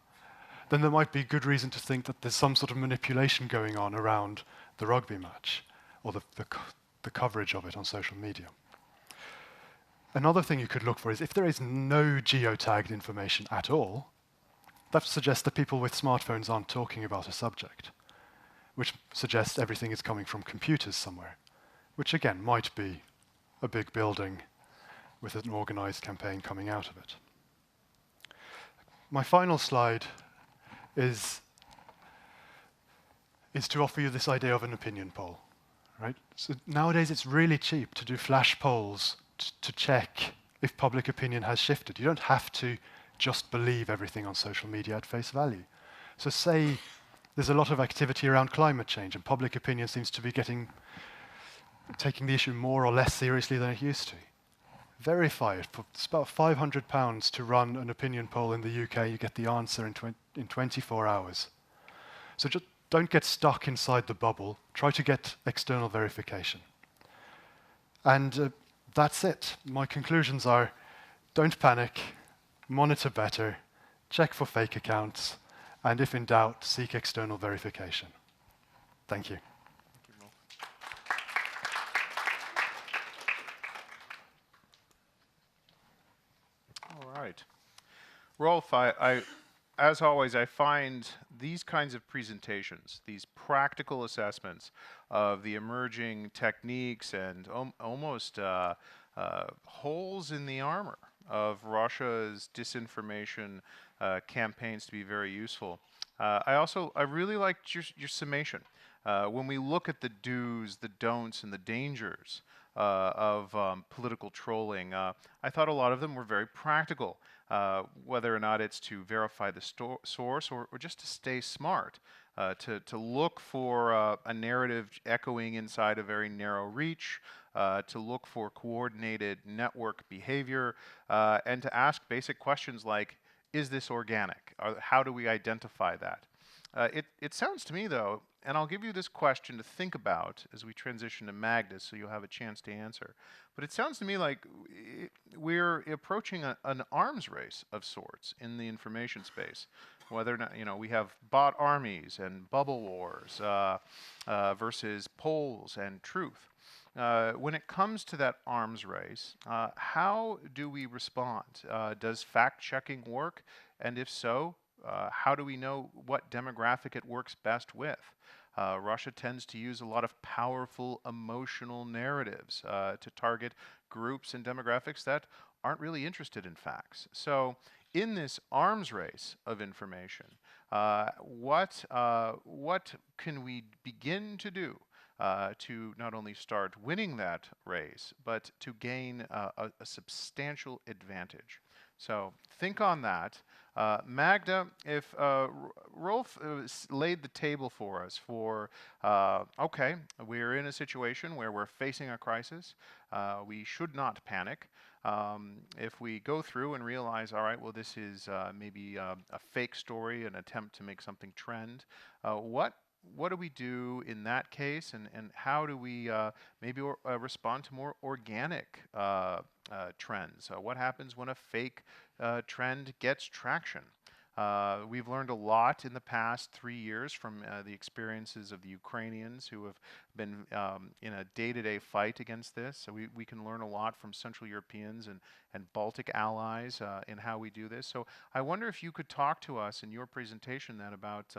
then there might be good reason to think that there's some sort of manipulation going on around the rugby match or the coverage of it on social media. Another thing you could look for is if there is no geotagged information at all, that suggests that people with smartphones aren't talking about a subject, which suggests everything is coming from computers somewhere, which again might be a big building with an organized campaign coming out of it. My final slide is to offer you this idea of an opinion poll, right? So nowadays it's really cheap to do flash polls to check if public opinion has shifted. You don't have to just believe everything on social media at face value. So say there's a lot of activity around climate change and public opinion seems to be taking the issue more or less seriously than it used to. Verify it. It's about £500 to run an opinion poll in the UK. You get the answer in 24 hours. So just don't get stuck inside the bubble. Try to get external verification. And that's it. My conclusions are, don't panic, monitor better, check for fake accounts, and if in doubt, seek external verification. Thank you. All right. Rolf, as always, I find these kinds of presentations, these practical assessments of the emerging techniques and almost holes in the armor of Russia's disinformation campaigns to be very useful. I really liked your summation. When we look at the do's, the don'ts, and the dangers of political trolling, I thought a lot of them were very practical, whether or not it's to verify the source or just to stay smart, to look for a narrative echoing inside a very narrow reach, to look for coordinated network behavior, and to ask basic questions like, is this organic? How do we identify that? It sounds to me, though, and I'll give you this question to think about as we transition to Magda, so you'll have a chance to answer. But it sounds to me like we're approaching an arms race of sorts in the information space. Whether or not, we have bot armies and bubble wars versus polls and truth. When it comes to that arms race, how do we respond? Does fact-checking work? And if so, how do we know what demographic it works best with? Russia tends to use a lot of powerful emotional narratives to target groups and demographics that aren't really interested in facts. So in this arms race of information, what can we begin to do to not only start winning that race, but to gain a substantial advantage? So think on that. Magda, if Rolf laid the table for us for, okay, we're in a situation where we're facing a crisis. We should not panic. If we go through and realize, all right, well, this is maybe a fake story, an attempt to make something trend, what do we do in that case, and how do we maybe respond to more organic trends? What happens when a fake trend gets traction? We've learned a lot in the past 3 years from the experiences of the Ukrainians who have been in a day-to-day fight against this. So we can learn a lot from Central Europeans and Baltic allies in how we do this. So I wonder if you could talk to us in your presentation then about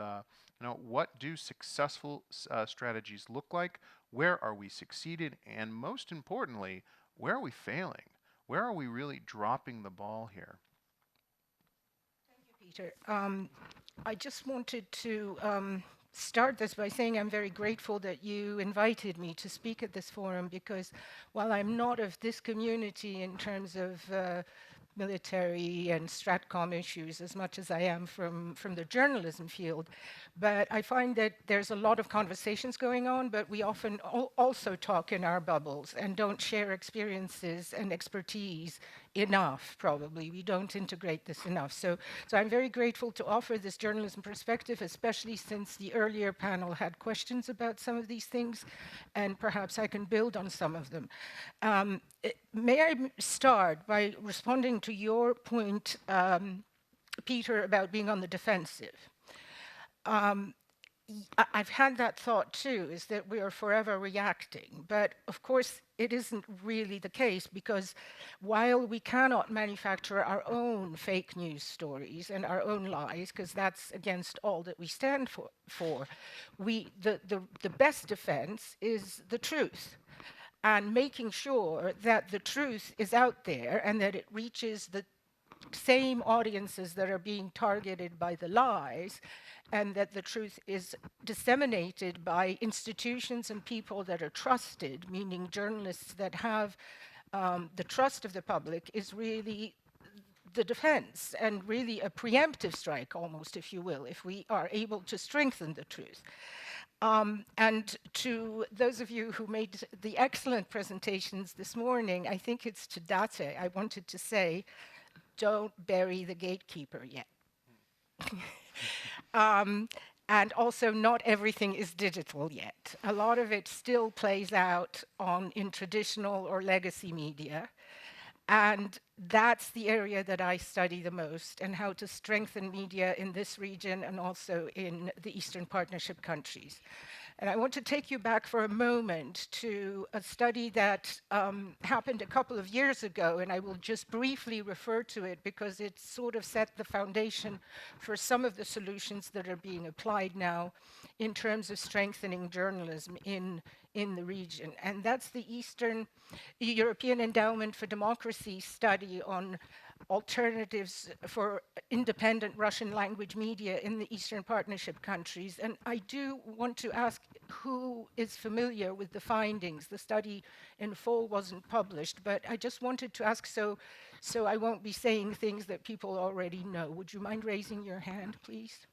what do successful strategies look like? Where are we succeeding? And most importantly, where are we failing? Where are we really dropping the ball here? Peter. I just wanted to start this by saying I'm very grateful that you invited me to speak at this forum, because while I'm not of this community in terms of military and stratcom issues as much as I am from the journalism field, but I find that there's a lot of conversations going on, but we often also talk in our bubbles and don't share experiences and expertise enough, probably. We don't integrate this enough. So I'm very grateful to offer this journalism perspective, especially since the earlier panel had questions about some of these things, and perhaps I can build on some of them. May I start by responding to your point, Peter, about being on the defensive? I've had that thought too, is that we are forever reacting. But of course, it isn't really the case, because while we cannot manufacture our own fake news stories and our own lies, because that's against all that we stand for, the best defense is the truth. and making sure that the truth is out there and that it reaches the same audiences that are being targeted by the lies, and that the truth is disseminated by institutions and people that are trusted, meaning journalists that have the trust of the public, is really the defense and really a preemptive strike almost, if you will, if we are able to strengthen the truth. And to those of you who made the excellent presentations this morning, I think it's to Date, I wanted to say, don't bury the gatekeeper yet. And also, not everything is digital yet. A lot of it still plays out in traditional or legacy media. And that's the area that I study the most, and how to strengthen media in this region and also in the Eastern Partnership countries. And I want to take you back for a moment to a study that happened a couple of years ago, and I will just briefly refer to it because it sort of set the foundation for some of the solutions that are being applied now in terms of strengthening journalism in the region. And that's the European Endowment for Democracy study on alternatives for independent Russian language media in the Eastern Partnership countries. And I do want to ask who is familiar with the findings. The study in full wasn't published, but I just wanted to ask so I won't be saying things that people already know. Would you mind raising your hand, please?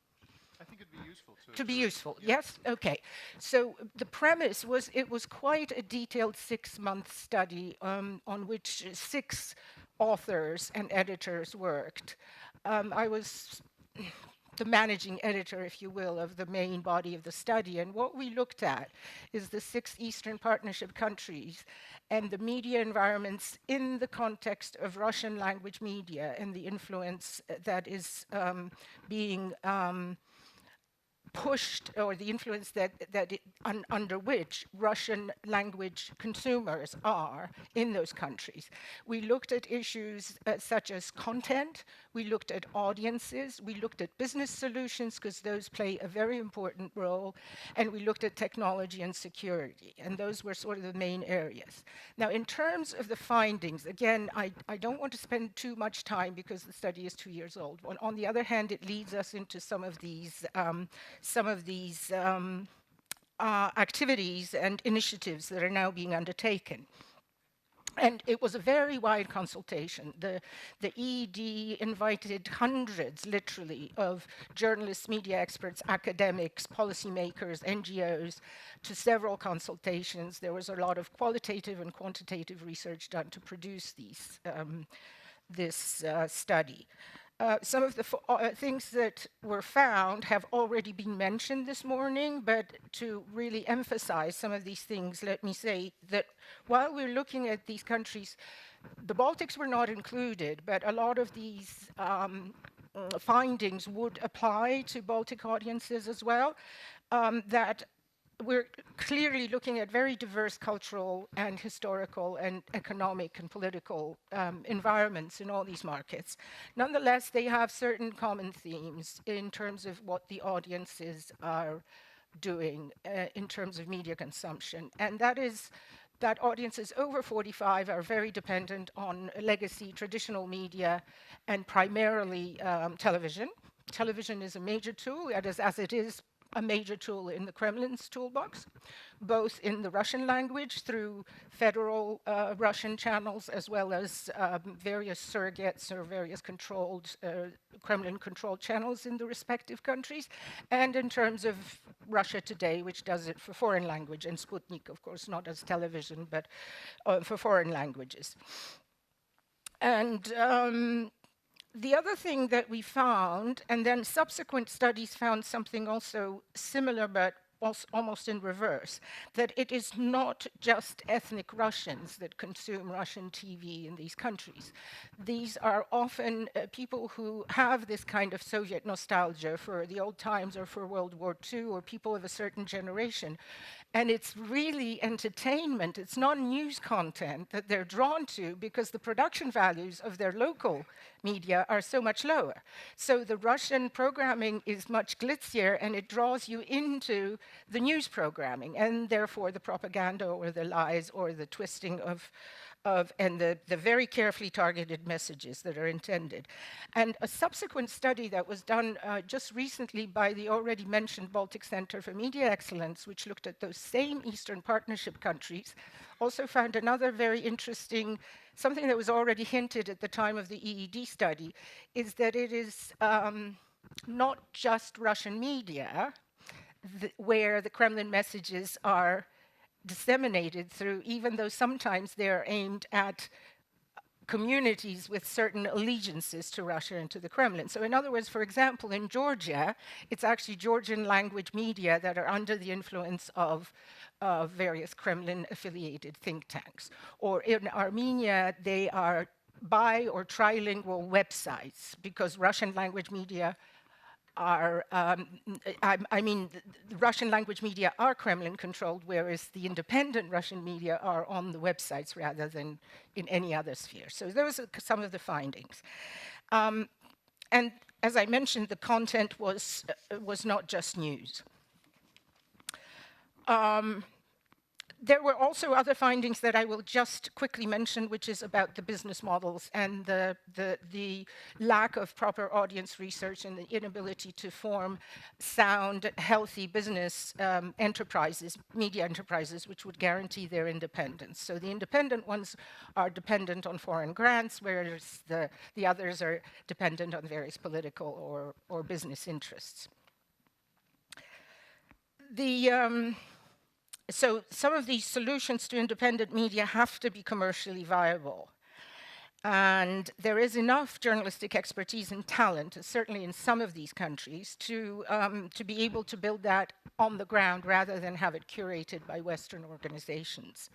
I think it'd be useful to be useful, yes? Okay. So the premise was it was quite a detailed 6-month study on which 6 authors and editors worked. I was the managing editor, if you will, of the main body of the study. And what we looked at is the 6 Eastern Partnership countries and the media environments in the context of Russian language media and the influence that is being pushed, or the influence under which Russian language consumers are in those countries. We looked at issues such as content, we looked at audiences, we looked at business solutions, because those play a very important role, and we looked at technology and security, and those were sort of the main areas. Now, in terms of the findings, again, I don't want to spend too much time because the study is 2 years old. On the other hand, it leads us into some of these activities and initiatives that are now being undertaken. And it was a very wide consultation. The EED invited hundreds, literally, of journalists, media experts, academics, policymakers, NGOs, to several consultations. There was a lot of qualitative and quantitative research done to produce this study. Some of the things that were found have already been mentioned this morning, but to really emphasize some of these things, let me say that while we're looking at these countries, the Baltics were not included, but a lot of these findings would apply to Baltic audiences as well, that we're clearly looking at very diverse cultural and historical and economic and political environments in all these markets. Nonetheless, they have certain common themes in terms of what the audiences are doing in terms of media consumption. And that is that audiences over 45 are very dependent on legacy traditional media and primarily television. Television is a major tool, as it is a major tool in the Kremlin's toolbox, both in the Russian language through federal Russian channels, as well as various surrogates or various controlled, Kremlin-controlled channels in the respective countries, and in terms of Russia Today, which does it for foreign language, and Sputnik, of course, not as television, but for foreign languages. And the other thing that we found, and then subsequent studies found something also similar, but almost in reverse, that it is not just ethnic Russians that consume Russian TV in these countries. These are often people who have this kind of Soviet nostalgia for the old times or for World War II, or people of a certain generation. And it's really entertainment, it's not news content that they're drawn to, because the production values of their local media are so much lower. So the Russian programming is much glitzier, and it draws you into the news programming, and therefore the propaganda or the lies or the twisting of and the very carefully targeted messages that are intended. And a subsequent study that was done just recently by the already mentioned Baltic Center for Media Excellence, which looked at those same Eastern Partnership countries, also found another very interesting, something that was already hinted at the time of the EED study, is that it is not just Russian media where the Kremlin messages are disseminated through, even though sometimes they're aimed at communities with certain allegiances to Russia and to the Kremlin. So in other words, for example, in Georgia, it's actually Georgian language media that are under the influence of various Kremlin-affiliated think tanks. Or in Armenia, they are bi- or trilingual websites, because Russian language media are, the Russian language media are Kremlin-controlled, whereas the independent Russian media are on the websites rather than in any other sphere. So those are some of the findings. And as I mentioned, the content was not just news. There were also other findings that I will just quickly mention, which is about the business models and the lack of proper audience research and the inability to form sound, healthy business enterprises, media enterprises, which would guarantee their independence. So the independent ones are dependent on foreign grants, whereas the others are dependent on various political or business interests. So some of these solutions to independent media have to be commercially viable. And there is enough journalistic expertise and talent, certainly in some of these countries, to be able to build that on the ground rather than have it curated by Western organizations.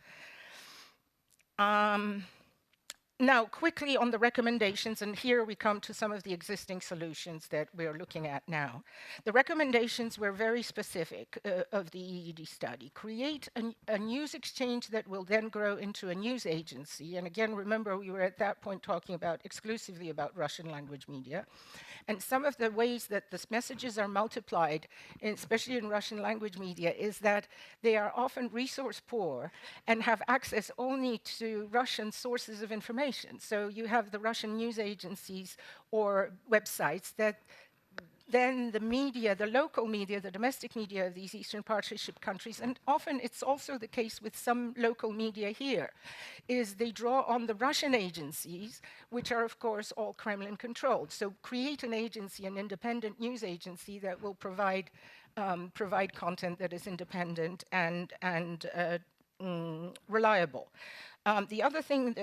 Now, quickly on the recommendations, and here we come to some of the existing solutions that we're looking at now. The recommendations were very specific of the EED study. Create a news exchange that will then grow into a news agency. And again, remember, we were at that point talking about exclusively about Russian language media. And some of the ways that the messages are multiplied, especially in Russian language media, is that they are often resource poor and have access only to Russian sources of information. So you have the Russian news agencies or websites that then the media, the local media, the domestic media of these Eastern Partnership countries, and often it's also the case with some local media here, is they draw on the Russian agencies, which are of course all Kremlin controlled. So create an agency, an independent news agency that will provide content that is independent and reliable. The other thing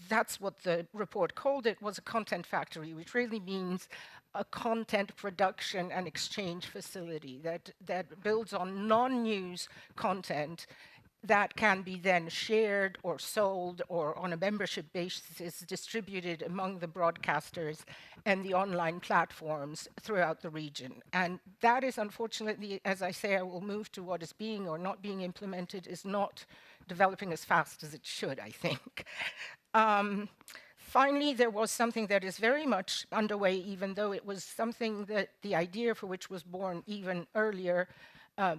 that's what the report called it, was a content factory, which really means a content production and exchange facility that builds on non-news content that can be then shared or sold or on a membership basis distributed among the broadcasters and the online platforms throughout the region. And that is unfortunately, as I say, I will move to what is being or not being implemented, is not developing as fast as it should, I think. Finally, there was something that is very much underway, even though it was something that the idea for which was born even earlier,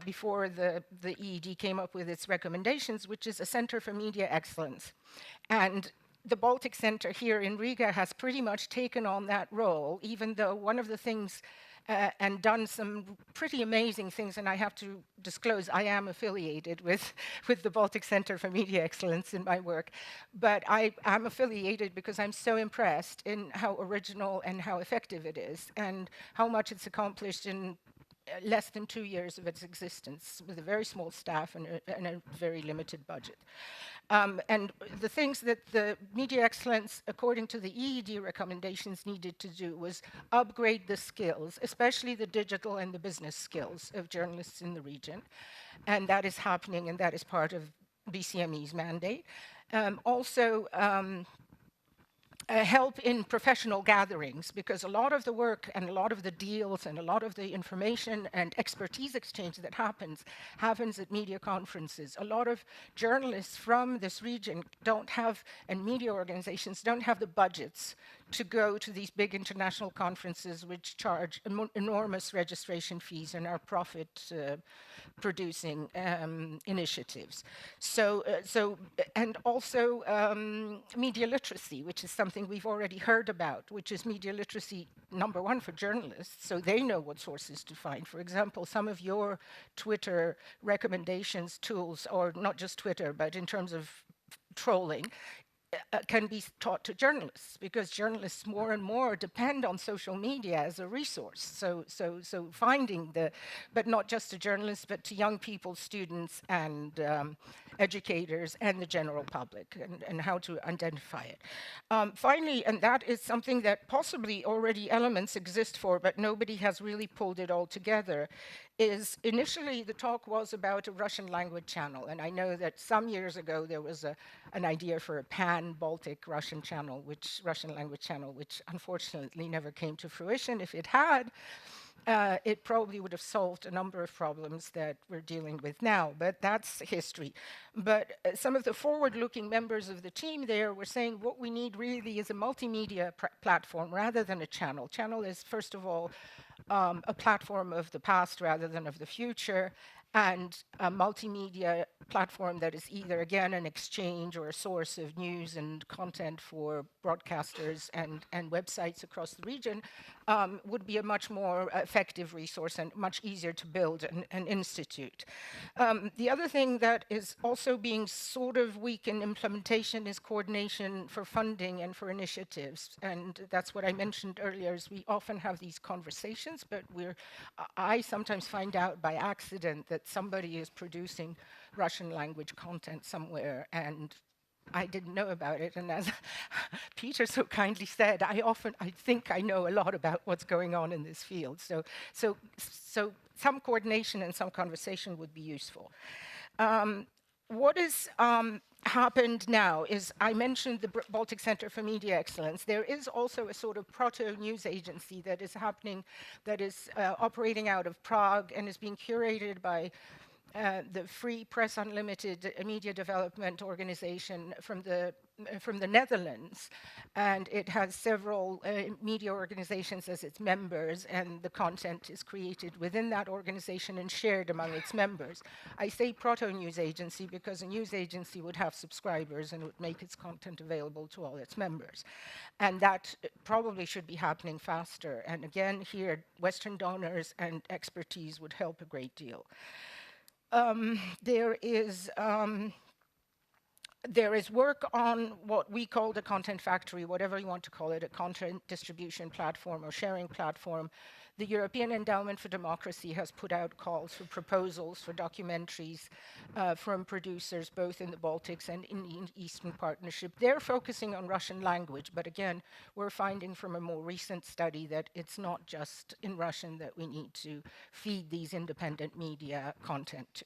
before the EED came up with its recommendations, which is a Center for Media Excellence. And the Baltic Center here in Riga has pretty much taken on that role, even though one of the things and done some pretty amazing things, and I have to disclose I am affiliated with the Baltic Center for Media Excellence in my work, but I'm affiliated because I'm so impressed in how original and how effective it is, and how much it's accomplished in less than 2 years of its existence, with a very small staff and a very limited budget. And the things that the media excellence, according to the EED recommendations, needed to do was upgrade the skills, especially the digital and the business skills of journalists in the region. And that is happening, and that is part of BCME's mandate. Help in professional gatherings, because a lot of the work and a lot of the deals and a lot of the information and expertise exchange that happens at media conferences. A lot of journalists from this region don't have, and media organizations don't have the budgets to go to these big international conferences which charge enormous registration fees and are profit-producing initiatives. And also media literacy, which is something we've already heard about, which is media literacy, number one, for journalists, so they know what sources to find. For example, some of your Twitter recommendations tools, or not just Twitter, but in terms of trolling, can be taught to journalists, because journalists more and more depend on social media as a resource. So finding but not just to journalists, but to young people, students, and educators, and the general public, and how to identify it. Finally, and that is something that possibly already elements exist for, but nobody has really pulled it all together, is initially the talk was about a Russian language channel. And I know that some years ago there was an idea for a pan-Baltic Russian language channel, which unfortunately never came to fruition. If it had, it probably would have solved a number of problems that we're dealing with now, but that's history. But some of the forward-looking members of the team there were saying what we need really is a multimedia platform rather than a channel. Channel is, first of all, a platform of the past rather than of the future, and a multimedia platform that is either, again, an exchange or a source of news and content for broadcasters and websites across the region, would be a much more effective resource and much easier to build and institute. The other thing that is also being sort of weak in implementation is coordination for funding and for initiatives. And that's what I mentioned earlier, is we often have these conversations, but I sometimes find out by accident that somebody is producing Russian language content somewhere, and I didn't know about it. And as Peter so kindly said, I think I know a lot about what's going on in this field. So some coordination and some conversation would be useful. What has happened now is, I mentioned the Baltic Center for Media Excellence. There is also a sort of proto-news agency that is happening, that is operating out of Prague and is being curated by the Free Press Unlimited media development organization from the Netherlands, and it has several media organizations as its members, and the content is created within that organization and shared among its members. I say proto-news agency because a news agency would have subscribers and would make its content available to all its members. And that probably should be happening faster. And again, here, Western donors and expertise would help a great deal. There is work on what we call the content factory, whatever you want to call it, a content distribution platform or sharing platform. The European Endowment for Democracy has put out calls for proposals for documentaries from producers both in the Baltics and in the Eastern Partnership. They're focusing on Russian language, but again, we're finding from a more recent study that it's not just in Russian that we need to feed these independent media content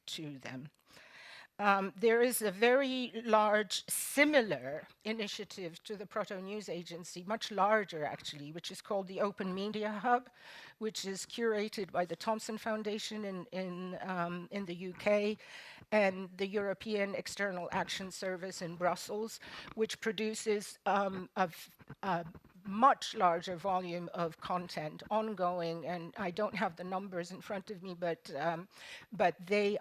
to them. There is a very large similar initiative to the Proto-News Agency, much larger actually, which is called the Open Media Hub, which is curated by the Thomson Foundation in the UK and the European External Action Service in Brussels, which produces a much larger volume of content ongoing, and I don't have the numbers in front of me, but they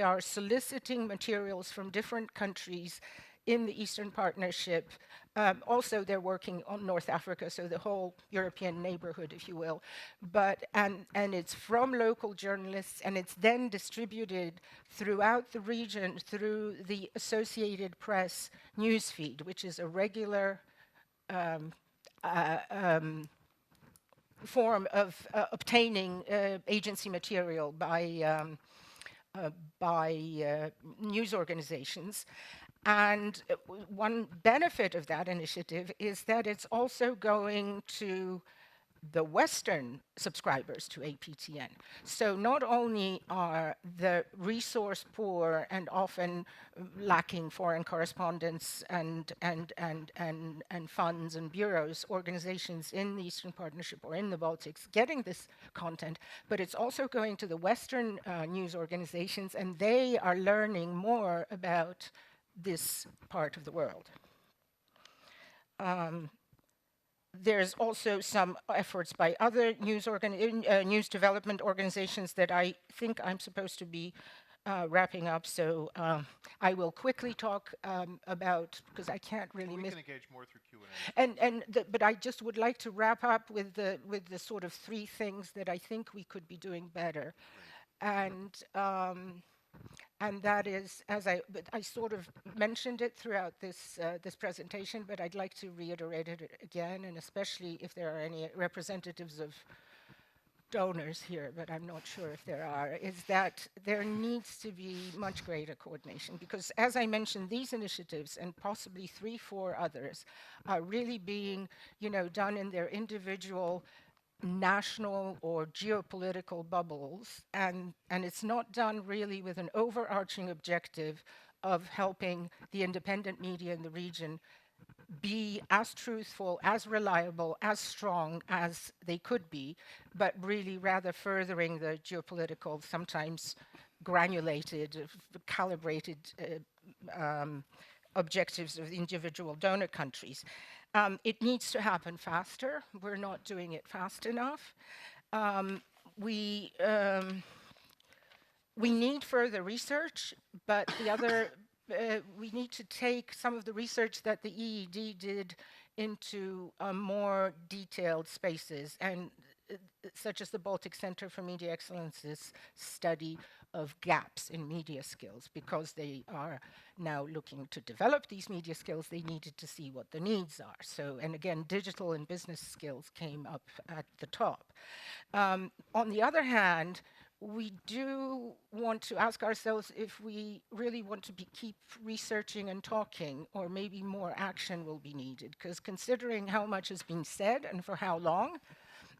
are soliciting materials from different countries in the Eastern Partnership. Also, they're working on North Africa, so the whole European neighborhood, if you will. And it's from local journalists, and it's then distributed throughout the region through the Associated Press newsfeed, which is a regular form of obtaining agency material by news organizations. And one benefit of that initiative is that it's also going to the Western subscribers to APTN. So not only are the resource poor and often lacking foreign correspondents and funds and bureaus, organizations in the Eastern Partnership or in the Baltics getting this content, but it's also going to the Western news organizations, and they are learning more about this part of the world. there's also some efforts by other news development organizations that I think I'm supposed to be wrapping up. So I will quickly talk about, because I can't really We miss. can engage more through Q&A. But I just would like to wrap up with the sort of 3 things that I think we could be doing better. And that is, but I sort of mentioned it throughout this presentation, but I'd like to reiterate it again, and especially if there are any representatives of donors here, but I'm not sure if there are, is that there needs to be much greater coordination, because as I mentioned, these initiatives and possibly 3, 4 others are really being, done in their individual national or geopolitical bubbles, and it's not done really with an overarching objective of helping the independent media in the region be as truthful, as reliable, as strong as they could be, but really rather furthering the geopolitical, sometimes granulated, calibrated objectives of the individual donor countries. It needs to happen faster. We're not doing it fast enough. We need further research, but the other, we need to take some of the research that the EED did into more detailed spaces, and such as the Baltic Center for Media Excellence's study of gaps in media skills. Because they are now looking to develop these media skills, they needed to see what the needs are. So, and again, digital and business skills came up at the top. On the other hand, we do want to ask ourselves if we really want to keep researching and talking, or maybe more action will be needed. Because considering how much has been said and for how long,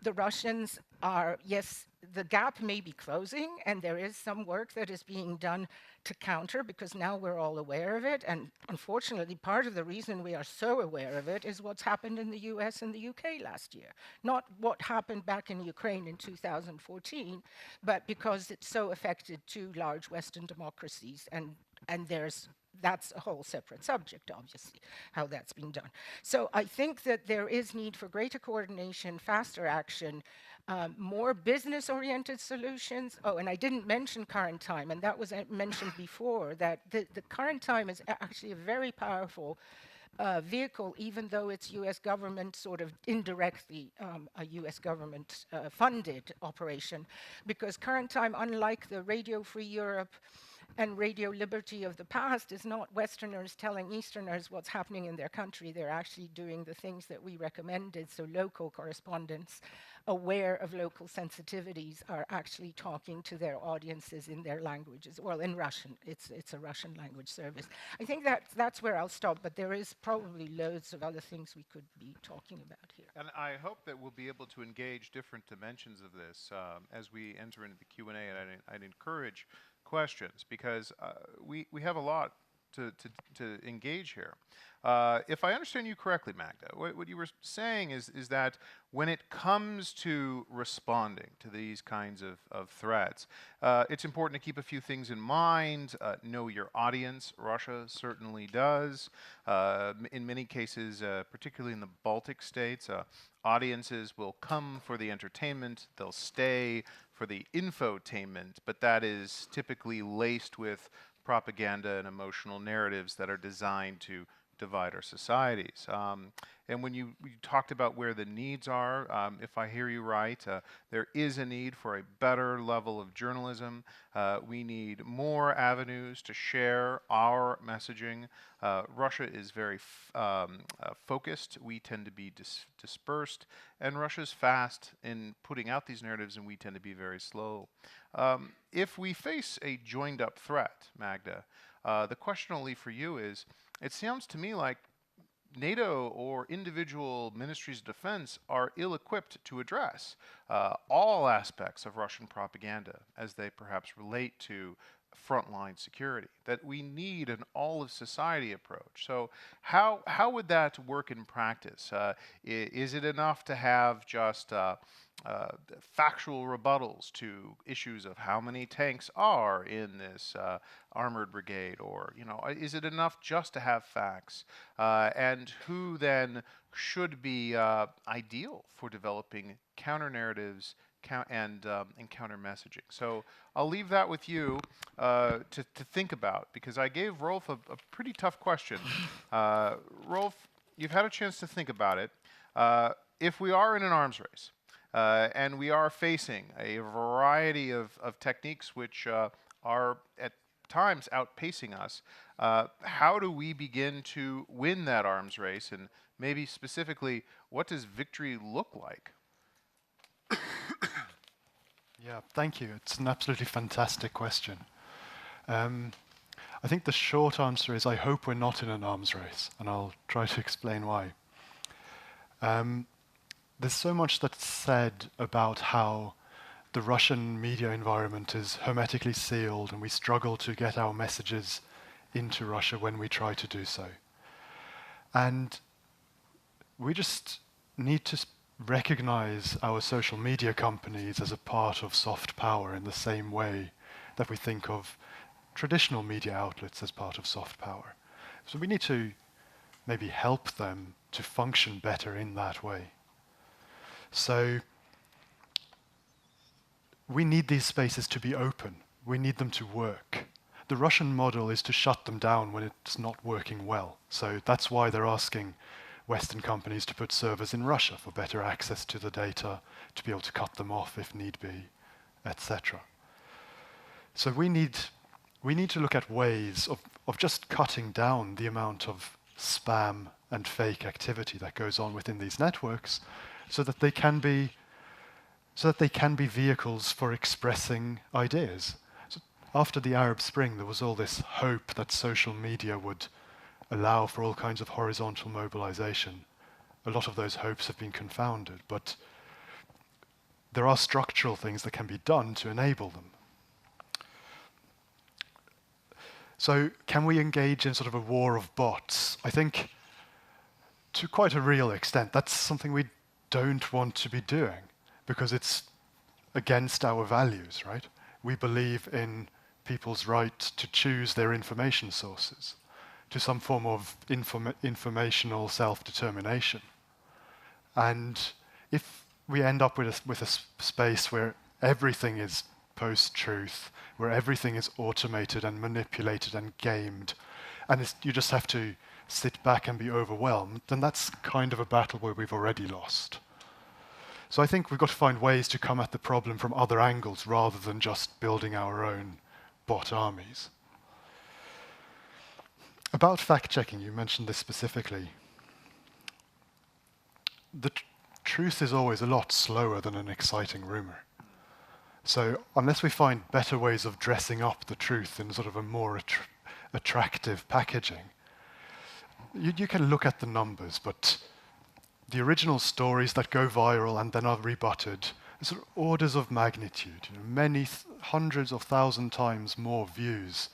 the Russians are, yes, the gap may be closing, and there is some work that is being done to counter, because now we're all aware of it. And unfortunately, part of the reason we are so aware of it is what's happened in the US and the UK last year. Not what happened back in Ukraine in 2014, but because it so affected 2 large Western democracies, and that's a whole separate subject, obviously, how that's been done. So I think that there is need for greater coordination, faster action, more business-oriented solutions. Oh, and I didn't mention current time, and that was mentioned before, that the current time is actually a very powerful vehicle, even though it's US government, sort of indirectly a US government funded operation, because current time, unlike the Radio Free Europe and Radio Liberty of the past, is not Westerners telling Easterners what's happening in their country. They're actually doing the things that we recommended. So local correspondents, aware of local sensitivities, are actually talking to their audiences in their languages. Well, in Russian. It's a Russian language service. I think that's where I'll stop, but there is probably loads of other things we could be talking about here. And I hope that we'll be able to engage different dimensions of this as we enter into the Q&A, and I'd encourage questions, because we have a lot to engage here. If I understand you correctly, Magda, what you were saying is that when it comes to responding to these kinds of threats, it's important to keep a few things in mind. Know your audience. Russia certainly does. In many cases, particularly in the Baltic states, audiences will come for the entertainment. They'll stay for the infotainment, but that is typically laced with propaganda and emotional narratives that are designed to divide our societies. And when you talked about where the needs are, if I hear you right, there is a need for a better level of journalism. We need more avenues to share our messaging. Russia is very focused. We tend to be dispersed. And Russia's fast in putting out these narratives, and we tend to be very slow. If we face a joined-up threat, Magda, the question I'll leave for you is, it sounds to me like NATO or individual ministries of defense are ill-equipped to address all aspects of Russian propaganda as they perhaps relate to frontline security, that we need an all-of-society approach. So how would that work in practice? Is it enough to have just factual rebuttals to issues of how many tanks are in this armored brigade, or is it enough just to have facts? And who then should be ideal for developing counter-narratives and counter messaging? So I'll leave that with you to think about, because I gave Rolf a pretty tough question. Rolf, you've had a chance to think about it. If we are in an arms race, and we are facing a variety of techniques which are at times outpacing us, how do we begin to win that arms race? And maybe specifically, what does victory look like? Yeah, thank you. It's an absolutely fantastic question. I think the short answer is I hope we're not in an arms race, and I'll try to explain why. There's so much that's said about how the Russian media environment is hermetically sealed and we struggle to get our messages into Russia when we try to do so. And we just need to recognize our social media companies as a part of soft power in the same way that we think of traditional media outlets as part of soft power. So we need to maybe help them to function better in that way. So we need these spaces to be open. We need them to work. The Russian model is to shut them down when it's not working well. So that's why they're asking Western companies to put servers in Russia for better access to the data, to be able to cut them off if need be, etc. So we need to look at ways of just cutting down the amount of spam and fake activity that goes on within these networks, so that they can be vehicles for expressing ideas. So after the Arab Spring, there was all this hope that social media would allow for all kinds of horizontal mobilization. A lot of those hopes have been confounded, but there are structural things that can be done to enable them. So can we engage in sort of a war of bots? I think to quite a real extent, that's something we don't want to be doing, because it's against our values, right? We believe in people's right to choose their information sources, to some form of informational self-determination. And if we end up with a space where everything is post-truth, where everything is automated and manipulated and gamed, and you just have to sit back and be overwhelmed, then that's kind of a battle where we've already lost. So I think we've got to find ways to come at the problem from other angles rather than just building our own bot armies. About fact-checking, you mentioned this specifically. The truth is always a lot slower than an exciting rumor. So unless we find better ways of dressing up the truth in sort of a more attractive packaging, you can look at the numbers, but the original stories that go viral and then are rebutted, sort of orders of magnitude, many hundreds of thousand times more views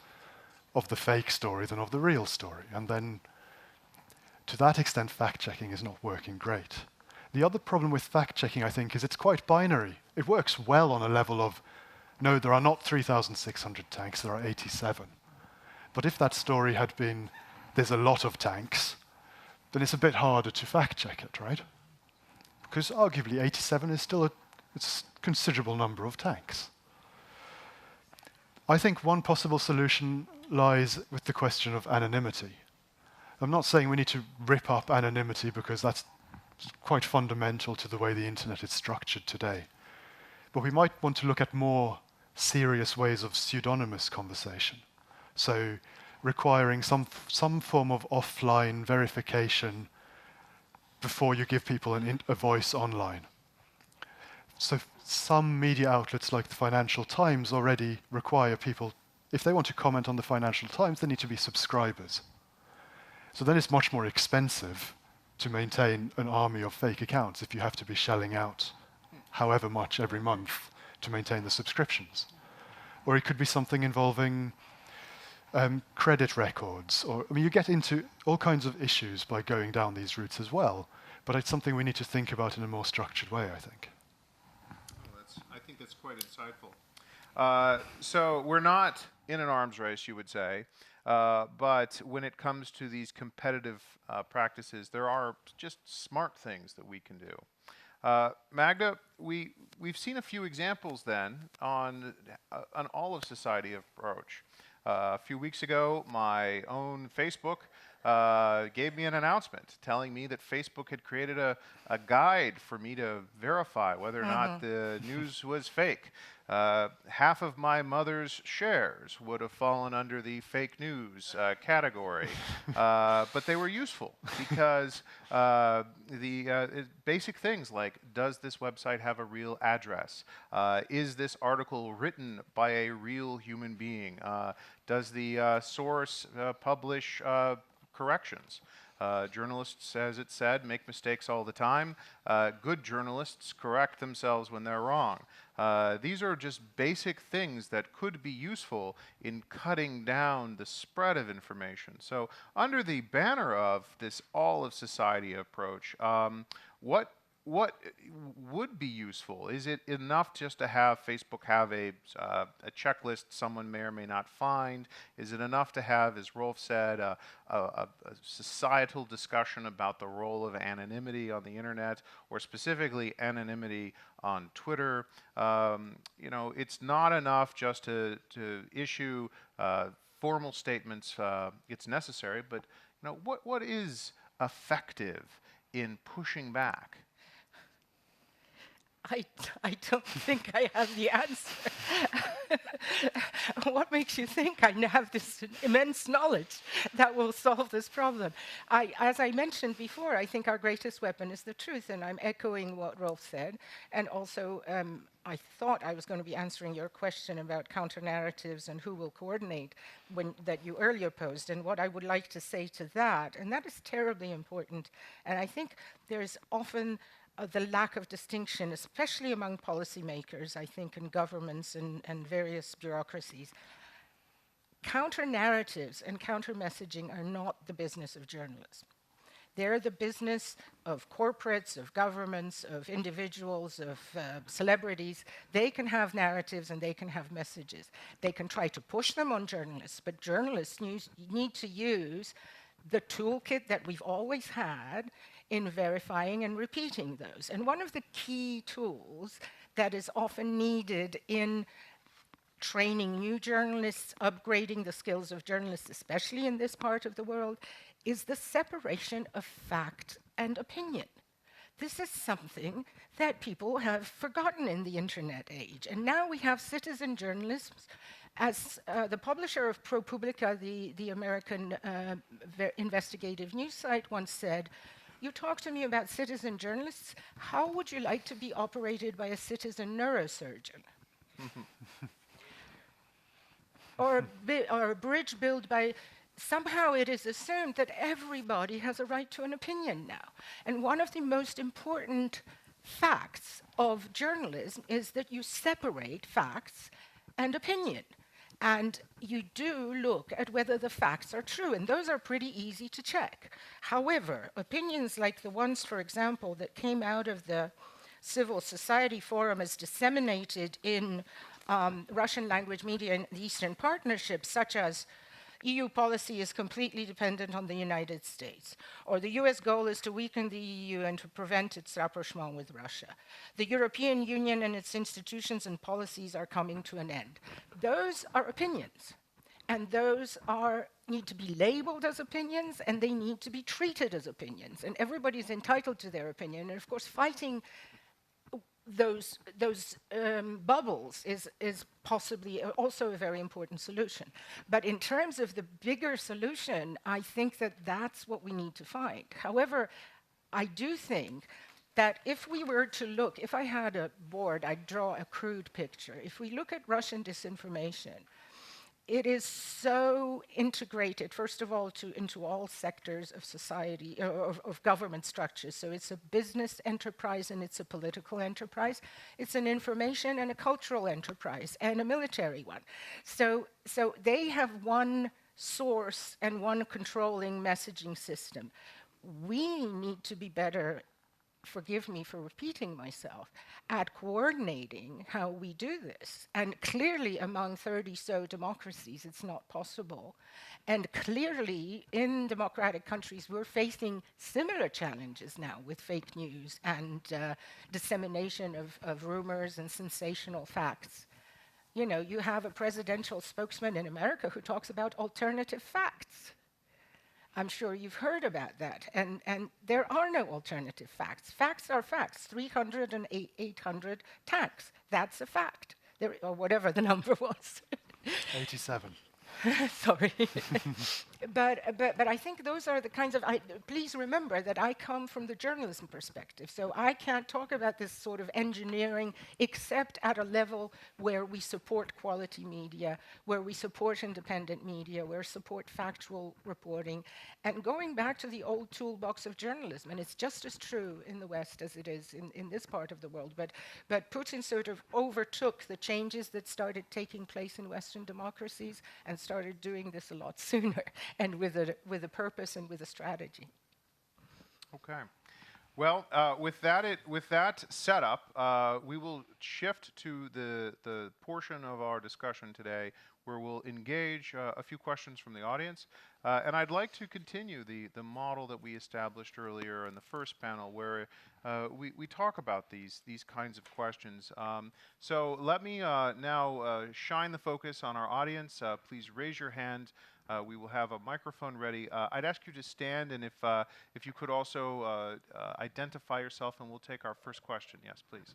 of the fake story than of the real story. And then, to that extent, fact-checking is not working great. The other problem with fact-checking, I think, is it's quite binary. It works well on a level of, no, there are not 3,600 tanks, there are 87. But if that story had been, there's a lot of tanks, then it's a bit harder to fact-check it, right? Because arguably 87 is still it's a considerable number of tanks. I think one possible solution lies with the question of anonymity. I'm not saying we need to rip up anonymity, because that's quite fundamental to the way the internet is structured today. But we might want to look at more serious ways of pseudonymous conversation. So requiring some form of offline verification before you give people a voice online. So some media outlets like the Financial Times already require people, if they want to comment on the Financial Times, they need to be subscribers. So then it's much more expensive to maintain an army of fake accounts if you have to be shelling out however much every month to maintain the subscriptions. or it could be something involving credit records, or I mean, you get into all kinds of issues by going down these routes as well. But it's something we need to think about in a more structured way, I think. Well, I think that's quite insightful. So we're not in an arms race, you would say, but when it comes to these competitive practices, there are just smart things that we can do. Magda, we've seen a few examples then on an all of society approach. A few weeks ago, my own Facebook gave me an announcement telling me that Facebook had created a guide for me to verify whether or not the news was fake. Half of my mother's shares would have fallen under the fake news category, but they were useful because basic things like, does this website have a real address? Is this article written by a real human being? Does the source publish corrections? Journalists, as it said, make mistakes all the time. Good journalists correct themselves when they're wrong. These are just basic things that could be useful in cutting down the spread of information. So under the banner of this all-of-society approach, what would be useful? Is it enough just to have Facebook have a checklist someone may or may not find? Is it enough to have, as Rolf said, a societal discussion about the role of anonymity on the internet, or specifically anonymity on Twitter? You know, it's not enough just to issue formal statements. It's necessary, but you know, what is effective in pushing back? I don't think I have the answer. What makes you think I have this immense knowledge that will solve this problem? As I mentioned before, I think our greatest weapon is the truth, and I'm echoing what Rolf said. And also, I thought I was going to be answering your question about counter-narratives and who will coordinate that you earlier posed, and what I would like to say to that, and that is terribly important. And I think there's often the lack of distinction, especially among policymakers, I think, in governments and various bureaucracies. Counter-narratives and counter-messaging are not the business of journalists. They're the business of corporates, of governments, of individuals, of celebrities. They can have narratives and they can have messages. They can try to push them on journalists, but journalists need to use the toolkit that we've always had in verifying and repeating those. And one of the key tools that is often needed in training new journalists, upgrading the skills of journalists, especially in this part of the world, is the separation of fact and opinion. This is something that people have forgotten in the internet age. And now we have citizen journalism. As the publisher of ProPublica, the American investigative news site, once said, "You talk to me about citizen journalists, how would you like to be operated by a citizen neurosurgeon?" or a bridge built by, somehow it is assumed that everybody has a right to an opinion now. And one of the most important facts of journalism is that you separate facts and opinion. And you do look at whether the facts are true, and those are pretty easy to check. However, opinions like the ones, for example, that came out of the Civil Society Forum as disseminated in Russian language media in the Eastern Partnership, such as EU policy is completely dependent on the United States, or the US goal is to weaken the EU and to prevent its rapprochement with Russia. The European Union and its institutions and policies are coming to an end. Those are opinions, and those need to be labeled as opinions, and they need to be treated as opinions, and everybody's entitled to their opinion. And of course, fighting those bubbles is possibly also a very important solution. But in terms of the bigger solution, I think that that's what we need to find. However, I do think that if we were to look, if I had a board, I'd draw a crude picture. If we look at Russian disinformation, it is so integrated, first of all, into all sectors of society, of government structures. So it's a business enterprise and it's a political enterprise. It's an information and a cultural enterprise and a military one. So they have one source and one controlling messaging system. We need to be better, forgive me for repeating myself, at coordinating how we do this. And clearly among 30 so democracies, it's not possible. And clearly in democratic countries, we're facing similar challenges now with fake news and dissemination of rumors and sensational facts. You know, you have a presidential spokesman in America who talks about alternative facts. I'm sure you've heard about that. And there are no alternative facts. Facts are facts. 300 and 800 tanks. That's a fact. There, or whatever the number was. 87. Sorry. but I think those are the kinds of, please remember that I come from the journalism perspective, so I can't talk about this sort of engineering except at a level where we support quality media, where we support independent media, where we support factual reporting, and going back to the old toolbox of journalism, and it's just as true in the West as it is in this part of the world, but Putin sort of overtook the changes that started taking place in Western democracies and started doing this a lot sooner and with a purpose and with a strategy. Okay. Well, with that setup, we will shift to the portion of our discussion today where we'll engage a few questions from the audience. And I'd like to continue the model that we established earlier in the first panel where we talk about these kinds of questions. So let me now shine the focus on our audience. Please raise your hand. We will have a microphone ready. I'd ask you to stand, and if you could also identify yourself, and we'll take our first question. Yes, please.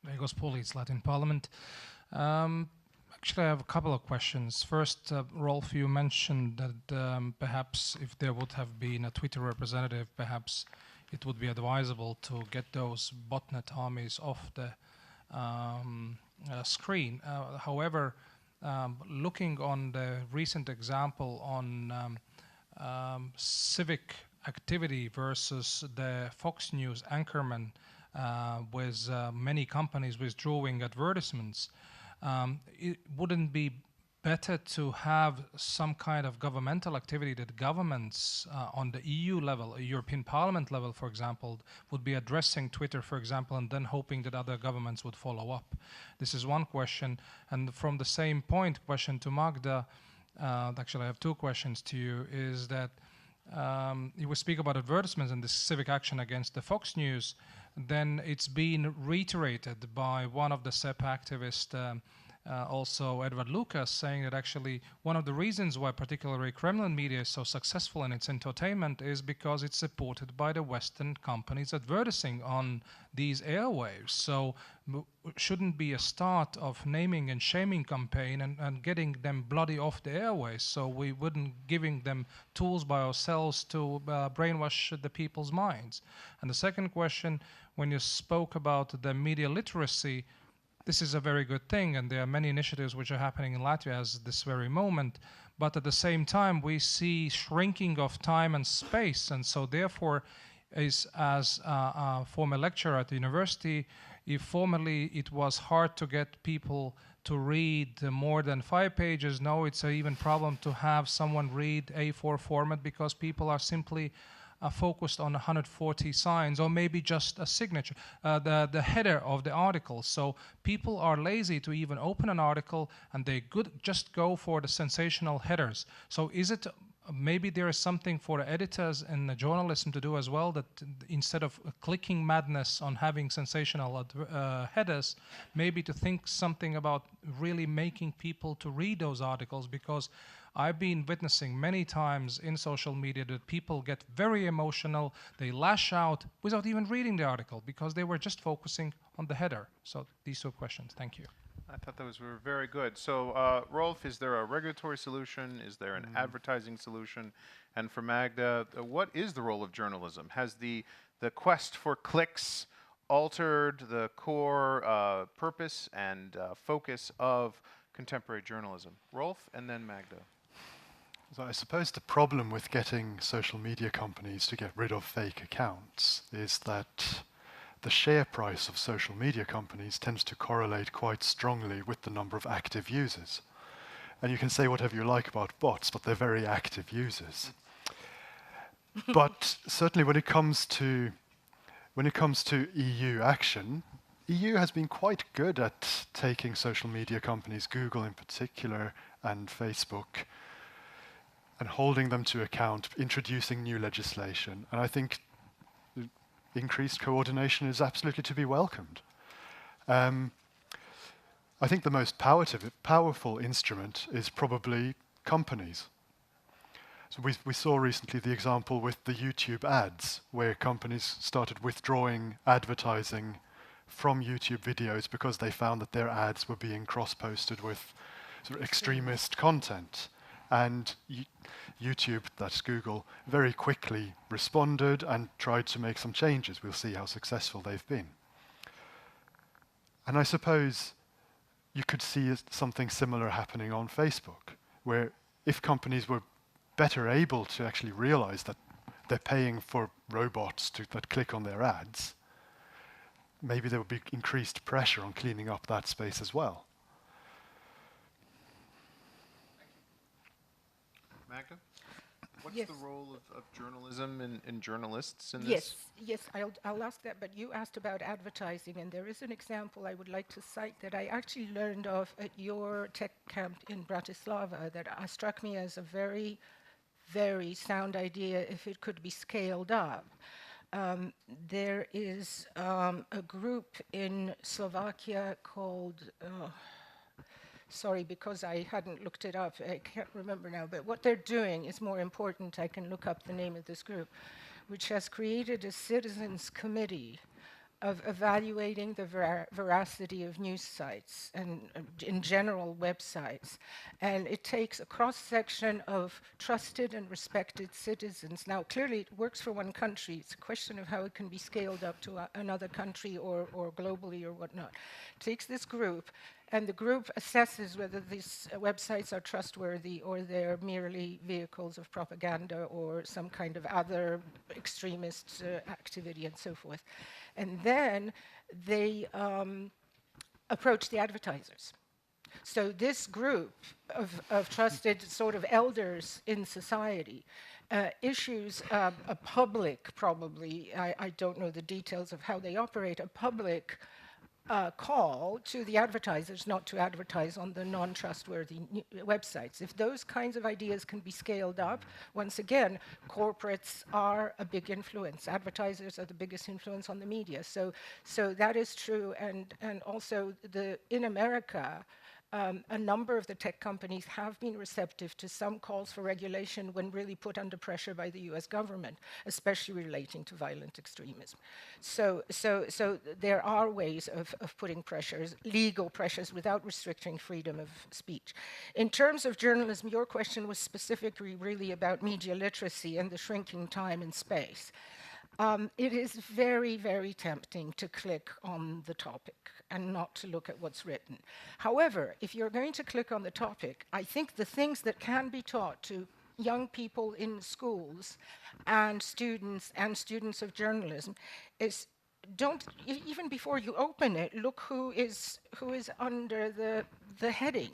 Vegos Polīts, Latin Parliament. Actually, I have a couple of questions. First, Rolf, you mentioned that perhaps if there would have been a Twitter representative, perhaps it would be advisable to get those botnet armies off the screen. However, looking on the recent example on civic activity versus the Fox News anchorman with many companies withdrawing advertisements, it wouldn't be better to have some kind of governmental activity that governments on the EU level, European Parliament level, for example, would be addressing Twitter, for example, and then hoping that other governments would follow up? This is one question. And from the same point, question to Magda, actually I have two questions to you, is that you will speak about advertisements and the civic action against the Fox News, then it's been reiterated by one of the CEPA activists, also Edward Lucas, saying that actually one of the reasons why particularly Kremlin media is so successful in its entertainment is because it's supported by the Western companies advertising on these airwaves. So shouldn't be a start of naming and shaming campaign and getting them bloody off the airways, so we wouldn't giving them tools by ourselves to brainwash the people's minds. And the second question, when you spoke about the media literacy, this is a very good thing, and there are many initiatives which are happening in Latvia at this very moment, but at the same time we see shrinking of time and space, and so therefore as a former lecturer at the university, if formerly it was hard to get people to read more than 5 pages, now it's an even problem to have someone read A4 format because people are simply focused on 140 signs or maybe just a signature, the header of the article. So people are lazy to even open an article and they just go for the sensational headers. So is it maybe there is something for the editors and the journalism to do as well, that instead of clicking madness on having sensational headers, maybe to think something about really making people to read those articles? Because I've been witnessing many times in social media that people get very emotional, they lash out without even reading the article because they were just focusing on the header. So these two questions, thank you. I thought those were very good. So, Rolf, is there a regulatory solution? Is there an advertising solution? And for Magda, what is the role of journalism? Has the quest for clicks altered the core purpose and focus of contemporary journalism. Rolf and then Magda. So I suppose the problem with getting social media companies to get rid of fake accounts is that the share price of social media companies tends to correlate quite strongly with the number of active users. And you can say whatever you like about bots, but they're very active users. But certainly when it comes to EU action, EU has been quite good at taking social media companies, Google in particular, and Facebook, and holding them to account, introducing new legislation. And I think increased coordination is absolutely to be welcomed. I think the most powerful instrument is probably companies. So we saw recently the example with the YouTube ads, where companies started withdrawing advertising from YouTube videos because they found that their ads were being cross-posted with sort of extremist content. And YouTube, that's Google, very quickly responded and tried to make some changes. We'll see how successful they've been. And I suppose you could see something similar happening on Facebook, where if companies were better able to actually realize that they're paying for robots that click on their ads, maybe there would be increased pressure on cleaning up that space as well. Magda? What's Yes. the role of journalism and journalists in this? Yes, I'll ask that, but you asked about advertising, and there is an example I would like to cite that I actually learned of at your tech camp in Bratislava that struck me as a very, very sound idea if it could be scaled up. There is a group in Slovakia called... sorry, because I hadn't looked it up, I can't remember now, but what they're doing is more important. I can look up the name of this group, which has created a citizens committee of evaluating the veracity of news sites and in general websites. And it takes a cross-section of trusted and respected citizens. Now, clearly it works for one country. It's a question of how it can be scaled up to another country or globally or whatnot. It takes this group, and the group assesses whether these websites are trustworthy or they're merely vehicles of propaganda or some kind of other extremist activity and so forth. And then they approach the advertisers. So this group of trusted sort of elders in society issues a public, probably, I don't know the details of how they operate, a public call to the advertisers not to advertise on the non-trustworthy websites. If those kinds of ideas can be scaled up, once again, corporates are a big influence. Advertisers are the biggest influence on the media. So that is true. And also in America, a number of the tech companies have been receptive to some calls for regulation when really put under pressure by the US government, especially relating to violent extremism. So there are ways of putting pressures, legal pressures, without restricting freedom of speech. In terms of journalism, your question was specifically really about media literacy and the shrinking time and space. It is very, very tempting to click on the topic and not to look at what's written. However, if you're going to click on the topic, I think the things that can be taught to young people in schools and students of journalism is don't, even before you open it, look who is under the heading,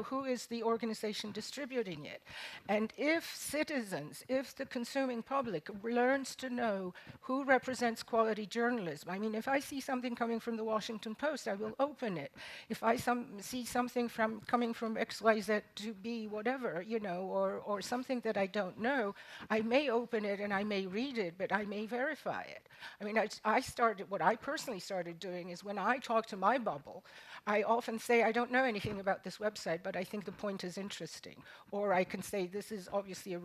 who is the organization distributing it. And if citizens, if the consuming public learns to know who represents quality journalism, I mean, if I see something coming from the Washington Post, I will open it. If I see something coming from XYZ to be whatever, or something that I don't know, I may open it and I may read it, but I may verify it. I mean, what I personally started doing is when I talk to my bubble, I often say, I don't know anything about this website, but I think the point is interesting. Or I can say, this is obviously,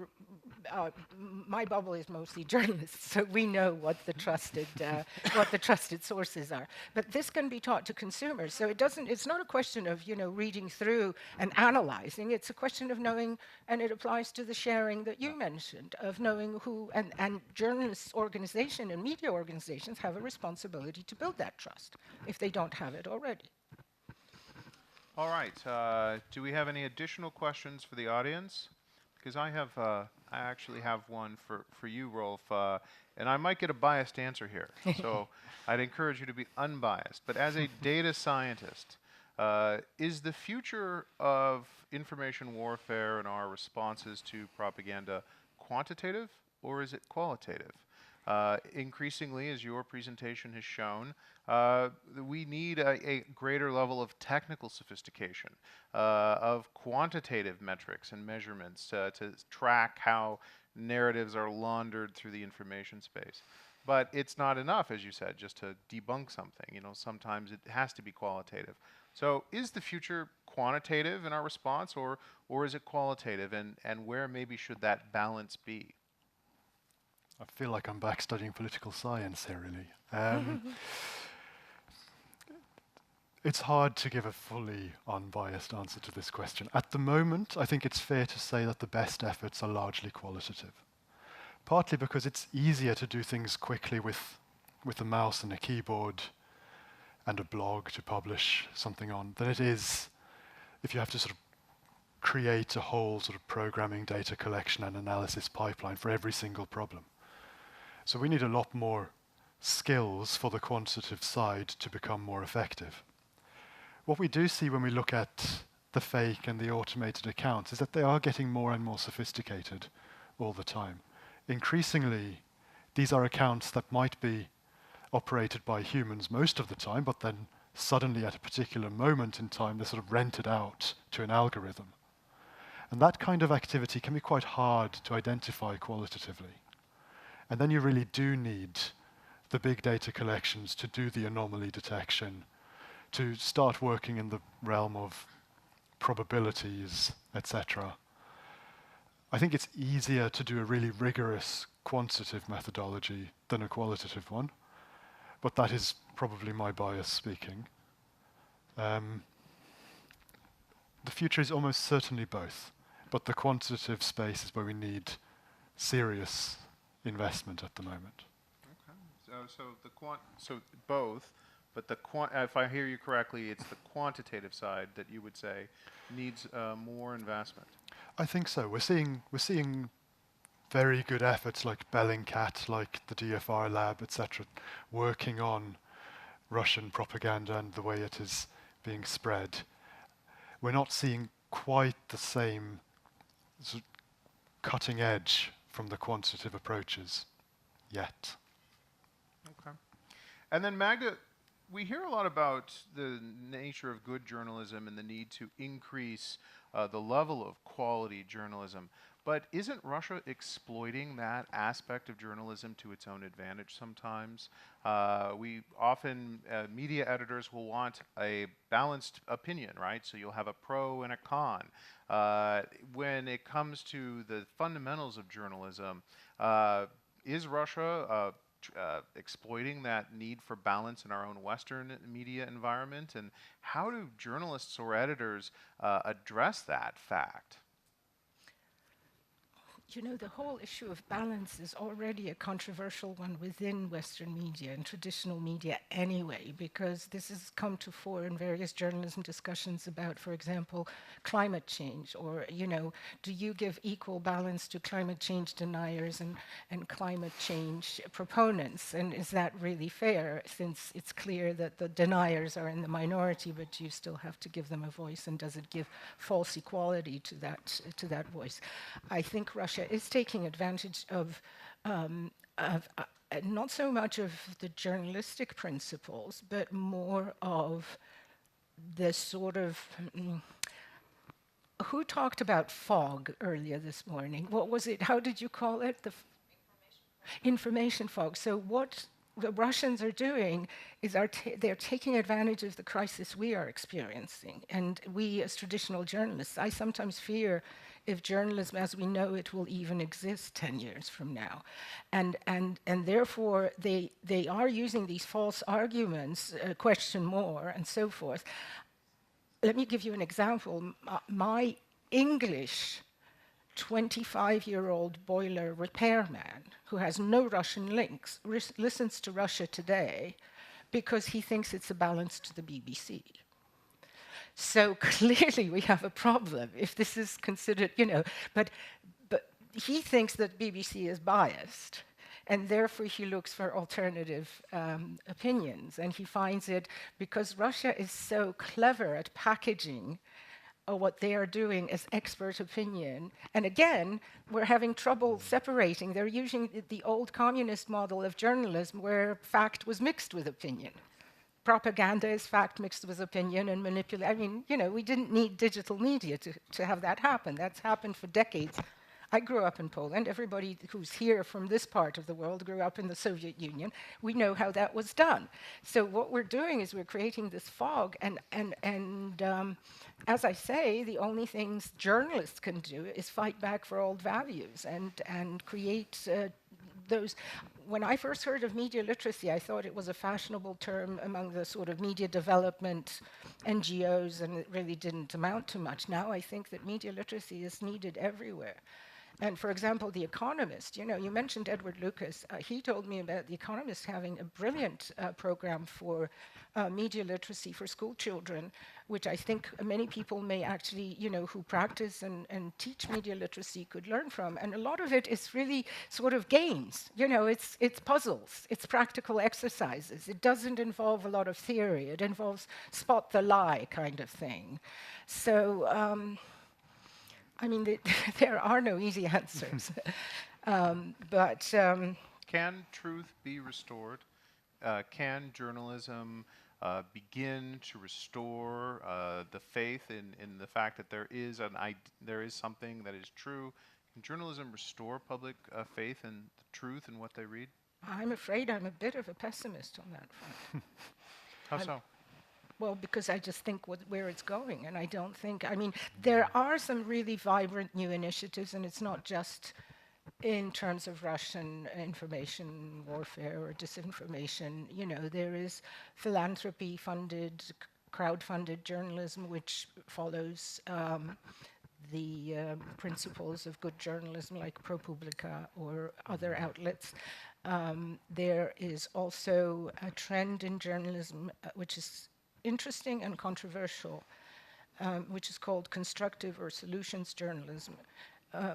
my bubble is mostly journalists, so we know what the trusted sources are. But this can be taught to consumers. So it's not a question of, reading through and analyzing. It's a question of knowing, and it applies to the sharing that you mentioned, of knowing who, and journalists' organization and media organizations have a responsibility to build that trust if they don't have it already. All right. Do we have any additional questions for the audience? Because I actually have one for you, Rolf, and I might get a biased answer here. So I'd encourage you to be unbiased. But as a data scientist, is the future of information warfare and our responses to propaganda quantitative or is it qualitative? Increasingly, as your presentation has shown, we need a greater level of technical sophistication, of quantitative metrics and measurements to track how narratives are laundered through the information space. But it's not enough, as you said, just to debunk something. You know, sometimes it has to be qualitative. So is the future quantitative in our response, or is it qualitative, and where maybe should that balance be? I feel like I'm back studying political science here, really. It's hard to give a fully unbiased answer to this question. At the moment, I think it's fair to say that the best efforts are largely qualitative. Partly because it's easier to do things quickly with a mouse and a keyboard and a blog to publish something on than it is if you have to sort of create a whole sort of programming, data collection and analysis pipeline for every single problem. So we need a lot more skills for the quantitative side to become more effective. What we do see when we look at the fake and the automated accounts is that they are getting more and more sophisticated all the time. Increasingly, these are accounts that might be operated by humans most of the time, but then suddenly at a particular moment in time, they're sort of rented out to an algorithm. And that kind of activity can be quite hard to identify qualitatively. And then you really do need the big data collections to do the anomaly detection, to start working in the realm of probabilities, etc. I think it's easier to do a really rigorous quantitative methodology than a qualitative one, but that is probably my bias speaking. The future is almost certainly both, but the quantitative space is where we need serious investment at the moment. Okay. So both, but if I hear you correctly, it's the quantitative side that you would say needs more investment. I think so. We're seeing very good efforts like Bellingcat, like the DFR lab, etc., working on Russian propaganda and the way it is being spread. We're not seeing quite the same sort of cutting edge from the quantitative approaches yet. Okay. And then Magda, we hear a lot about the nature of good journalism and the need to increase the level of quality journalism. But isn't Russia exploiting that aspect of journalism to its own advantage sometimes? We often, media editors will want a balanced opinion, right? So you'll have a pro and a con. When it comes to the fundamentals of journalism, is Russia exploiting that need for balance in our own Western media environment? And how do journalists or editors address that fact? You know, the whole issue of balance is already a controversial one within Western media and traditional media anyway, because this has come to fore in various journalism discussions about, for example, climate change, or, you know, do you give equal balance to climate change deniers and climate change proponents? And is that really fair, since it's clear that the deniers are in the minority, but you still have to give them a voice, and does it give false equality to that voice? I think Russia is taking advantage of not so much of the journalistic principles, but more of the sort of who talked about fog earlier this morning? What was it? How did you call it? The information fog. So what the Russians are doing is they're taking advantage of the crisis we are experiencing, and we as traditional journalists, I sometimes fear if journalism as we know it will even exist 10 years from now. And therefore, they are using these false arguments, question more, and so forth. Let me give you an example. My English 25-year-old boiler repairman who has no Russian links listens to Russia Today because he thinks it's a balance to the BBC. So clearly we have a problem if this is considered, but he thinks that BBC is biased, and therefore he looks for alternative opinions, and he finds it because Russia is so clever at packaging what they are doing as expert opinion. And again, we're having trouble separating. They're using the old communist model of journalism where fact was mixed with opinion. Propaganda is fact mixed with opinion and manipulation. I mean, we didn't need digital media to have that happen. That's happened for decades. I grew up in Poland. Everybody who's here from this part of the world grew up in the Soviet Union. We know how that was done. So what we're doing is we're creating this fog, and as I say, the only things journalists can do is fight back for old values and create those. When I first heard of media literacy, I thought it was a fashionable term among the sort of media development NGOs, and it really didn't amount to much. Now I think that media literacy is needed everywhere. And for example, The Economist, you mentioned Edward Lucas. He told me about The Economist having a brilliant program for media literacy for school children, which I think many people may actually, who practice and teach media literacy could learn from. And a lot of it is really sort of games. It's puzzles. It's practical exercises. It doesn't involve a lot of theory. It involves spot the lie kind of thing. So, I mean, there are no easy answers. Can truth be restored? Can journalism begin to restore the faith in the fact that there is something that is true? Can journalism restore public faith in the truth and what they read? I'm afraid I'm a bit of a pessimist on that front. How so? Well, because I just think where it's going, and I don't think, there are some really vibrant new initiatives, and it's not just in terms of Russian information warfare or disinformation. There is philanthropy-funded, crowd-funded journalism, which follows the principles of good journalism, like ProPublica or other outlets. There is also a trend in journalism, which is interesting and controversial, which is called constructive or solutions journalism,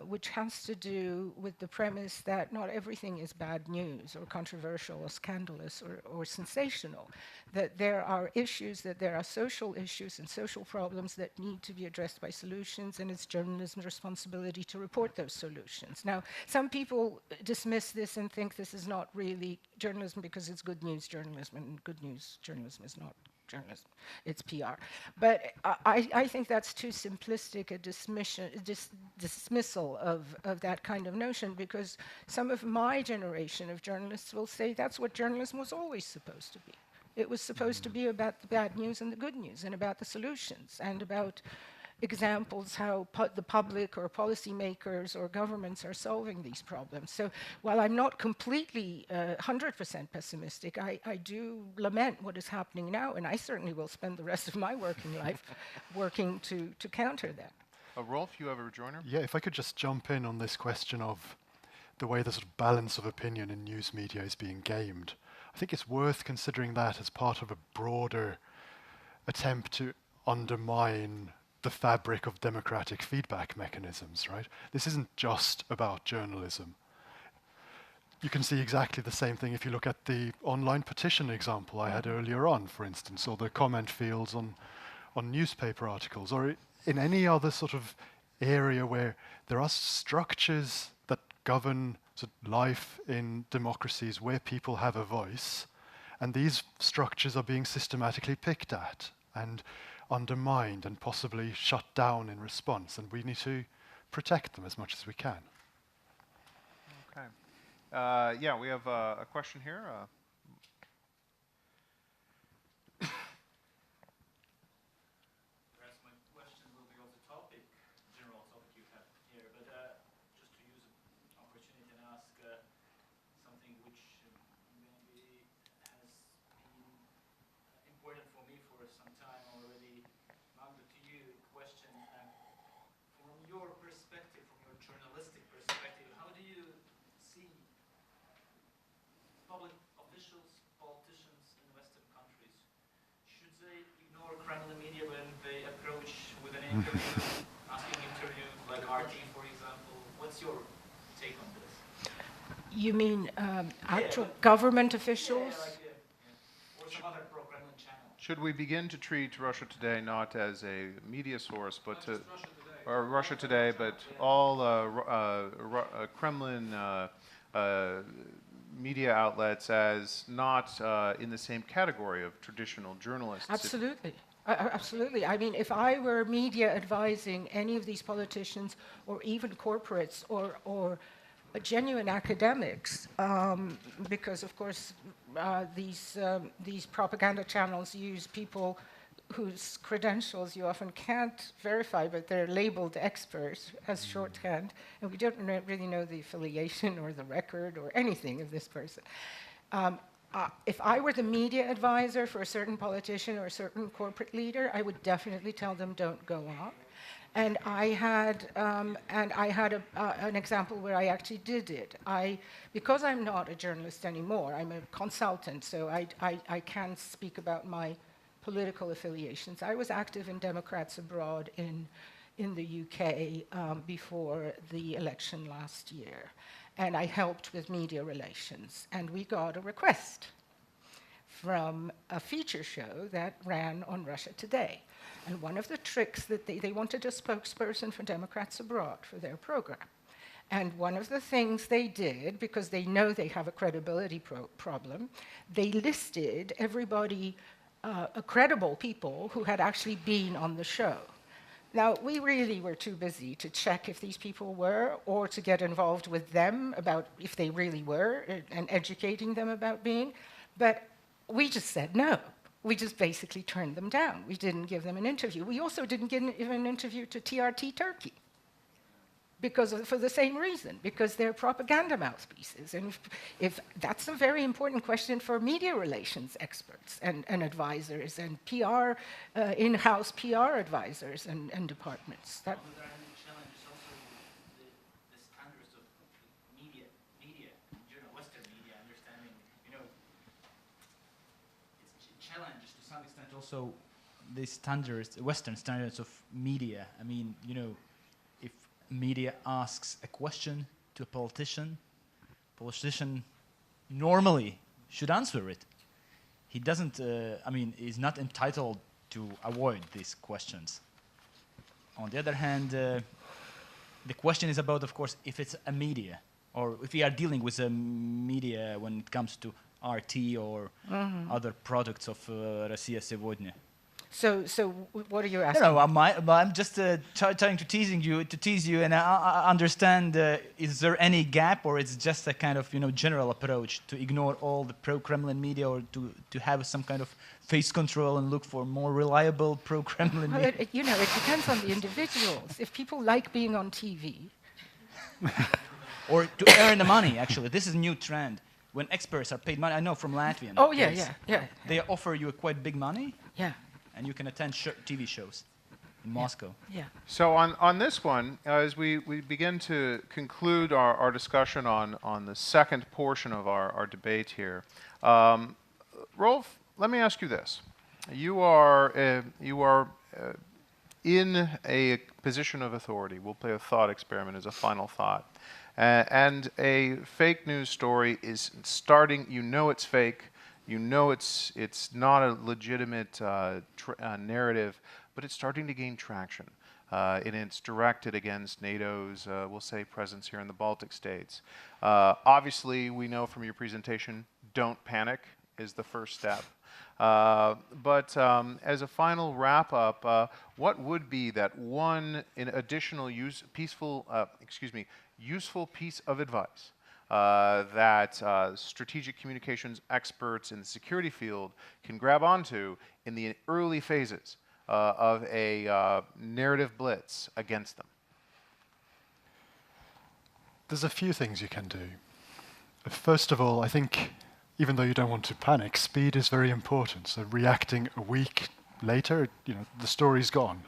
which has to do with the premise that not everything is bad news or controversial or scandalous or sensational, that there are issues, that there are social issues and social problems that need to be addressed by solutions, and it's journalism's responsibility to report those solutions. Now, some people dismiss this and think this is not really journalism because it's good news journalism, and good news journalism is not journalism, it's PR. But I think that's too simplistic a dismissal of that kind of notion, because some of my generation of journalists will say that's what journalism was always supposed to be. It was supposed to be about the bad news and the good news, and about the solutions, and about examples how the public or policymakers or governments are solving these problems. So while I'm not completely 100% pessimistic, I do lament what is happening now, and I certainly will spend the rest of my working life working to counter that. Rolf, you have a rejoinder? Yeah, if I could just jump in on this question of the way the sort of balance of opinion in news media is being gamed. I think it's worth considering that as part of a broader attempt to undermine the fabric of democratic feedback mechanisms, right? This isn't just about journalism. You can see exactly the same thing if you look at the online petition example I had earlier on, for instance, or the comment fields on newspaper articles, or in any other sort of area where there are structures that govern sort of life in democracies where people have a voice, and these structures are being systematically picked at and undermined and possibly shut down in response, and we need to protect them as much as we can. Okay. Yeah, we have a question here. Perhaps my question will be off the topic, general topic you have here, but just to use an opportunity and ask something which maybe has been important for me for some time already. Magda, to you, question. From your perspective, from your journalistic perspective, how do you see public officials, politicians in Western countries? Should they ignore Kremlin media when they asking interview like RT, for example. What's your take on this? You mean actual government officials? Or some other pro-Kremlin channel. Should we begin to treat Russia Today not as a media source, but to or Russia Today, but all Kremlin media outlets as not in the same category of traditional journalists? Absolutely. Absolutely. I mean, if I were media advising any of these politicians or even corporates or genuine academics, because of course these propaganda channels use people whose credentials you often can't verify, but they're labeled experts as shorthand, and we don't really know the affiliation or the record or anything of this person. If I were the media advisor for a certain politician or a certain corporate leader, I would definitely tell them don't go on. And I had an example where I actually did it. Because I'm not a journalist anymore, I'm a consultant, so I can speak about my political affiliations. I was active in Democrats Abroad in the UK before the election last year. And I helped with media relations. And we got a request from a feature show that ran on Russia Today. And one of the tricks that they wanted a spokesperson for Democrats Abroad for their program. And one of the things they did, because they know they have a credibility problem, they listed everybody, credible people who had actually been on the show. Now, we really were too busy to check if these people were, or to get involved with them about if they really were, and educating them about being. But we just said no. We just basically turned them down. We didn't give them an interview. We also didn't give an interview to TRT Turkey, for the same reason, because they're propaganda mouthpieces. And if that's a very important question for media relations experts and advisors and PR, in-house PR advisors and departments. Are there any challenges also the standards of media, Western media, understanding, it's challenges to some extent also the standards, Western standards of media. I mean, if media asks a question to a politician normally should answer it. He doesn't, is not entitled to avoid these questions. On the other hand, the question is about, of course, if it's a media, or if we are dealing with a media when it comes to RT or other products of Россия сегодня. So what are you asking? No, I'm just trying to tease you, and I understand. Is there any gap, or it's just a kind of general approach to ignore all the pro-Kremlin media, or to have some kind of face control and look for more reliable pro-Kremlin media? It depends on the individuals. If people like being on TV, or to earn the money. Actually, this is a new trend. When experts are paid money, I know from Latvian. Oh yeah. They offer you quite big money. Yeah. And you can attend TV shows in Moscow. Yeah. So on this one, as we begin to conclude our discussion on the second portion of our debate here, Rolf, let me ask you this: you are in a position of authority. We'll play a thought experiment as a final thought, and a fake news story is starting. You know it's fake. You know it's not a legitimate narrative, but it's starting to gain traction. And it's directed against NATO's, we'll say, presence here in the Baltic states. Obviously, we know from your presentation, don't panic is the first step. But as a final wrap-up, what would be that one additional useful piece of advice that strategic communications experts in the security field can grab onto in the early phases of a narrative blitz against them? There's a few things you can do. First of all, I think, even though you don't want to panic, speed is very important. So reacting a week later, the story's gone.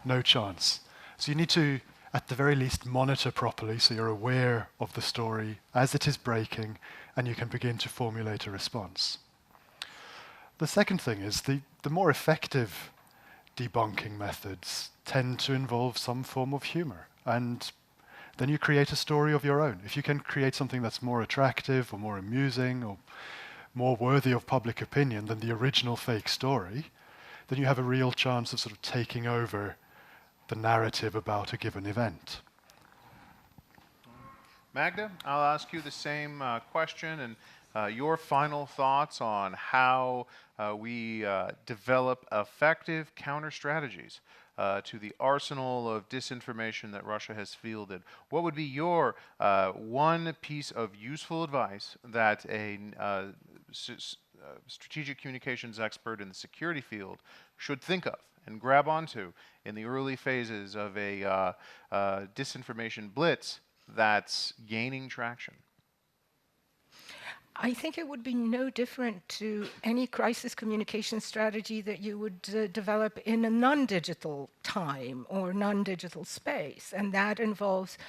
No chance. So you need to, at the very least, monitor properly so you're aware of the story as it is breaking and you can begin to formulate a response. The second thing is the more effective debunking methods tend to involve some form of humor. And then you create a story of your own. If you can create something that's more attractive or more amusing or more worthy of public opinion than the original fake story, then you have a real chance of sort of taking over the narrative about a given event. Magda, I'll ask you the same question, and your final thoughts on how we develop effective counter strategies to the arsenal of disinformation that Russia has fielded. What would be your one piece of useful advice that a strategic communications expert in the security field should think of and grab onto in the early phases of a disinformation blitz that's gaining traction? I think it would be no different to any crisis communication strategy that you would develop in a non-digital time or non-digital space. And that involves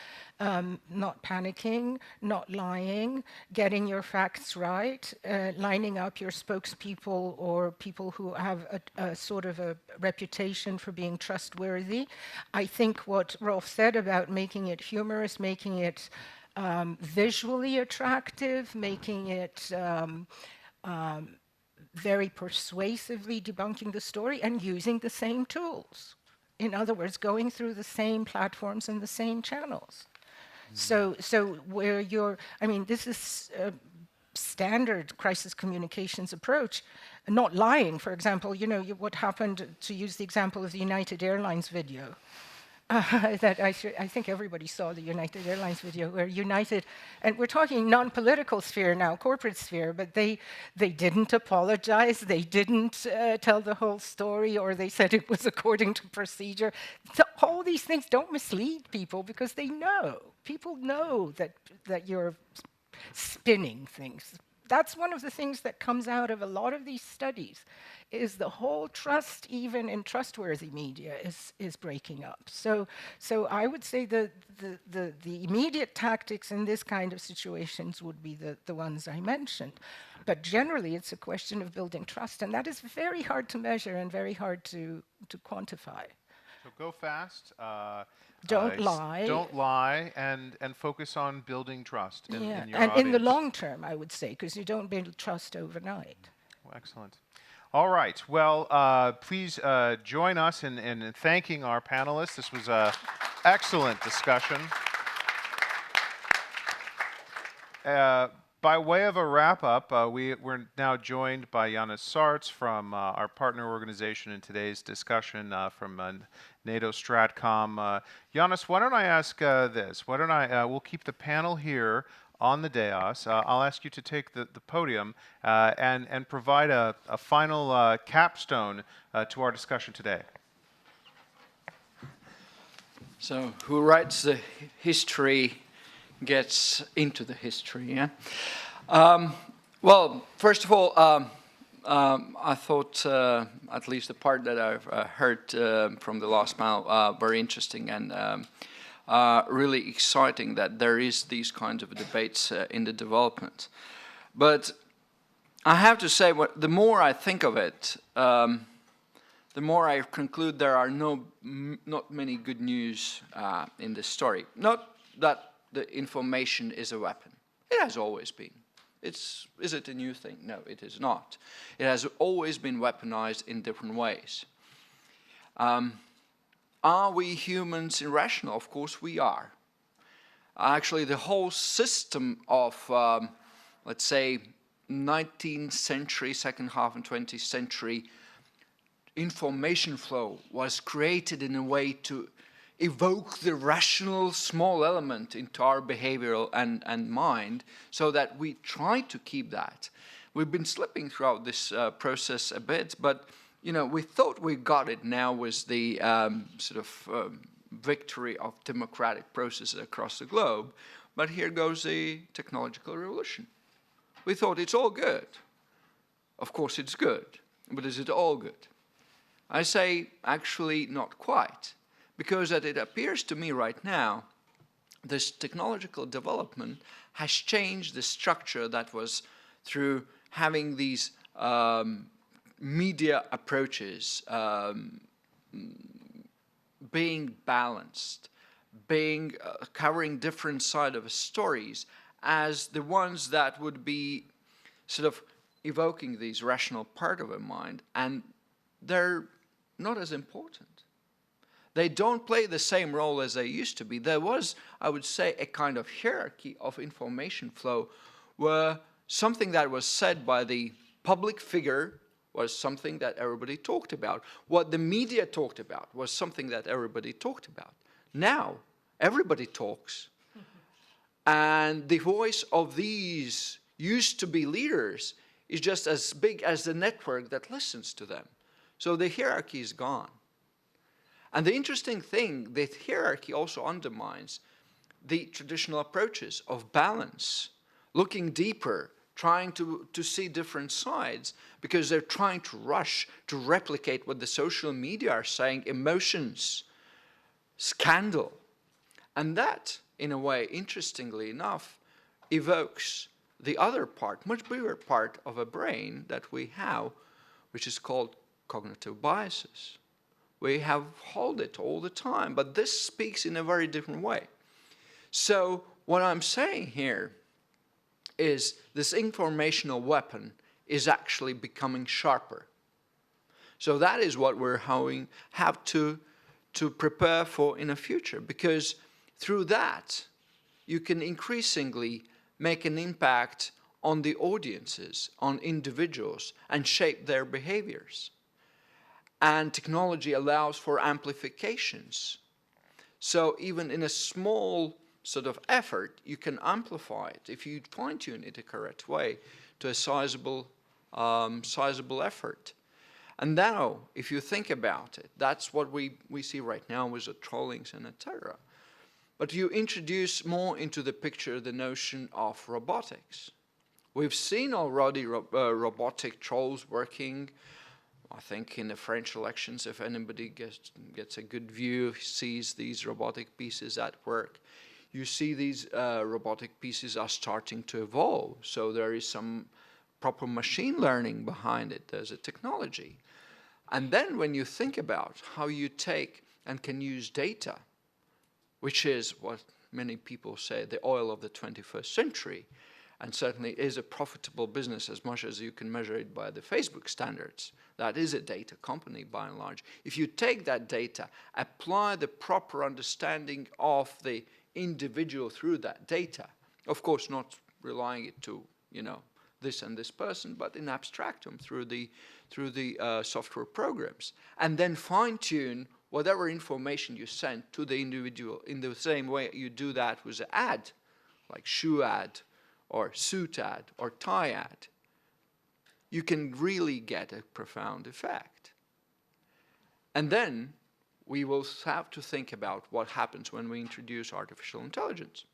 not panicking, not lying, getting your facts right, lining up your spokespeople or people who have a sort of a reputation for being trustworthy. I think what Rolf said about making it humorous, making it visually attractive, making it very persuasively debunking the story and using the same tools. In other words, going through the same platforms and the same channels. So where you're, I mean, this is a standard crisis communications approach. Not lying, for example, you know, what happened, to use the example of the United Airlines video. That I think everybody saw the United Airlines video where United, and we're talking non-political sphere now, corporate sphere, but they didn't apologize, they didn't tell the whole story, or they said it was according to procedure. So all these things don't mislead people because they know. People know that you're spinning things. That's one of the things that comes out of a lot of these studies, is the whole trust, even in trustworthy media, is breaking up. So I would say the immediate tactics in this kind of situations would be the ones I mentioned. But generally, it's a question of building trust, and that is very hard to measure and very hard to quantify. So go fast. Don't lie. Don't lie, and focus on building trust in your and audience. in the long term, I would say, because you don't build trust overnight. Well, excellent. All right. Well, please join us in thanking our panelists. This was an excellent discussion. By way of a wrap-up, we're now joined by Jānis Sārts from our partner organization in today's discussion from NATO Stratcom. Jānis, why don't I ask this? Why don't we'll keep the panel here on the dais. I'll ask you to take the podium and provide a final capstone to our discussion today. So, who writes the history gets into the history, yeah? Well, first of all, I thought at least the part that I've heard from the last panel very interesting and really exciting that there is these kinds of debates in the development. But I have to say, the more I think of it, the more I conclude there are not many good news in this story. Not that the information is a weapon. It has always been. Is it a new thing? No, it is not. It has always been weaponized in different ways. Are we humans irrational? Of course we are. Actually, the whole system of, let's say, 19th century, second half and 20th century information flow was created in a way to evoke the rational small element into our behavioral and mind so that we try to keep that. We've been slipping throughout this process a bit, but you know, we thought we got it now with the victory of democratic processes across the globe, but here goes the technological revolution. We thought it's all good. Of course it's good, but is it all good? I say actually not quite. Because it appears to me right now, this technological development has changed the structure that was through having these media approaches, being balanced, being covering different side of stories as the ones that would be sort of evoking these rational part of a mind, and they're not as important. They don't play the same role as they used to be. There was, I would say, a kind of hierarchy of information flow where something that was said by the public figure was something that everybody talked about. What the media talked about was something that everybody talked about. Now, everybody talks. And the voice of these used to be leaders is just as big as the network that listens to them. So the hierarchy is gone. And the interesting thing, the hierarchy also undermines the traditional approaches of balance, looking deeper, trying to see different sides, because they're trying to rush to replicate what the social media are saying, emotions, scandal. And that, in a way, interestingly enough, evokes the other part, much bigger part of a brain that we have, which is called cognitive biases. We have hold it all the time, but this speaks in a very different way. So what I'm saying here is this informational weapon is actually becoming sharper. So that is what we're have to prepare for in the future, because through that you can increasingly make an impact on the audiences, on individuals, and shape their behaviors. And technology allows for amplifications. So even in a small sort of effort, you can amplify it if you fine-tune it the correct way to a sizable effort. And now, if you think about it, that's what we see right now with the trollings and etc. But you introduce more into the picture the notion of robotics. We've seen already robotic trolls working. I think in the French elections, if anybody gets a good view, sees these robotic pieces at work, you see these robotic pieces are starting to evolve. So there is some proper machine learning behind it. There's a technology. And then when you think about how you take and can use data, which is what many people say the oil of the 21st century, and certainly is a profitable business as much as you can measure it by the Facebook standards. That is a data company by and large. If you take that data, apply the proper understanding of the individual through that data, of course not relying it to, this and this person, but in abstractum through the software programs, and then fine-tune whatever information you send to the individual in the same way you do that with an ad, like shoe ad, or suit ad, or tie ad, you can really get a profound effect. And then we will have to think about what happens when we introduce artificial intelligence.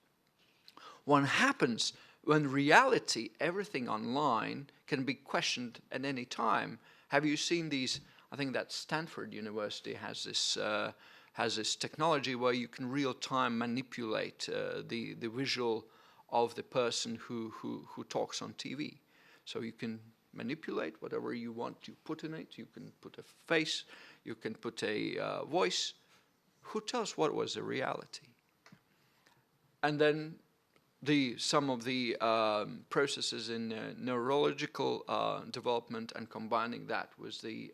What happens when reality, everything online, can be questioned at any time. Have you seen these? I think that Stanford University has this technology where you can real-time manipulate the visual of the person who talks on TV. So you can manipulate whatever you want to put in it. You can put a face, you can put a voice. Who tells what was the reality? And then some of the processes in neurological development and combining that with the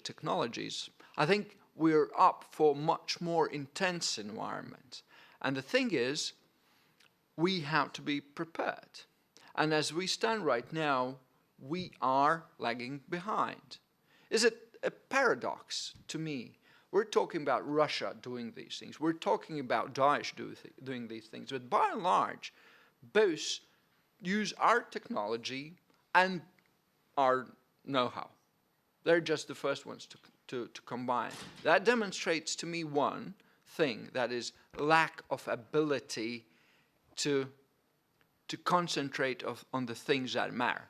technologies. I think we're up for much more intense environment. And the thing is, we have to be prepared. And as we stand right now, we are lagging behind. Is it a paradox to me? We're talking about Russia doing these things. We're talking about Daesh doing these things. But by and large, both use our technology and our know-how. They're just the first ones to combine. That demonstrates to me one thing, that is lack of ability to concentrate on the things that matter.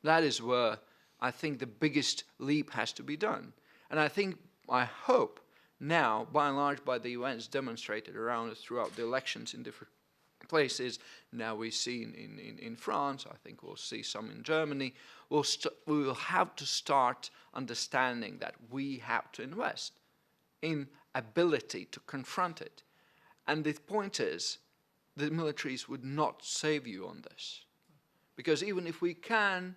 That is where I think the biggest leap has to be done. And I hope now, by and large, by the events demonstrated around us throughout the elections in places. Now we see in France, I think we'll see some in Germany. We will have to start understanding that we have to invest in ability to confront it. And the point is, the militaries would not save you on this. Because even if we can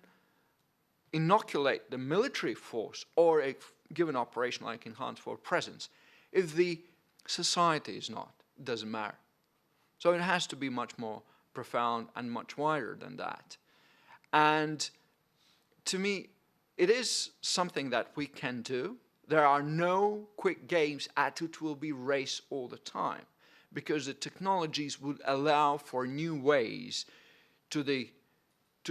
inoculate the military force or a given operation like enhanced forward presence, if the society is not, it doesn't matter. So it has to be much more profound and much wider than that. And to me, it is something that we can do. There are no quick games at it will be race all the time, because the technologies would allow for new ways to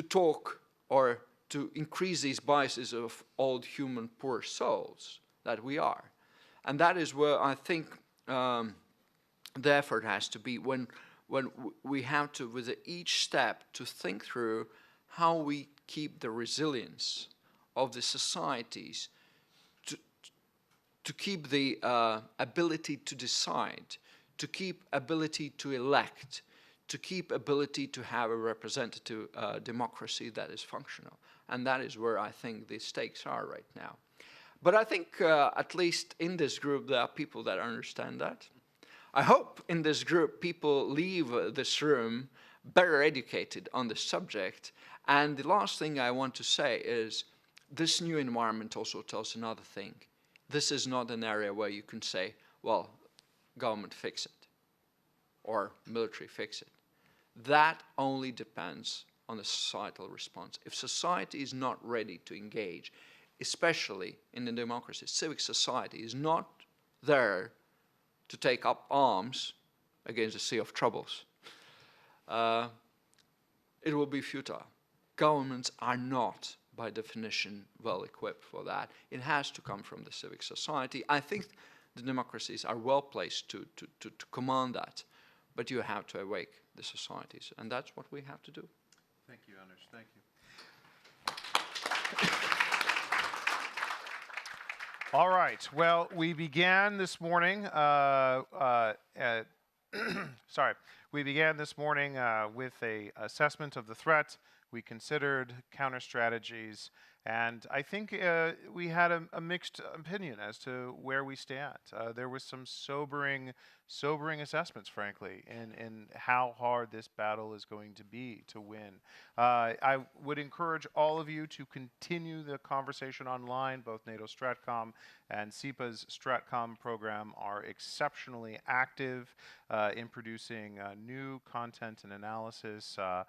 talk or to increase these biases of old human poor souls that we are. And that is where I think the effort has to be, when we have to, with each step, to think through how we keep the resilience of the societies, to keep the ability to decide, to keep ability to elect, to keep ability to have a representative democracy that is functional. And that is where I think the stakes are right now. But I think at least in this group there are people that understand that. I hope in this group people leave this room better educated on the subject. And the last thing I want to say is this new environment also tells another thing. This is not an area where you can say, well, government fix it or military fix it. That only depends on the societal response. If society is not ready to engage, especially in the democracy, civic society is not there to take up arms against a sea of troubles, it will be futile. Governments are not, by definition, well equipped for that. It has to come from the civic society. I think the democracies are well placed to command that, but you have to awake the societies, and that's what we have to do. Thank you, Anders. Thank you. All right. Well, we began this morning. We began this morning with an assessment of the threat. We considered counter strategies, and I think we had a mixed opinion as to where we stand. There was some sobering assessments, frankly, in how hard this battle is going to be to win. I would encourage all of you to continue the conversation online. Both NATO Stratcom and CEPA's Stratcom program are exceptionally active in producing new content and analysis. I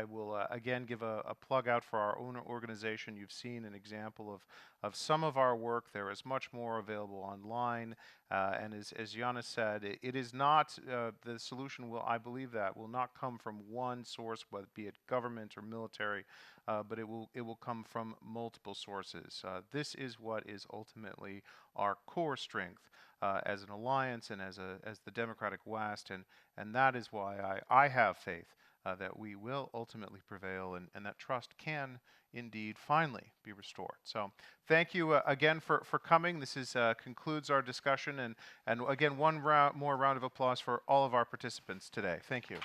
will again give a plug out for our own organization. You've seen an example of some of our work. There is much more available online. And as Giannis said, it is not, the solution will, I believe that, will not come from one source, whether be it government or military, but it will come from multiple sources. This is what is ultimately our core strength as an alliance and as the democratic West, and that is why I have faith that we will ultimately prevail and that trust can indeed finally be restored. So thank you again for coming. This concludes our discussion, and again, one more round of applause for all of our participants today. Thank you.